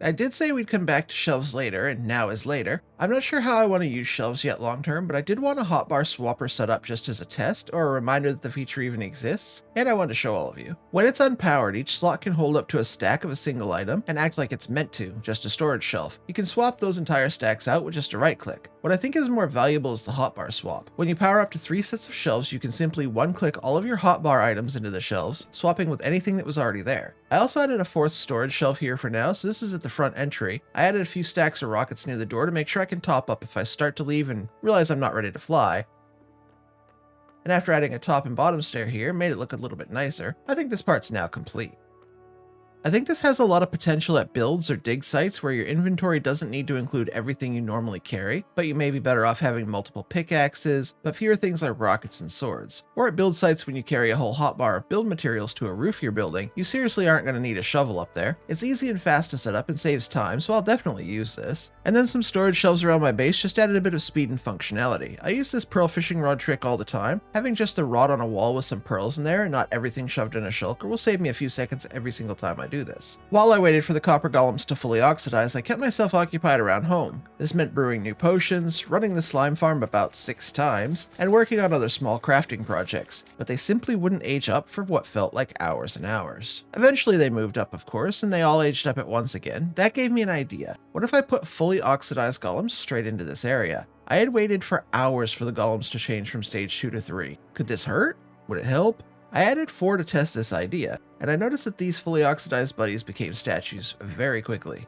I did say we'd come back to shelves later, and now is later. I'm not sure how I want to use shelves yet long term, but I did want a hotbar swapper set up just as a test, or a reminder that the feature even exists, and I wanted to show all of you. When it's unpowered, each slot can hold up to a stack of a single item, and act like it's meant to, just a storage shelf. You can swap those entire stacks out with just a right click. What I think is more valuable is the hotbar swap. When you power up to 3 sets of shelves, you can simply one-click all of your hotbar items into the shelves, swapping with anything that was already there. I also added a 4th storage shelf here for now, so this is at the front entry. I added a few stacks of rockets near the door to make sure I can top up if I start to leave and realize I'm not ready to fly. And after adding a top and bottom stair here, made it look a little bit nicer, I think this part's now complete. I think this has a lot of potential at builds or dig sites where your inventory doesn't need to include everything you normally carry, but you may be better off having multiple pickaxes, but fewer things like rockets and swords. Or at build sites when you carry a whole hotbar of build materials to a roof you're building, you seriously aren't going to need a shovel up there. It's easy and fast to set up and saves time, so I'll definitely use this. And then some storage shelves around my base just added a bit of speed and functionality. I use this pearl fishing rod trick all the time. Having just the rod on a wall with some pearls in there and not everything shoved in a shulker will save me a few seconds every single time I do this. While I waited for the copper golems to fully oxidize, I kept myself occupied around home. This meant brewing new potions, running the slime farm about 6 times, and working on other small crafting projects, but they simply wouldn't age up for what felt like hours and hours. Eventually they moved up, of course, and they all aged up at once again. That gave me an idea. What if I put fully oxidized golems straight into this area? I had waited for hours for the golems to change from stage 2 to 3. Could this hurt? Would it help? I added 4 to test this idea, and I noticed that these fully oxidized buddies became statues very quickly.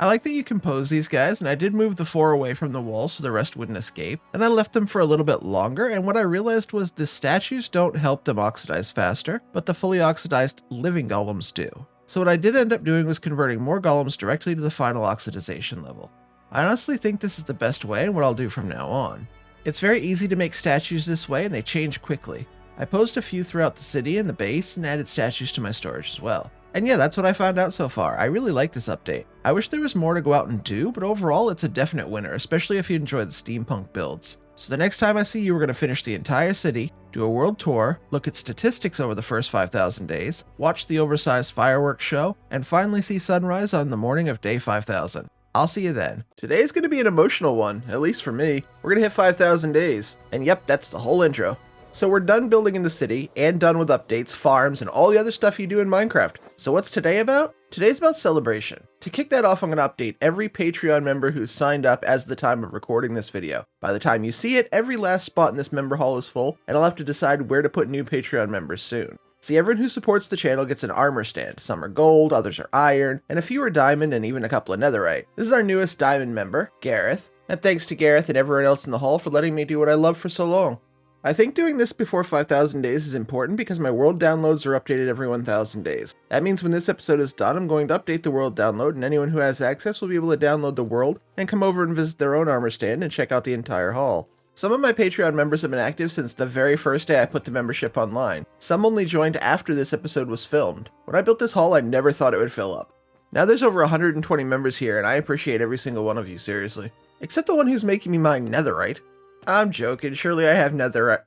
I like that you can pose these guys, and I did move the 4 away from the wall so the rest wouldn't escape, and I left them for a little bit longer, and what I realized was the statues don't help them oxidize faster, but the fully oxidized living golems do. So what I did end up doing was converting more golems directly to the final oxidization level. I honestly think this is the best way and what I'll do from now on. It's very easy to make statues this way, and they change quickly. I posed a few throughout the city and the base and added statues to my storage as well. And yeah, that's what I found out so far. I really like this update. I wish there was more to go out and do, but overall it's a definite winner, especially if you enjoy the steampunk builds. So the next time I see you, we're going to finish the entire city, do a world tour, look at statistics over the first 5,000 days, watch the oversized fireworks show, and finally see sunrise on the morning of day 5,000. I'll see you then. Today's going to be an emotional one, at least for me. We're going to hit 5,000 days. And yep, that's the whole intro. So we're done building in the city, and done with updates, farms, and all the other stuff you do in Minecraft. So what's today about? Today's about celebration. To kick that off, I'm going to update every Patreon member who's signed up as of the time of recording this video. By the time you see it, every last spot in this member hall is full, and I'll have to decide where to put new Patreon members soon. See, everyone who supports the channel gets an armor stand. Some are gold, others are iron, and a few are diamond, and even a couple of netherite. This is our newest diamond member, Gareth, and thanks to Gareth and everyone else in the hall for letting me do what I love for so long. I think doing this before 5,000 days is important because my world downloads are updated every 1,000 days. That means when this episode is done, I'm going to update the world download, and anyone who has access will be able to download the world and come over and visit their own armor stand and check out the entire hall. Some of my Patreon members have been active since the very first day I put the membership online. Some only joined after this episode was filmed. When I built this hall, I never thought it would fill up. Now there's over 120 members here, and I appreciate every single one of you, seriously. Except the one who's making me mine netherite. I'm joking, surely I have netherite.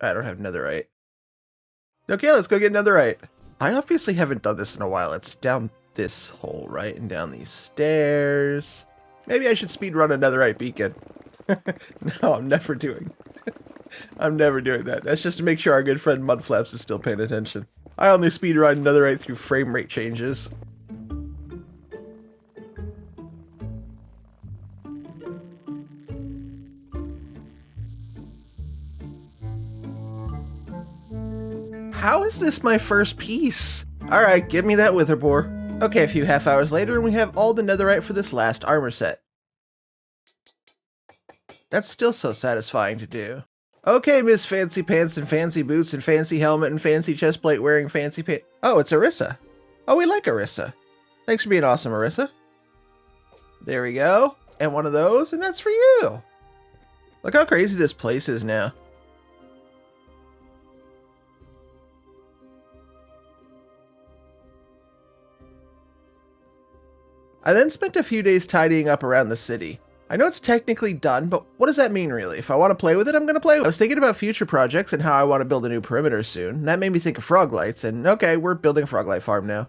I don't have netherite. Okay, let's go get netherite. I obviously haven't done this in a while. It's down this hole, right? And down these stairs. Maybe I should speedrun a netherite beacon. No, I'm never doing. I'm never doing that. That's just to make sure our good friend Mudflaps is still paying attention. I only speedrun netherite through frame rate changes. How is this my first piece? Alright, give me that wither boar. Okay, a few half hours later and we have all the netherite for this last armor set. That's still so satisfying to do. Okay, Miss Fancy Pants and Fancy Boots and Fancy Helmet and Fancy Chestplate wearing Fancy Pants. Oh, it's Arissa. Oh, we like Arissa. Thanks for being awesome, Arissa. There we go. And one of those, and that's for you. Look how crazy this place is now. I then spent a few days tidying up around the city. I know it's technically done, but what does that mean really? If I want to play with it, I'm going to play with it. I was thinking about future projects and how I want to build a new perimeter soon. That made me think of frog lights, and okay, we're building a frog light farm now.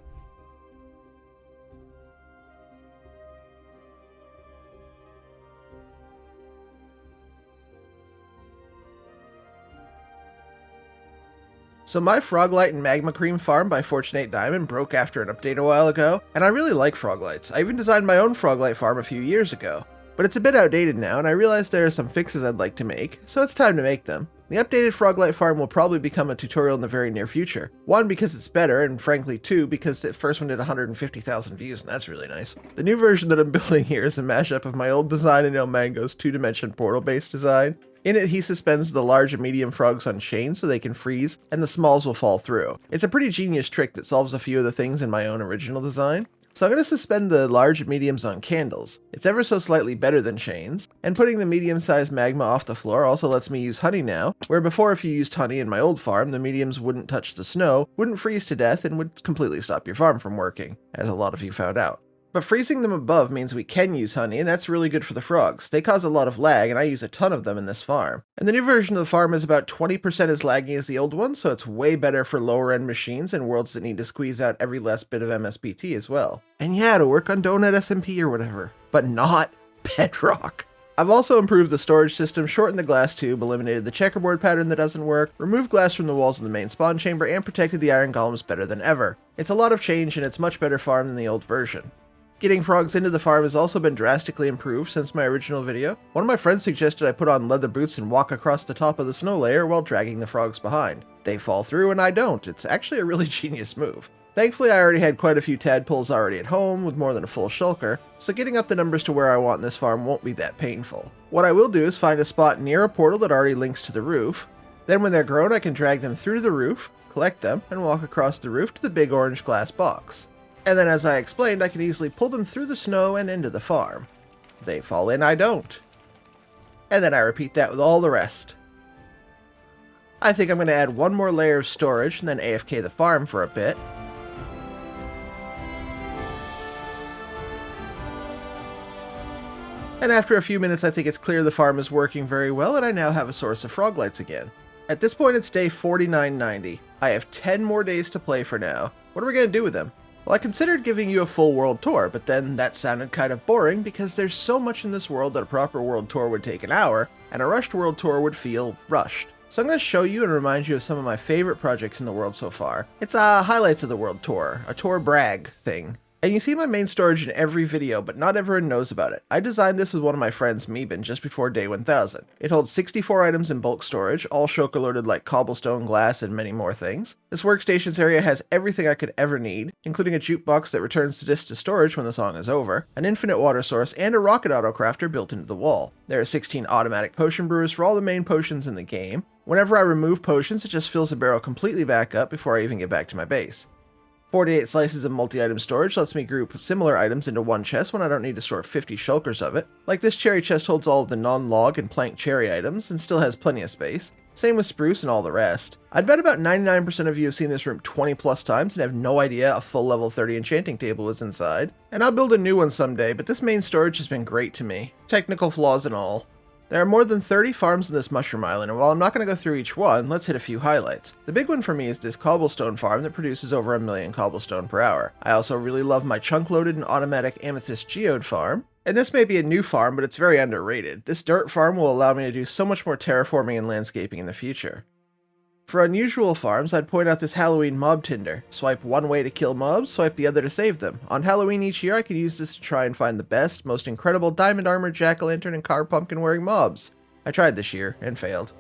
So my Froglight and Magma Cream farm by Fortunate Diamond broke after an update a while ago, and I really like Froglights. I even designed my own Froglight farm a few years ago. But it's a bit outdated now, and I realized there are some fixes I'd like to make, so it's time to make them. The updated Froglight farm will probably become a tutorial in the very near future. 1, because it's better, and frankly 2, because the first one did 150,000 views, and that's really nice. The new version that I'm building here is a mashup of my old design and Elmango's 2-dimension portal-based design. In it, he suspends the large and medium frogs on chains so they can freeze, and the smalls will fall through. It's a pretty genius trick that solves a few of the things in my own original design. So I'm going to suspend the large and mediums on candles. It's ever so slightly better than chains, and putting the medium-sized magma off the floor also lets me use honey now, where before if you used honey in my old farm, the mediums wouldn't touch the snow, wouldn't freeze to death, and would completely stop your farm from working, as a lot of you found out. But freezing them above means we can use honey, and that's really good for the frogs. They cause a lot of lag, and I use a ton of them in this farm. And the new version of the farm is about 20% as laggy as the old one, so it's way better for lower-end machines and worlds that need to squeeze out every last bit of MSBT as well. And yeah, to work on Donut SMP or whatever, but not Bedrock. I've also improved the storage system, shortened the glass tube, eliminated the checkerboard pattern that doesn't work, removed glass from the walls of the main spawn chamber, and protected the iron golems better than ever. It's a lot of change, and it's much better farm than the old version. Getting frogs into the farm has also been drastically improved since my original video. One of my friends suggested I put on leather boots and walk across the top of the snow layer while dragging the frogs behind. They fall through and I don't. It's actually a really genius move. Thankfully, I already had quite a few tadpoles already at home with more than a full shulker, so getting up the numbers to where I want in this farm won't be that painful. What I will do is find a spot near a portal that already links to the roof. Then when they're grown, I can drag them through the roof, collect them, and walk across the roof to the big orange glass box. And then as I explained, I can easily pull them through the snow and into the farm. They fall in, I don't. And then I repeat that with all the rest. I think I'm going to add one more layer of storage and then AFK the farm for a bit. And after a few minutes I think it's clear the farm is working very well and I now have a source of froglights again. At this point it's day 4990. I have 10 more days to play for now. What are we going to do with them? Well, I considered giving you a full world tour, but then that sounded kind of boring because there's so much in this world that a proper world tour would take an hour, and a rushed world tour would feel rushed. So I'm going to show you and remind you of some of my favorite projects in the world so far. It's highlights of the world tour, a tour brag thing. And you see my main storage in every video, but not everyone knows about it. I designed this with one of my friends, Meebin, just before day 1000. It holds 64 items in bulk storage, all shulker loaded like cobblestone, glass, and many more things. This workstations area has everything I could ever need, including a jukebox that returns the disc to storage when the song is over, an infinite water source, and a rocket autocrafter built into the wall. There are 16 automatic potion brewers for all the main potions in the game. Whenever I remove potions, it just fills the barrel completely back up before I even get back to my base. 48 slices of multi-item storage lets me group similar items into one chest when I don't need to store 50 shulkers of it. Like this cherry chest holds all of the non-log and plank cherry items and still has plenty of space. Same with spruce and all the rest. I'd bet about 99% of you have seen this room 20 plus times and have no idea a full level 30 enchanting table is inside. And I'll build a new one someday, but this main storage has been great to me. Technical flaws and all. There are more than 30 farms in this mushroom island, and while I'm not going to go through each one, let's hit a few highlights. The big one for me is this cobblestone farm that produces over 1 million cobblestone per hour. I also really love my chunk-loaded and automatic amethyst geode farm. And this may be a new farm, but it's very underrated. This dirt farm will allow me to do so much more terraforming and landscaping in the future. For unusual farms, I'd point out this Halloween mob tinder. Swipe one way to kill mobs, swipe the other to save them. On Halloween each year, I can use this to try and find the best, most incredible diamond armored jack-o'-lantern and car pumpkin wearing mobs. I tried this year, and failed.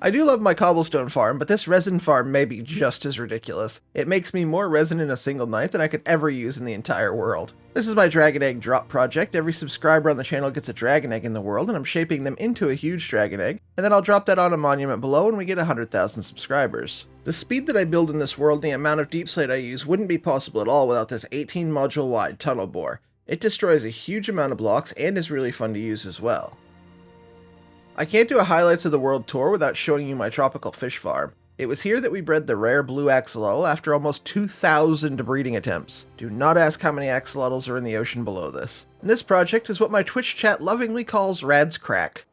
I do love my cobblestone farm, but this resin farm may be just as ridiculous. It makes me more resin in a single night than I could ever use in the entire world. This is my dragon egg drop project. Every subscriber on the channel gets a dragon egg in the world, and I'm shaping them into a huge dragon egg, and then I'll drop that on a monument below when we get 100,000 subscribers. The speed that I build in this world and the amount of deep slate I use wouldn't be possible at all without this 18 module wide tunnel bore. It destroys a huge amount of blocks and is really fun to use as well. I can't do a highlights of the world tour without showing you my tropical fish farm. It was here that we bred the rare blue axolotl after almost 2,000 breeding attempts. Do not ask how many axolotls are in the ocean below this. And this project is what my Twitch chat lovingly calls Rad's Crack.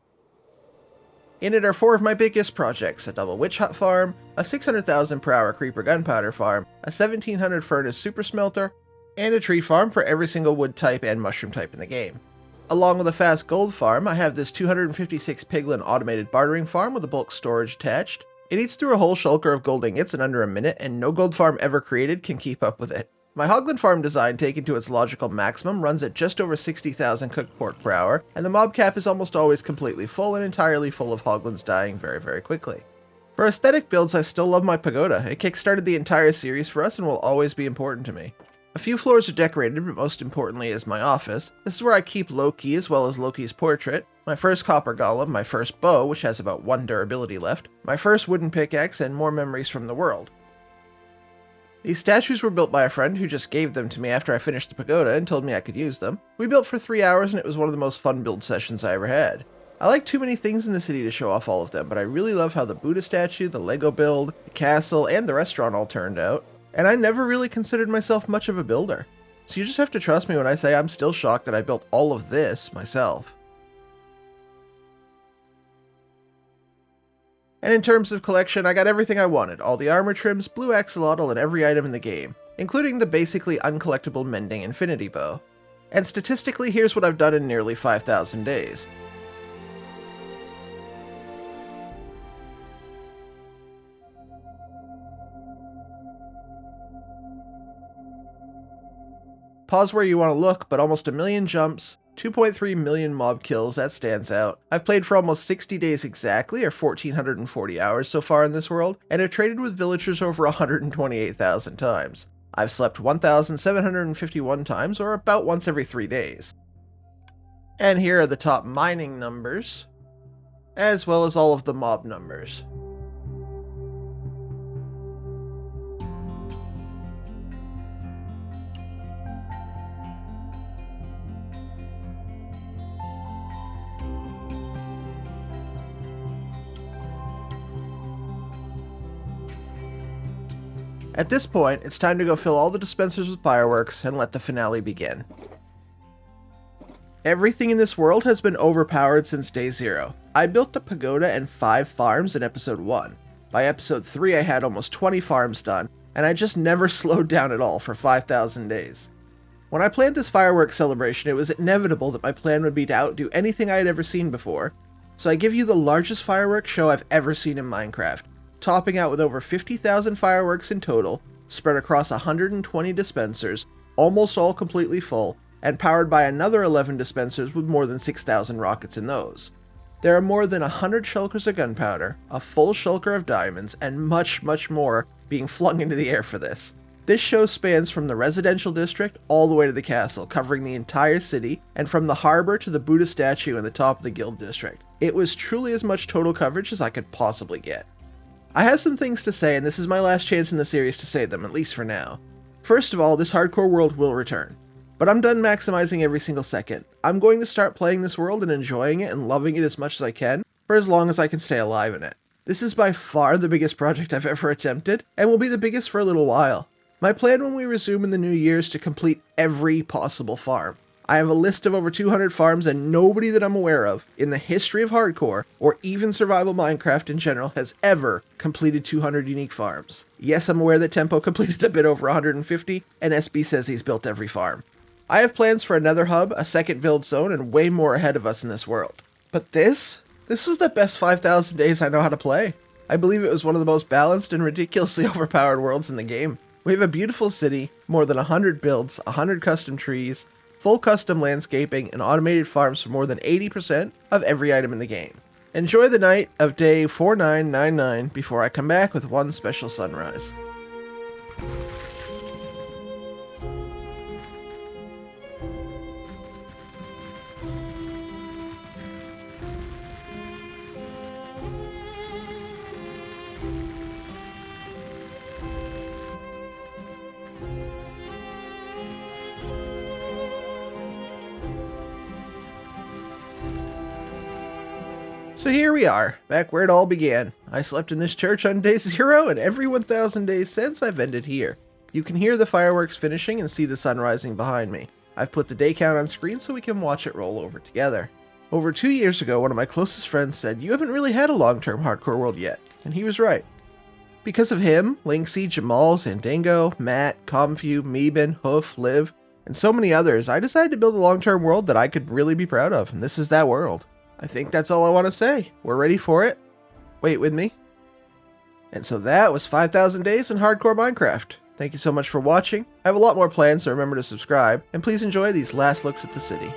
In it are 4 of my biggest projects, a double witch hut farm, a 600,000 per hour creeper gunpowder farm, a 1700 furnace super smelter, and a tree farm for every single wood type and mushroom type in the game. Along with a fast gold farm, I have this 256 piglin automated bartering farm with a bulk storage attached, It eats through a whole shulker of gold ingots in under a minute, and no gold farm ever created can keep up with it. My hoglin farm design, taken to its logical maximum, runs at just over 60,000 cooked pork per hour, and the mob cap is almost always completely full and entirely full of hoglins dying very quickly. For aesthetic builds, I still love my pagoda. It kickstarted the entire series for us and will always be important to me. A few floors are decorated, but most importantly is my office. This is where I keep Loki as well as Loki's portrait, my first copper golem, my first bow, which has about 1 durability left, my first wooden pickaxe, and more memories from the world. These statues were built by a friend who just gave them to me after I finished the pagoda and told me I could use them. We built for 3 hours and it was one of the most fun build sessions I ever had. I like too many things in the city to show off all of them, but I really love how the Buddha statue, the Lego build, the castle, and the restaurant all turned out. And I never really considered myself much of a builder. So you just have to trust me when I say I'm still shocked that I built all of this myself. And in terms of collection, I got everything I wanted, all the armor trims, blue axolotl, and every item in the game, including the basically uncollectible mending infinity bow. And statistically, here's what I've done in nearly 5,000 days. Pause where you want to look, but almost 1 million jumps, 2.3 million mob kills, that stands out. I've played for almost 60 days exactly, or 1,440 hours so far in this world, and have traded with villagers over 128,000 times. I've slept 1,751 times, or about once every 3 days. And here are the top mining numbers, as well as all of the mob numbers. At this point, it's time to go fill all the dispensers with fireworks and let the finale begin. Everything in this world has been overpowered since day 0. I built the pagoda and 5 farms in episode 1. By episode 3 I had almost 20 farms done, and I just never slowed down at all for 5,000 days. When I planned this fireworks celebration, it was inevitable that my plan would be to outdo anything I had ever seen before, so I give you the largest fireworks show I've ever seen in Minecraft, topping out with over 50,000 fireworks in total, spread across 120 dispensers, almost all completely full, and powered by another 11 dispensers with more than 6,000 rockets in those. There are more than 100 shulkers of gunpowder, a full shulker of diamonds, and much more being flung into the air for this. This show spans from the residential district all the way to the castle, covering the entire city, and from the harbor to the Buddha statue in the top of the guild district. It was truly as much total coverage as I could possibly get. I have some things to say, and this is my last chance in the series to say them, at least for now. First of all, this hardcore world will return. But I'm done maximizing every single second. I'm going to start playing this world and enjoying it and loving it as much as I can, for as long as I can stay alive in it. This is by far the biggest project I've ever attempted, and will be the biggest for a little while. My plan when we resume in the new year is to complete every possible farm. I have a list of over 200 farms, and nobody that I'm aware of in the history of hardcore, or even survival Minecraft in general, has ever completed 200 unique farms. Yes, I'm aware that Tempo completed a bit over 150, and SB says he's built every farm. I have plans for another hub, a second build zone, and way more ahead of us in this world. But this was the best 5,000 days I know how to play. I believe it was one of the most balanced and ridiculously overpowered worlds in the game. We have a beautiful city, more than 100 builds, 100 custom trees, full custom landscaping, and automated farms for more than 80% of every item in the game. Enjoy the night of day 4999 before I come back with one special sunrise. So here we are, back where it all began. I slept in this church on day 0, and every 1,000 days since I've ended here. You can hear the fireworks finishing and see the sun rising behind me. I've put the day count on screen so we can watch it roll over together. Over 2 years ago, one of my closest friends said, "You haven't really had a long-term hardcore world yet," and he was right. Because of him, Linksy, Jamal, Zandango, Matt, Comfu, Meeben, Hoof, Liv, and so many others, I decided to build a long-term world that I could really be proud of, and this is that world. I think that's all I want to say. We're ready for it. Wait with me. And so that was 5,000 days in hardcore Minecraft. Thank you so much for watching. I have a lot more planned, so remember to subscribe, and please enjoy these last looks at the city.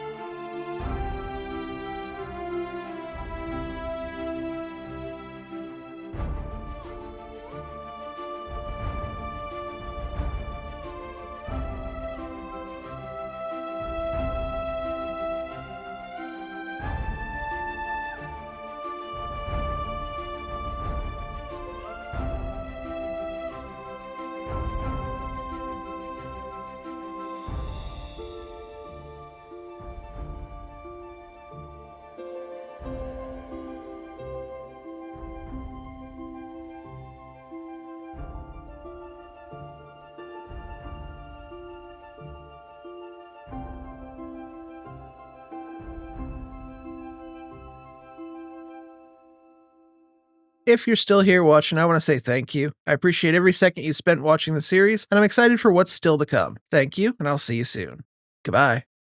If you're still here watching, I want to say thank you. I appreciate every second you spent watching the series, and I'm excited for what's still to come. Thank you, and I'll see you soon. Goodbye.